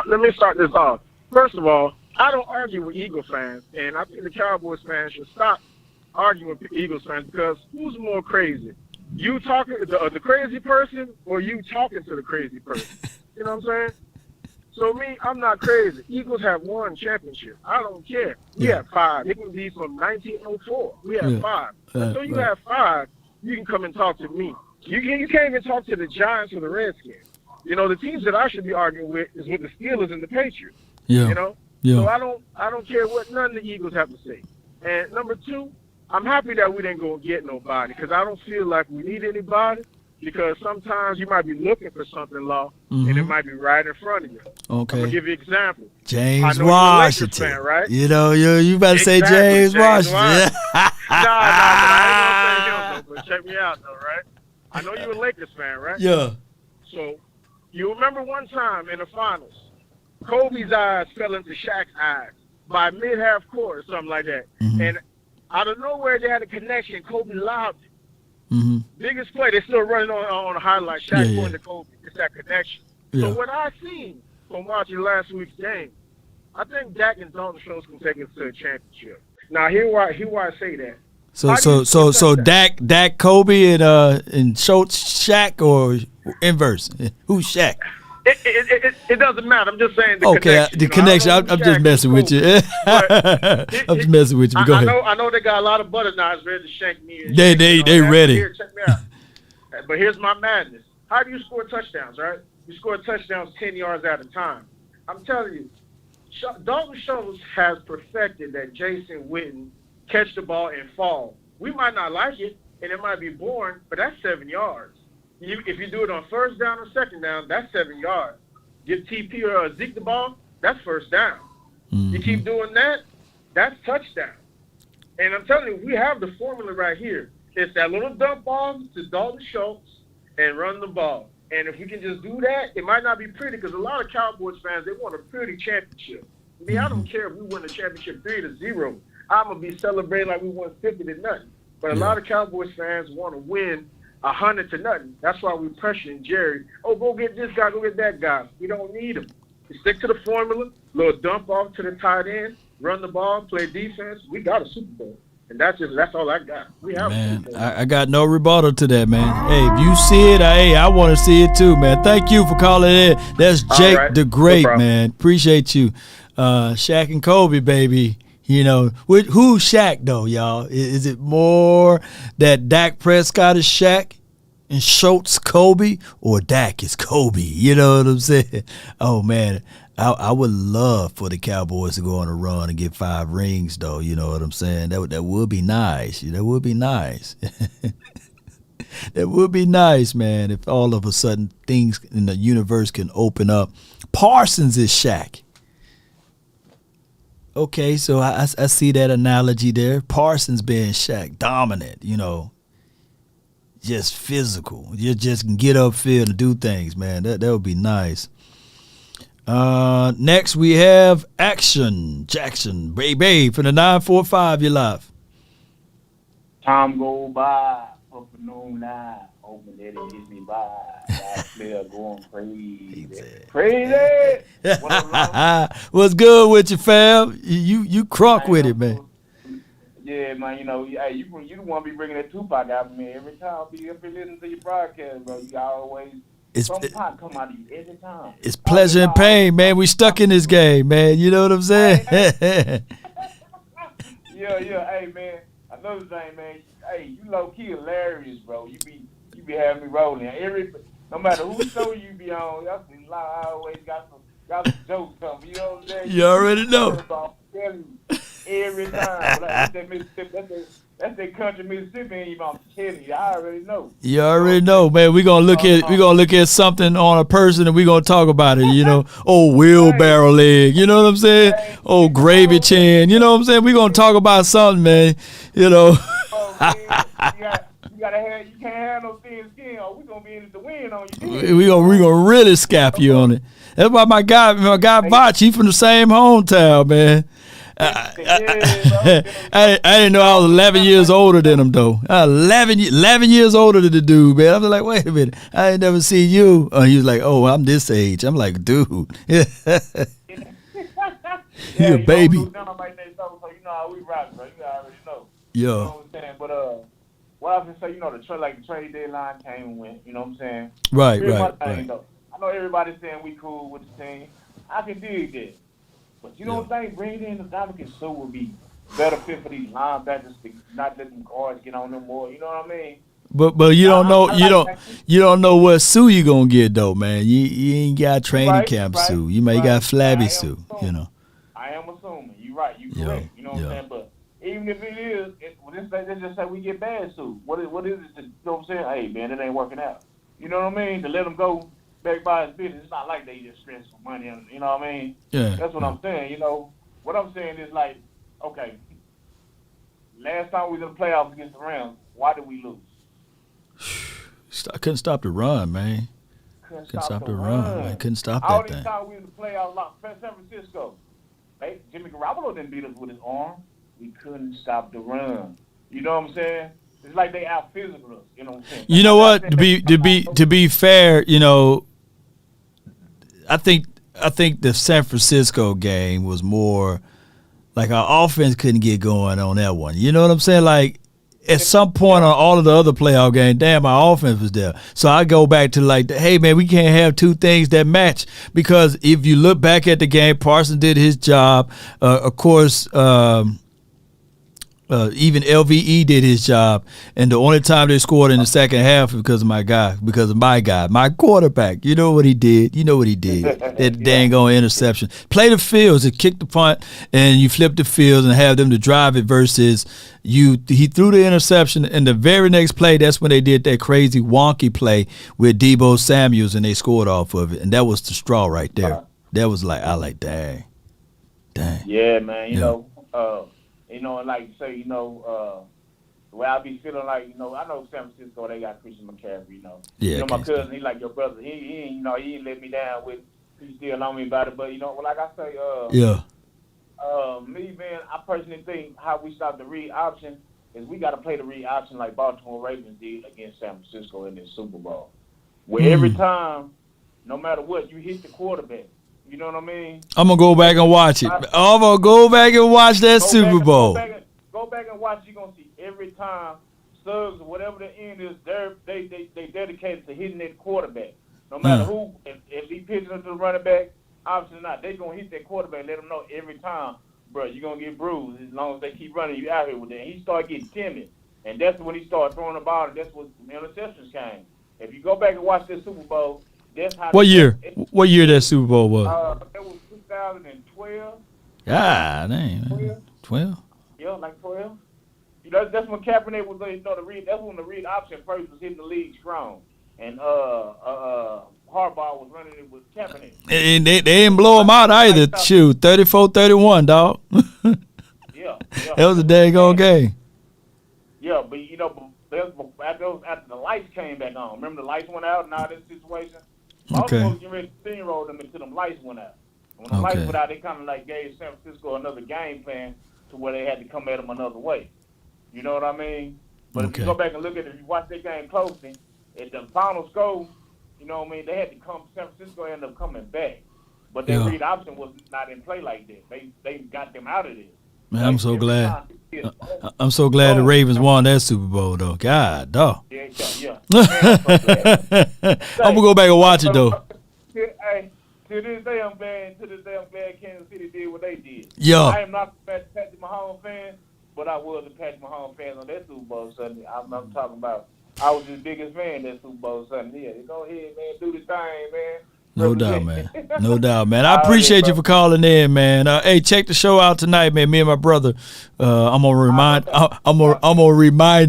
Let me start this off. First of all, I don't argue with Eagles fans, and I think the Cowboys fans should stop arguing with Eagles fans because who's more crazy? You talking to the crazy person or you talking to the crazy person? You know what I'm saying? So me, I'm not crazy. Eagles have won championship. I don't care. We have 5. It can be from 1904. We have 5. So you have 5, you can come and talk to me. You can't even talk to the Giants or the Redskins. You know, the teams that I should be arguing with is with the Steelers and the Patriots. Yeah. You know? Yeah. So I don't care what none of the Eagles have to say. And number 2, I'm happy that we didn't go and get nobody because I don't feel like we need anybody because sometimes you might be looking for something, Law, and it might be right in front of you. Okay. I'm going to give you an example. James Washington. You're a Lakers Washington. fan, right? You know, you better say James Washington. Nah, I ain't going to say him, though, but check me out, though, right? I know you're a Lakers fan, right? Yeah. So you remember one time in the finals, Kobe's eyes fell into Shaq's eyes by mid-half court or something like that. And out of nowhere, they had a connection. Kobe lobbed it. Biggest play. They're still running on a highlight. Shaq going to Kobe. It's that connection. So what I seen from watching last week's game, I think Dak and Dalton Schultz can take us to a championship. Now, here why I say that. So Dak, Kobe, and Schultz, Shaq, or inverse? Who's Shaq? It doesn't matter. I'm just saying the connection. The connection. I'm just messing with you. I'm just messing with you. Go ahead. I know they got a lot of butter knives ready to shank me. They ready. Here, check me out. But here's my madness. How do you score touchdowns, right? You score touchdowns 10 yards at a time. I'm telling you, Dalton Schultz has perfected that Jason Witten catch the ball and fall. We might not like it, and it might be boring, but that's 7 yards. If you do it on first down or second down, that's 7 yards. Give TP or Zeke the ball, that's first down. You keep doing that, that's touchdown. And I'm telling you, we have the formula right here. It's that little dump ball to Dalton Schultz and run the ball. And if we can just do that, it might not be pretty because a lot of Cowboys fans, they want a pretty championship. I mean, I don't care if we win the championship 3-0. I'm going to be celebrating like we won 50-0. But a lot of Cowboys fans want to win 100-0. That's why we're pressuring Jerry. Oh, go get this guy, go get that guy. We don't need him. We stick to the formula, little dump off to the tight end, run the ball, play defense. We got a Super Bowl. And that's all I got. We have a Super Bowl. I got no rebuttal to that, man. Hey, if you see it, I want to see it too, man. Thank you for calling in. That's Jake the Great, man. Appreciate you. Shaq and Kobe, baby. You know, who's Shaq, though, y'all? Is it more that Dak Prescott is Shaq and Schultz Kobe, or Dak is Kobe? You know what I'm saying? Oh, man, I would love for the Cowboys to go on a run and get 5 rings, though. You know what I'm saying? That would be nice. That would be nice. That would be nice, man, if all of a sudden things in the universe can open up. Parsons is Shaq. Okay, so I see that analogy there. Parsons being Shaq, dominant, you know, just physical. You just can get upfield and do things, man. That would be nice. Next we have Action Jackson, baby, from the 945. You're live. Time go by, up and on night, hoping that it gets me by. That player going crazy. Crazy! What's good with you, fam? You crunk with it, man. Yeah, man, you know, hey, you want to be bringing that Tupac out, man. Every time I'll be up here listening to your broadcast, bro. You always, some pop come out of you every time. It's pleasure and pain, man. We stuck in this game, man. You know what I'm saying? Yeah, hey, man. Another thing, man. Hey, you low-key hilarious, bro. You be having me rolling. No matter whose show you be on, y'all see, I always got some jokes coming. You know what I'm saying? You already know. Every time. Like, that's that country Mississippi ain't even telling you. I already know. You already know, man. We gonna look at something on a person and we gonna talk about it. You know, wheelbarrow leg. You know what I'm saying? Gravy chin. You know what I'm saying? We gonna talk about something, man. You know. You can't have no thin skin, or we gonna be in it to win on you. We gonna really scap you on it. That's why my guy Vach, he from the same hometown, man. I didn't know I was 11 years older than him, though. 11 years older than the dude, man. I was like, wait a minute, I ain't never seen you. He was like, oh, I'm this age. I'm like, dude. He a baby. Right next door, so you know how we rock, bro. You already know. Yeah. You know what I'm saying? But what I was gonna say, you know, the trade deadline came and went. You know what I'm saying? Right. I know everybody's saying we cool with the team. I can dig that. But you don't think bringing in the Dominican Sue would be better fit for these linebackers to not let them guards get on them more? You know what I mean? But you don't know you don't know what Sue you gonna get though, man. You ain't got training camp Sue. You may got flabby Sue. You know. I am assuming. You're right. You correct. You know what I'm saying? But even if it is, let's just say we get bad Sue. What is it? You know what I'm saying? Hey man, it ain't working out. You know what I mean? To let them go back by his business. It's not like they just stress for money. You know what I mean? Yeah. That's what I'm saying. You know what I'm saying is like, okay. Last time we was in the playoffs against the Rams, why did we lose? I couldn't stop the run, man. Couldn't stop the run, man. Couldn't stop that thing. All these times we was in the playoffs, like San Francisco, hey, Jimmy Garoppolo didn't beat us with his arm. We couldn't stop the run. You know what I'm saying? It's like they out physical us. You know what I'm saying? You know what? To be fair, you know, I think the San Francisco game was more like our offense couldn't get going on that one. You know what I'm saying? Like at some point on all of the other playoff games, damn, our offense was there. So I go back to like, hey man, we can't have two things that match, because if you look back at the game, Parsons did his job. Of course, even LVE did his job, and the only time they scored in the second half was because of my guy, my quarterback. You know what he did? That dang on interception. Play the fields and kick the punt, and you flip the fields and have them to drive it versus he threw the interception, and the very next play, that's when they did that crazy wonky play with Deebo Samuels, and they scored off of it, and that was the straw right there. That was like, I like, dang. Yeah, man. You know, like you say, the way I be feeling like, I know San Francisco, they got Christian McCaffrey, Yeah, my cousin, he like your brother. He ain't let me down with, he still on me about it. But, like I say, me, man, I personally think how we stop the read option is we got to play the read option like Baltimore Ravens did against San Francisco in the Super Bowl. Where every time, no matter what, you hit the quarterback. You know what I mean? I'm going to go back and watch it. I'm going to go back and watch that Super Bowl. Go back and watch. You're going to see every time Suggs or whatever the end is, they dedicated to hitting that quarterback. No matter who, if he pitches to the running back, obviously not. They're going to hit that quarterback, let them know every time, bro, you're going to get bruised as long as they keep running you out here with that. And he started getting timid. And that's when he started throwing the ball, and that's when the interceptions came. If you go back and watch this Super Bowl, that's how. What year that Super Bowl was? That was 2012. Ah, dang. 12? Yeah, like 12. That's when Kaepernick was, the read. That's when the read option first was hitting the league strong, and Harbaugh was running it with Kaepernick. And they didn't blow him out either. Shoot, 34-31, dog. Yeah. That was a daggone game. Yeah, but after the lights came back on, remember the lights went out and all this situation. Okay. Almost getting ready to steamroll them until them lights went out. When the lights went out, they kind of like gave San Francisco another game plan to where they had to come at them another way. You know what I mean? But if you go back and look at it, if you watch that game closely, at the final score, you know what I mean, they had to come. San Francisco ended up coming back, but their read option was not in play like that. They got them out of there. Man, I'm so glad. I'm so glad the Ravens won that Super Bowl, though. God, dog. Yeah. I'm gonna go back and watch it though. Hey, to this day I'm glad Kansas City did what they did. Yeah. I am not a Patrick Mahomes fan, but I was a Patrick Mahomes fan on that Super Bowl Sunday. I'm talking about. I was his biggest fan that Super Bowl Sunday. Yeah, go ahead, man, do the thing, man. No doubt, man. I appreciate you for calling in, man. Hey, check the show out tonight, man. Me and my brother. I'm gonna remind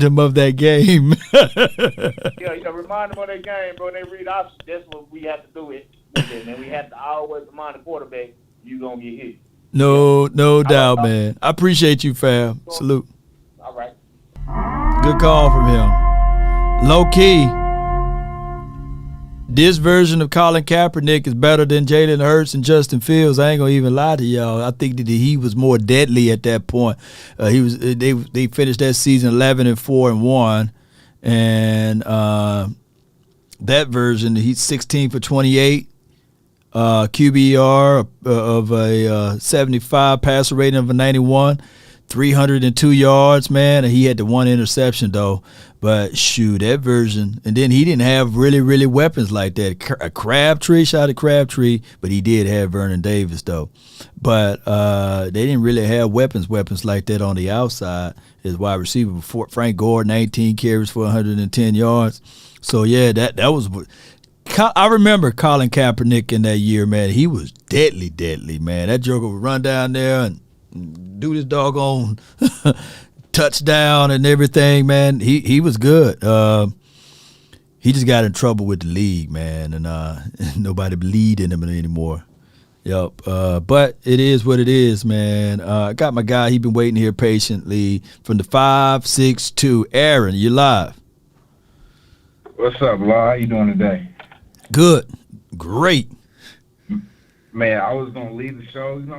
him of that game. yeah, remind him of that game, bro. They read options. That's what we have to do it. And we have to always remind the quarterback you gonna get hit. No doubt, man. I appreciate you, fam. Salute. All right. Good call from him. Low key. This version of Colin Kaepernick is better than Jalen Hurts and Justin Fields. I ain't gonna even lie to y'all. I think that he was more deadly at that point. They finished that season 11-4-1, and that version he's 16 for 28, QBR of a 75, passer rating of a 91, 302 yards, man. And he had the one interception, though. But, shoot, that version. And then he didn't have really weapons like that. A Crabtree, shot at Crabtree, but he did have Vernon Davis, though. But they didn't really have weapons like that on the outside. His wide receiver before Frank Gore, 19 carries for 110 yards. So, yeah, that was – I remember Colin Kaepernick in that year, man. He was deadly, man. That joker would run down there and do this doggone touchdown and everything, man. He was good. He just got in trouble with the league, man, and nobody believed in him anymore. Yep. But it is what it is, man. I got my guy. He been waiting here patiently from the 562. Aaron, you live. What's up, Law? How you doing today? Good. Great. Man, I was gonna leave the show, just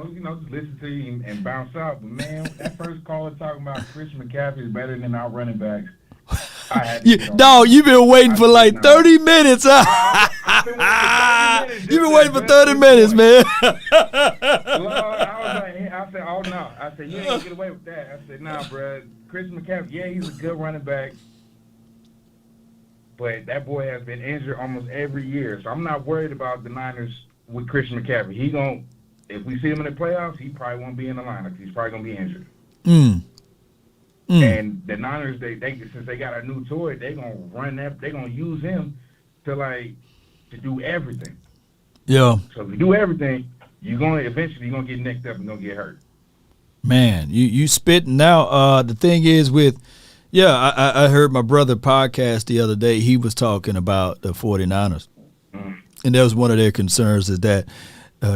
listen to you and bounce out. But man, that first caller talking about Chris McCaffrey is better than our running backs. Dog, you've been waiting for like 30 minutes. You've been waiting for 30 minutes, man. I said, oh no. I said, you ain't gonna get away with that. I said, nah, bro. Chris McCaffrey, yeah, he's a good running back. But that boy has been injured almost every year. So I'm not worried about the Niners with Christian McCaffrey. If we see him in the playoffs, he probably won't be in the lineup. He's probably gonna be injured. And the Niners, they since they got a new toy, they gonna run that. They gonna use him to do everything. Yeah. So if you do everything, you're gonna eventually get nicked up and gonna get hurt. Man, you spitting now. The thing is with. Yeah, I heard my brother podcast the other day. He was talking about the 49ers. And that was one of their concerns is that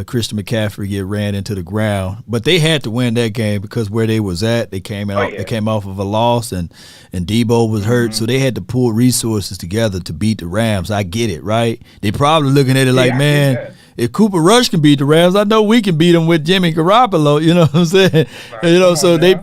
Christian McCaffrey get ran into the ground. But they had to win that game because where they was at, they came out. They came off of a loss, and Debo was hurt, so they had to pull resources together to beat the Rams. I get it, right? They probably looking at it like, man, if Cooper Rush can beat the Rams, I know we can beat them with Jimmy Garoppolo. You know what I'm saying? So they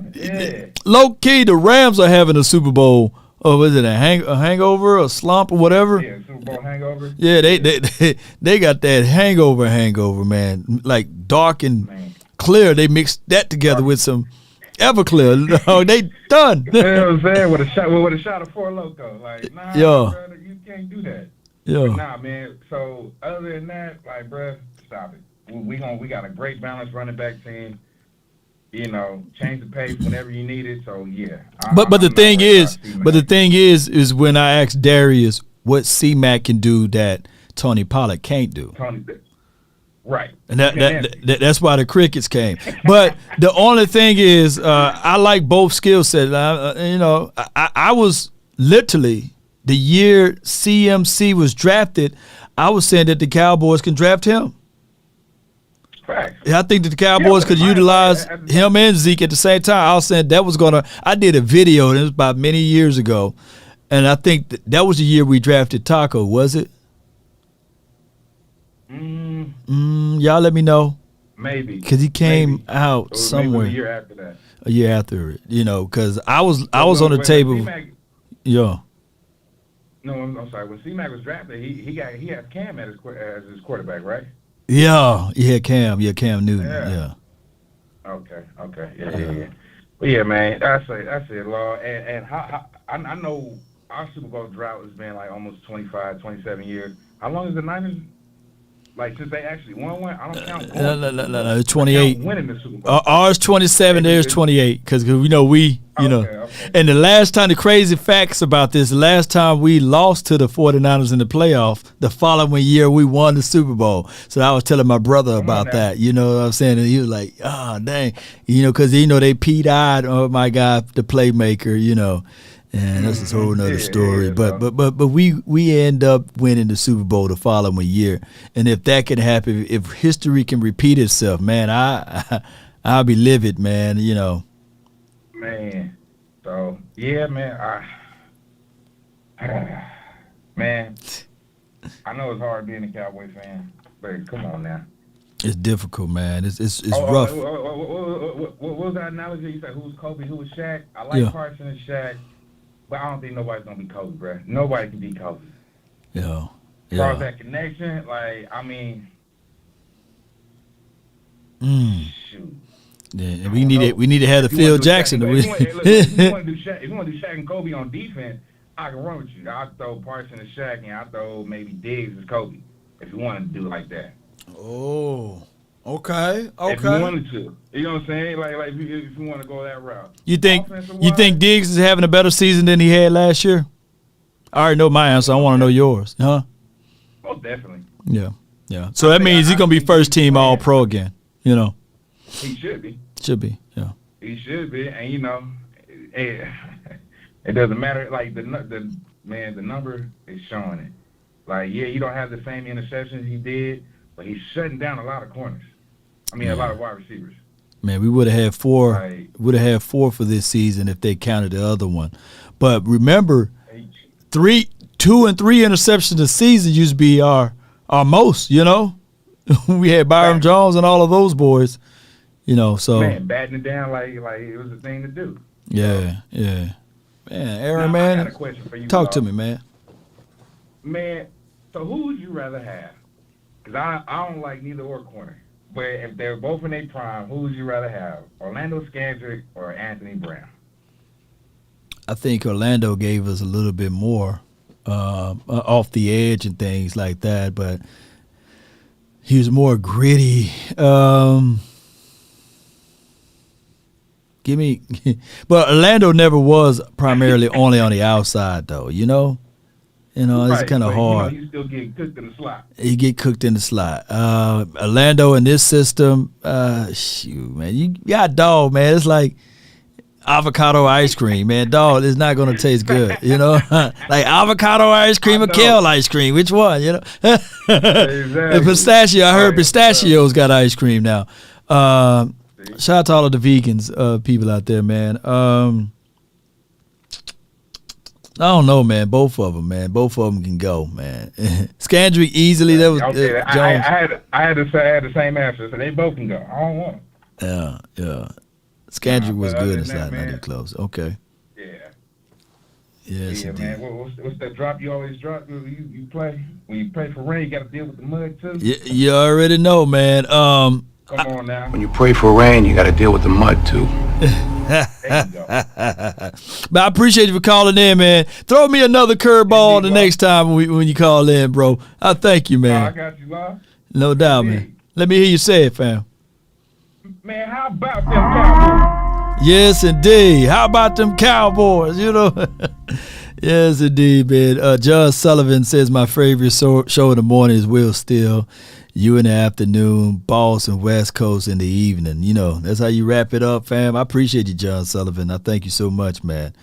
low key, the Rams are having a Super Bowl. Oh, was it a hangover, a slump, or whatever? Yeah, Super Bowl hangover. Yeah, they got that hangover, man. Like dark and clear. They mixed that together with some Everclear. No, they done. You know what I'm saying? With a shot of Four Loko. Like, nah, brother, you can't do that. Yeah. But nah, man. So other than that, like, bro, stop it. We got a great balanced running back team. Change the pace whenever you need it. So yeah. But the thing is when I asked Darius what C-Mac can do that Tony Pollard can't do. Right. And that's why the crickets came. But the only thing is, I like both skill sets. I was literally the year CMC was drafted. I was saying that the Cowboys can draft him. I think that the Cowboys could utilize him and Zeke at the same time. I was saying that was I did a video, and it was about many years ago, and I think that was the year we drafted Taco, was it? Y'all let me know. Maybe. Because he came out somewhere. Maybe a year after that. A year after it, because I was on the table. Yeah. No, I'm sorry. When C-Mac was drafted, he had Cam as his quarterback, right? Yeah, Cam Newton. Yeah. Okay. Yeah. But yeah, man, that's it, Law. And how I know our Super Bowl drought has been like almost 25, 27 years. How long is the Niners? Like since they actually won one, I don't count. No, 28. Winning the Super Bowl. Ours 27, theirs 28. Because okay. And the last time, the crazy facts about this, the last time we lost to the 49ers in the playoff, the following year we won the Super Bowl. So I was telling my brother about that. You know what I'm saying? And he was like, oh, dang. Because, they Pete-eyed, my guy, the playmaker, And that's a whole nother story. Yeah, but we end up winning the Super Bowl the following year. And if that can happen, if history can repeat itself, man, I'll be livid, man, Man. So yeah, man. Man, I know it's hard being a Cowboy fan, but come on now. It's difficult, man. It's rough. What was that analogy? You said who was Kobe, who was Shaq? I like Parsons and Shaq. But I don't think nobody's gonna be Kobe, bro. Nobody can be Kobe. Yeah. As far as that connection, Shoot. Yeah, we need to have the Phil Jackson. If you want to do Shaq and Kobe on defense, I can run with you. I'll throw Parsons and Shaq, and I'll throw maybe Diggs as Kobe if you wanted to do it like that. Oh, okay. If you wanted to, you know what I'm saying? Like if you want to go that route. You think Diggs is having a better season than he had last year? I already know my answer. I want to know yours, huh? Most definitely. Yeah. So that means he's gonna be first team All Pro again. You know. He should be. Should be. Yeah. He should be, and it doesn't matter. Like the number is showing it. Like he don't have the same interceptions he did, but he's shutting down a lot of corners. I mean, a lot of wide receivers. Man, we would have had four. Would have had four for this season if they counted the other one. But remember, 2 and 3 interceptions a season used to be our most. You know, we had Byron Jones and all of those boys. You know, so man, batting it down like it was a thing to do. Yeah. Man, Aaron, now, man, I got a question for you, talk to me, man. Man, so who would you rather have? Because I don't like neither or corner. But if they're both in their prime, who would you rather have? Orlando Scandrick or Anthony Brown? I think Orlando gave us a little bit more off the edge and things like that, but he was more gritty. But Orlando never was primarily only on the outside, though. You know, it's kind of hard. You still get cooked in the slot. He get cooked in the slot. Orlando in this system, shoot, man, you got dog, man. It's like avocado ice cream, man. Dog, it's not gonna taste good, you know. Like avocado ice cream or kale ice cream, which one, you know? The pistachio. I heard pistachios got ice cream now. Shout out to all of the vegans people out there, man. I don't know, man. Both of them can go, man. Scandrick easily. That was Jones. I had the same answer, so they both can go. I don't want them. Yeah. Scandrick was good inside, not even close. Okay. Yeah. Yes, yeah, man. What's that drop you always drop? You play when you play for rain. You got to deal with the mud too. You already know, man. Come on now. When you pray for rain, you got to deal with the mud too. But I appreciate you for calling in, man. Throw me another curveball the next time when you call in, bro. I thank you, man. I got you, Lon. No doubt, man. Let me hear you say it, fam. Man, how about them Cowboys? Yes, indeed. How about them Cowboys? You know. Yes, indeed, man. John Sullivan says my favorite show in the morning is Will Still. You in the afternoon, Boss and West Coast in the evening. You know, that's how you wrap it up, fam. I appreciate you, John Sullivan. I thank you so much, man.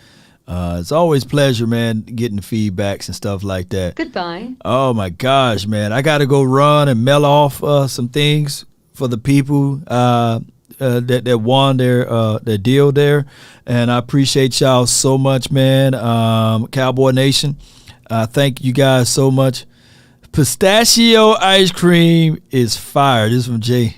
It's always a pleasure, man, getting the feedbacks and stuff like that. Goodbye. Oh, my gosh, man. I got to go run and mail off some things for the people that won their deal there. And I appreciate y'all so much, man. Cowboy Nation, thank you guys so much. Pistachio ice cream is fire. This is from Jay.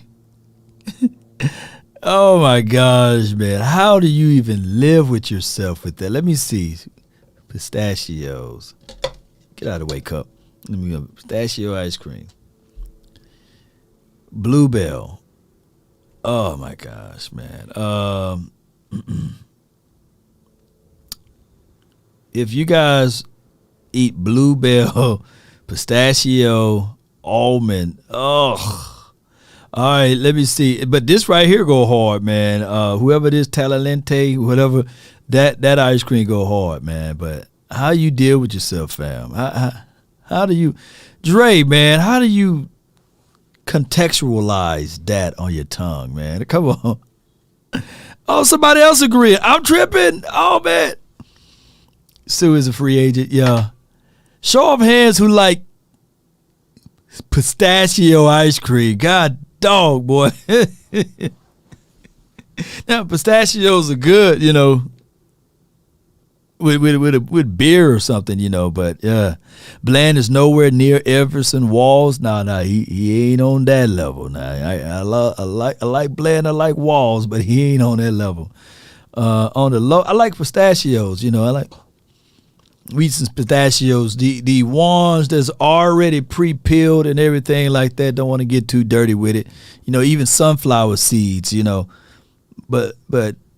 Oh, my gosh, man. How do you even live with yourself with that? Let me see. Pistachios. Get out of the way, cup. Let me go. Pistachio ice cream. Bluebell. Oh, my gosh, man. If you guys eat Bluebell, pistachio, almond. Oh, all right. Let me see. But this right here go hard, man. Whoever this Talalente, whatever, that ice cream go hard, man. But how you deal with yourself, fam? How do you, Dre, man? How do you contextualize that on your tongue, man? Come on. Oh, somebody else agreeing. I'm tripping. Oh, man. Sue is a free agent. Yeah. Show of hands who like pistachio ice cream. God dog, boy. Now, pistachios are good, you know, with beer or something, you know, but yeah. Bland is nowhere near Everson Walls. Nah, he ain't on that level. Nah, I like Bland, I like Walls, but he ain't on that level. On the low, I like pistachios, you know, Reese's pistachios, the ones that's already pre-peeled and everything like that. Don't want to get too dirty with it. Even sunflower seeds, But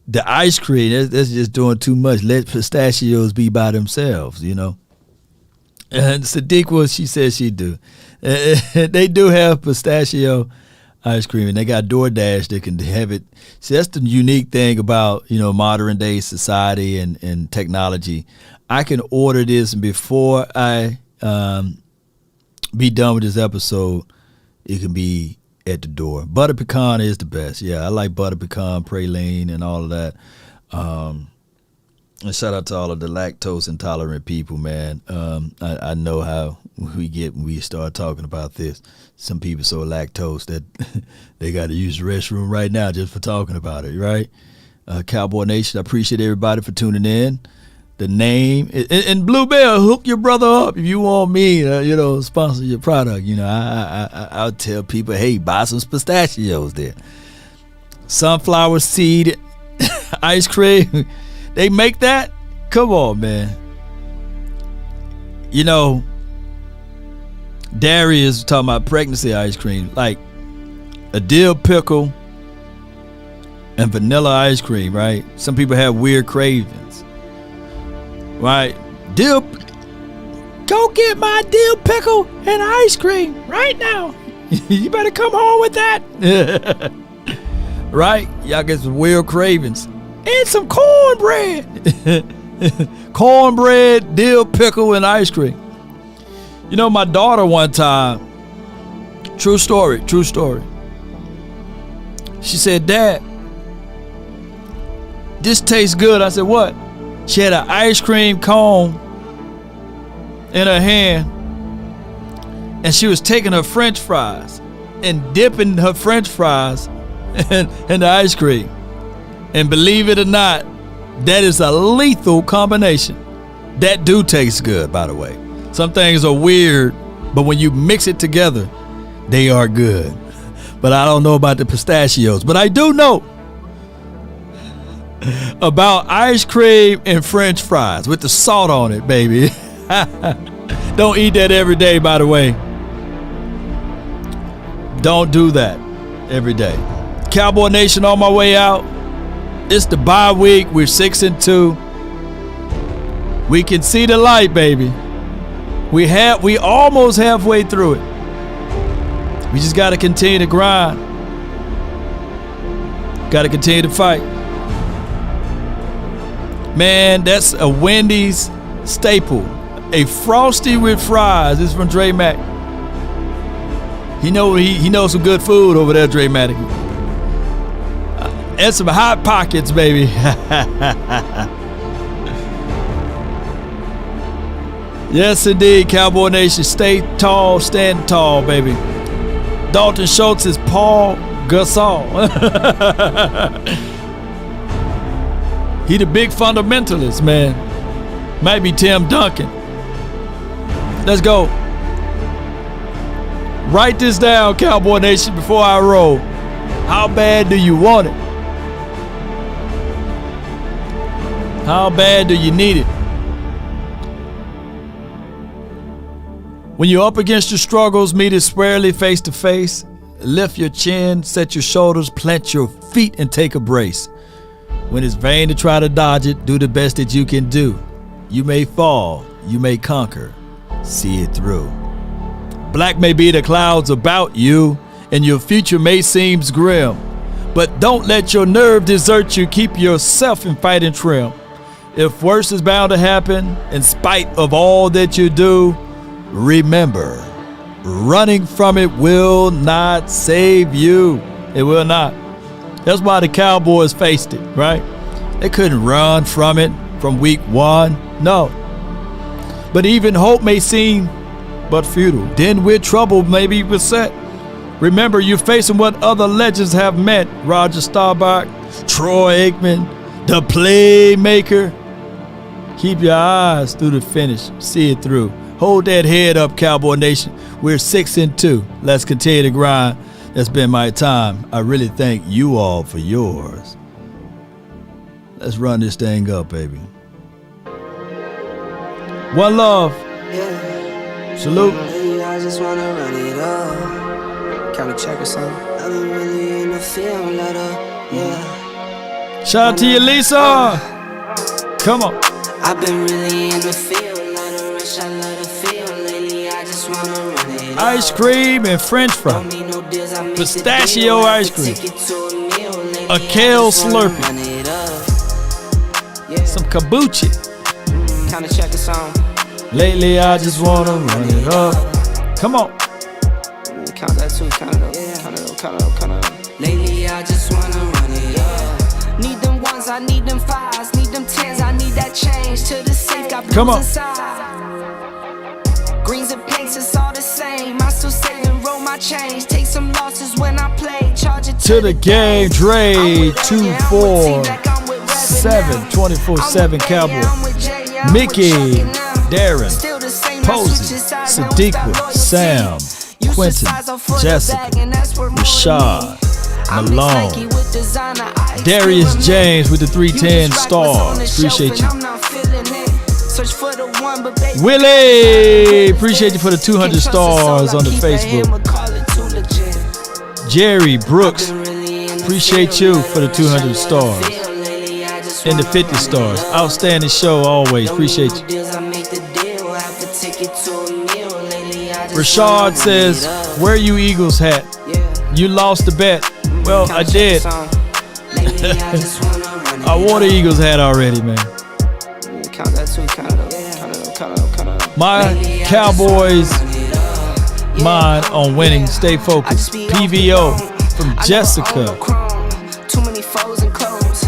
the ice cream, that's just doing too much. Let pistachios be by themselves, And Sadiq, she says she do. They do have pistachio ice cream, and they got DoorDash that can have it. See, that's the unique thing about, modern day society and technology. I can order this, and before I be done with this episode, it can be at the door. Butter pecan is the best. Yeah, I like butter pecan, praline, and all of that. And shout out to all of the lactose intolerant people, man. I know how we get when we start talking about this. Some people so lactose that they got to use the restroom right now just for talking about it, right? Cowboy Nation, I appreciate everybody for tuning in. The name and Bluebell, hook your brother up if you want me to sponsor your product. I'll tell people, hey, buy some pistachios there. Sunflower seed ice cream. They make that? Come on, man. Darius was talking about pregnancy ice cream, like a dill pickle and vanilla ice cream, right? Some people have weird cravings, right? Go get my dill pickle and ice cream right now. You better come home with that. Right? Y'all get some weird cravings. And some cornbread. Cornbread, dill pickle, and ice cream. My daughter one time, true story. She said, Dad, this tastes good. I said, what? She had an ice cream cone in her hand, and she was taking her French fries and dipping her French fries in the ice cream. And believe it or not, that is a lethal combination. That do taste good, by the way. Some things are weird, but when you mix it together, they are good. But I don't know about the pistachios. But I do know about ice cream and French fries with the salt on it, baby. Don't eat that every day, by the way. Don't do that every day. Cowboy Nation, on my way out. It's the bye week. We're 6-2. We can see the light, baby. We almost halfway through it. We just got to continue to grind. Got to continue to fight. Man, that's a Wendy's staple. A Frosty with fries. This is from Dre Mack. He knows some good food over there, Dre Mack. And some Hot Pockets, baby. Yes, indeed, Cowboy Nation. Stay tall, stand tall, baby. Dalton Schultz is Paul Gasol. He the big fundamentalist, man. Might be Tim Duncan. Let's go. Write this down, Cowboy Nation, before I roll. How bad do you want it? How bad do you need it? When you're up against your struggles, meet it squarely face to face. Lift your chin, set your shoulders, plant your feet, and take a brace. When it's vain to try to dodge it, do the best that you can do. You may fall, you may conquer. See it through. Black may be the clouds about you, and your future may seem grim. But don't let your nerve desert you. Keep yourself in fighting trim. If worse is bound to happen, in spite of all that you do, remember, running from it will not save you. It will not. That's why the Cowboys faced it, right? They couldn't run from it from week one. No. But even hope may seem but futile. Then with trouble may be beset. Remember, you're facing what other legends have met. Roger Staubach, Troy Aikman, the playmaker. Keep your eyes through the finish. See it through. Hold that head up, Cowboy Nation. We're 6-2. Let's continue to grind. That's been my time. I really thank you all for yours. Let's run this thing up, baby. One love. Salute. I just wanna run it up. Count a check or something. I've been really in the film letter. Yeah. Shout out to you, Lisa. Come on. I've been really in the field, let her rush, I let her feel. Lately, I just wanna run it up. Ice cream and French fry. Pistachio ice cream. A kale slurpee. Some kombucha. Kinda check a song. Lately, I just wanna run it up. Come on. Count that too, count it up, count it up, count it up, count it up. Lately, I just wanna run it up. Need them ones, I need them fives, need them tens, I need that change to the safe. Got blues inside. Greens and pinks, it's all the same. I still save and roll my change. Take some losses when I play. Charge it to the game. Dre 247 24/7 Cowboy. Mickey, Darren, Posey, Sadiqa, Sam, Quentin, Jessica, Rashad, Malone, Darius James with the 310 stars. Appreciate you. Willie, appreciate you for the 200 stars on the Facebook. Jerry Brooks, appreciate you for the 200 stars and the 50 stars. Outstanding show always. Appreciate you. Rashad says, where you Eagles hat? You lost the bet. Well, I did. I wore the Eagles hat already, man. My Cowboys mind on winning. Stay focused. PVO from Jessica.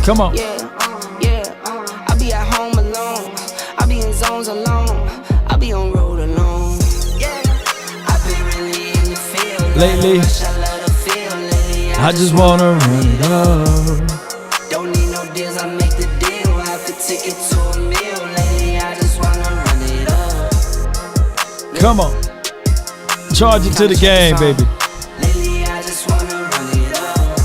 Come on. I be at home alone. I be in zones alone. I be on road alone. I've been really in the field. Lately, I just wanna run it up. Don't need no deals, I make the deal. I have to take it to a meal. Lately, I just wanna run it up. Come on. Charge it to the game, baby. Lately, I just wanna run it up.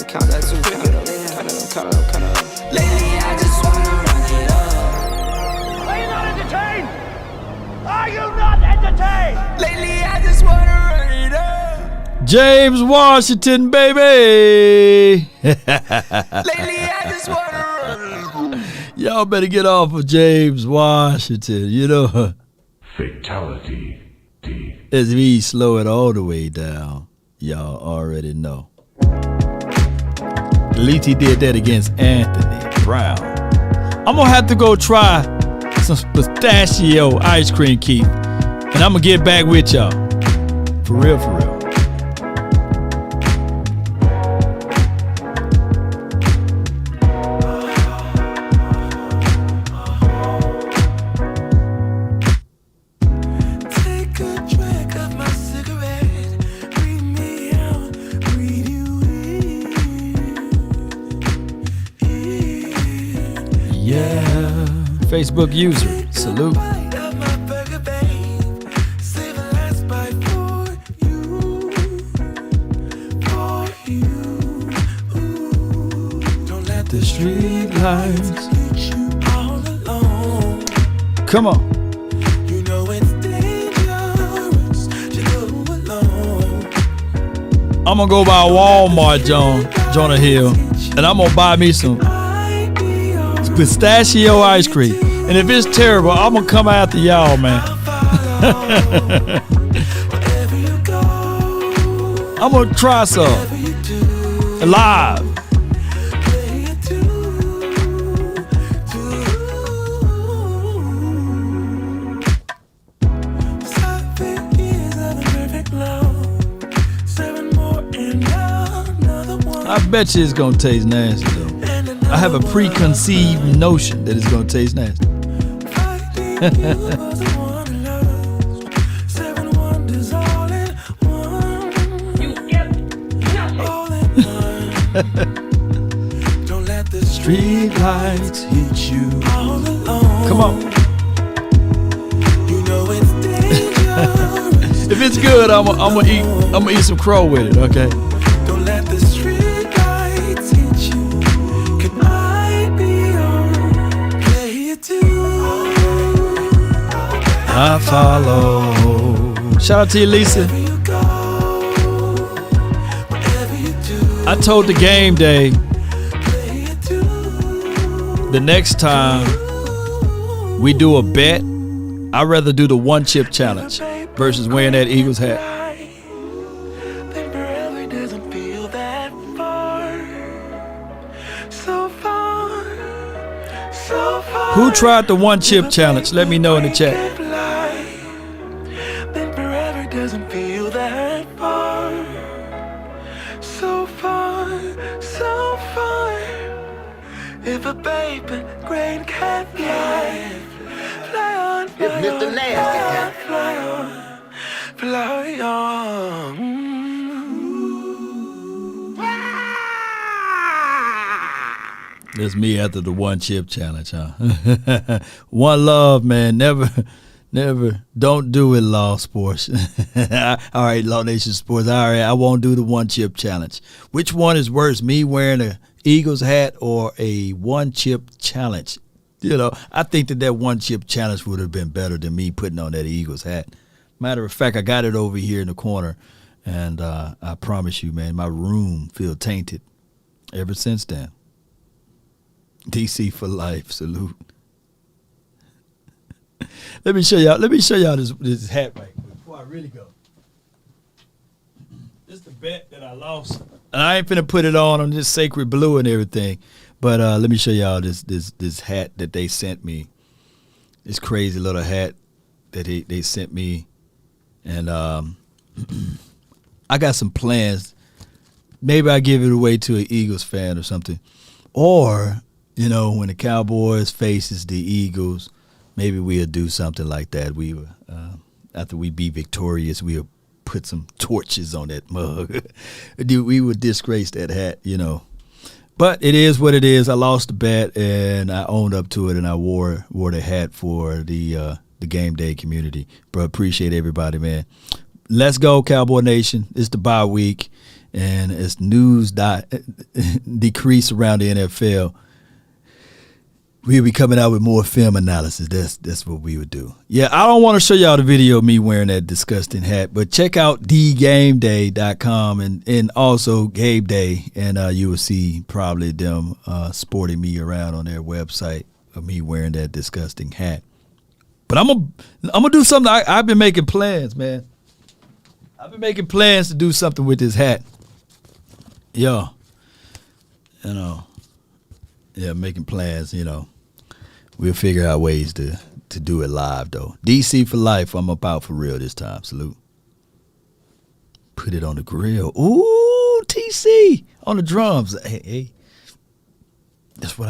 Count that too, count it up, count it up, count it up, count it up. Lately, I just wanna run it up. Are you not entertained? Are you not entertained? Lately, I just wanna run it up. James Washington, baby. Lately, I just wanna run it up. Y'all better get off of James Washington, you know. Fatality. As we slow it all the way down, y'all already know. At least he did that against Anthony Brown. I'm gonna have to go try some pistachio ice cream, Keith, and I'm gonna get back with y'all. For real, for real. Facebook user, salute. Don't let the street lights. Come on. You know it's dangerous to go alone. I'm gonna go by Walmart, Jonah Hill, and I'm gonna buy me some pistachio ice cream. And if it's terrible, I'm gonna come after y'all, man. I'm gonna try some live. I bet you it's gonna taste nasty though. I have a preconceived notion that it's gonna taste nasty. Don't let the street lights hit you. Come on. You know it's dangerous. If it's good, I'm gonna eat some crow with it, okay? Don't let the street lights hit you. Could I be on play it too? I follow. Shout out to you, Lisa. I told the game day the next time we do a bet, I'd rather do the one chip challenge versus wearing that Eagles hat. Who tried the one chip challenge? Let me know in the chat. If a baby grain can fly, fly on, fly on, Mr. Nasty, fly on, fly on. That's me after the one chip challenge, huh? One love, man. Never, don't do it, Law Sports. All right, Law Nation Sports. All right, I won't do the one chip challenge. Which one is worse, me wearing a Eagles hat or a one chip challenge? You know, I think that one chip challenge would have been better than me putting on that Eagles hat. Matter of fact, I got it over here in the corner, and I promise you, man, my room feels tainted ever since then. DC for life, salute. Let me show y'all this hat right quick before I really go. This is the bet that I lost. And I ain't finna put it on this sacred blue and everything. But let me show y'all this hat that they sent me. This crazy little hat that they sent me. And I got some plans. Maybe I give it away to an Eagles fan or something. Or, you know, when the Cowboys faces the Eagles, maybe we'll do something like that. We after we be victorious, we'll put some torches on that mug. We would disgrace that hat, you know. But it is what it is. I lost the bet, and I owned up to it, and I wore the hat for the game day community. But appreciate everybody, man. Let's go, Cowboy Nation. It's the bye week, and as news decrease around the NFL, we'll be coming out with more film analysis. That's what we would do. Yeah, I don't want to show y'all the video of me wearing that disgusting hat, but check out thegameday.com and also Game Day, and you will see probably them sporting me around on their website of me wearing that disgusting hat. But I'm gonna do something. I've been making plans, man. I've been making plans to do something with this hat. Yeah, you know. Yeah, making plans, you know. We'll figure out ways to do it live, though. DC for life. I'm about for real this time. Salute. Put it on the grill. Ooh, TC on the drums. Hey. That's what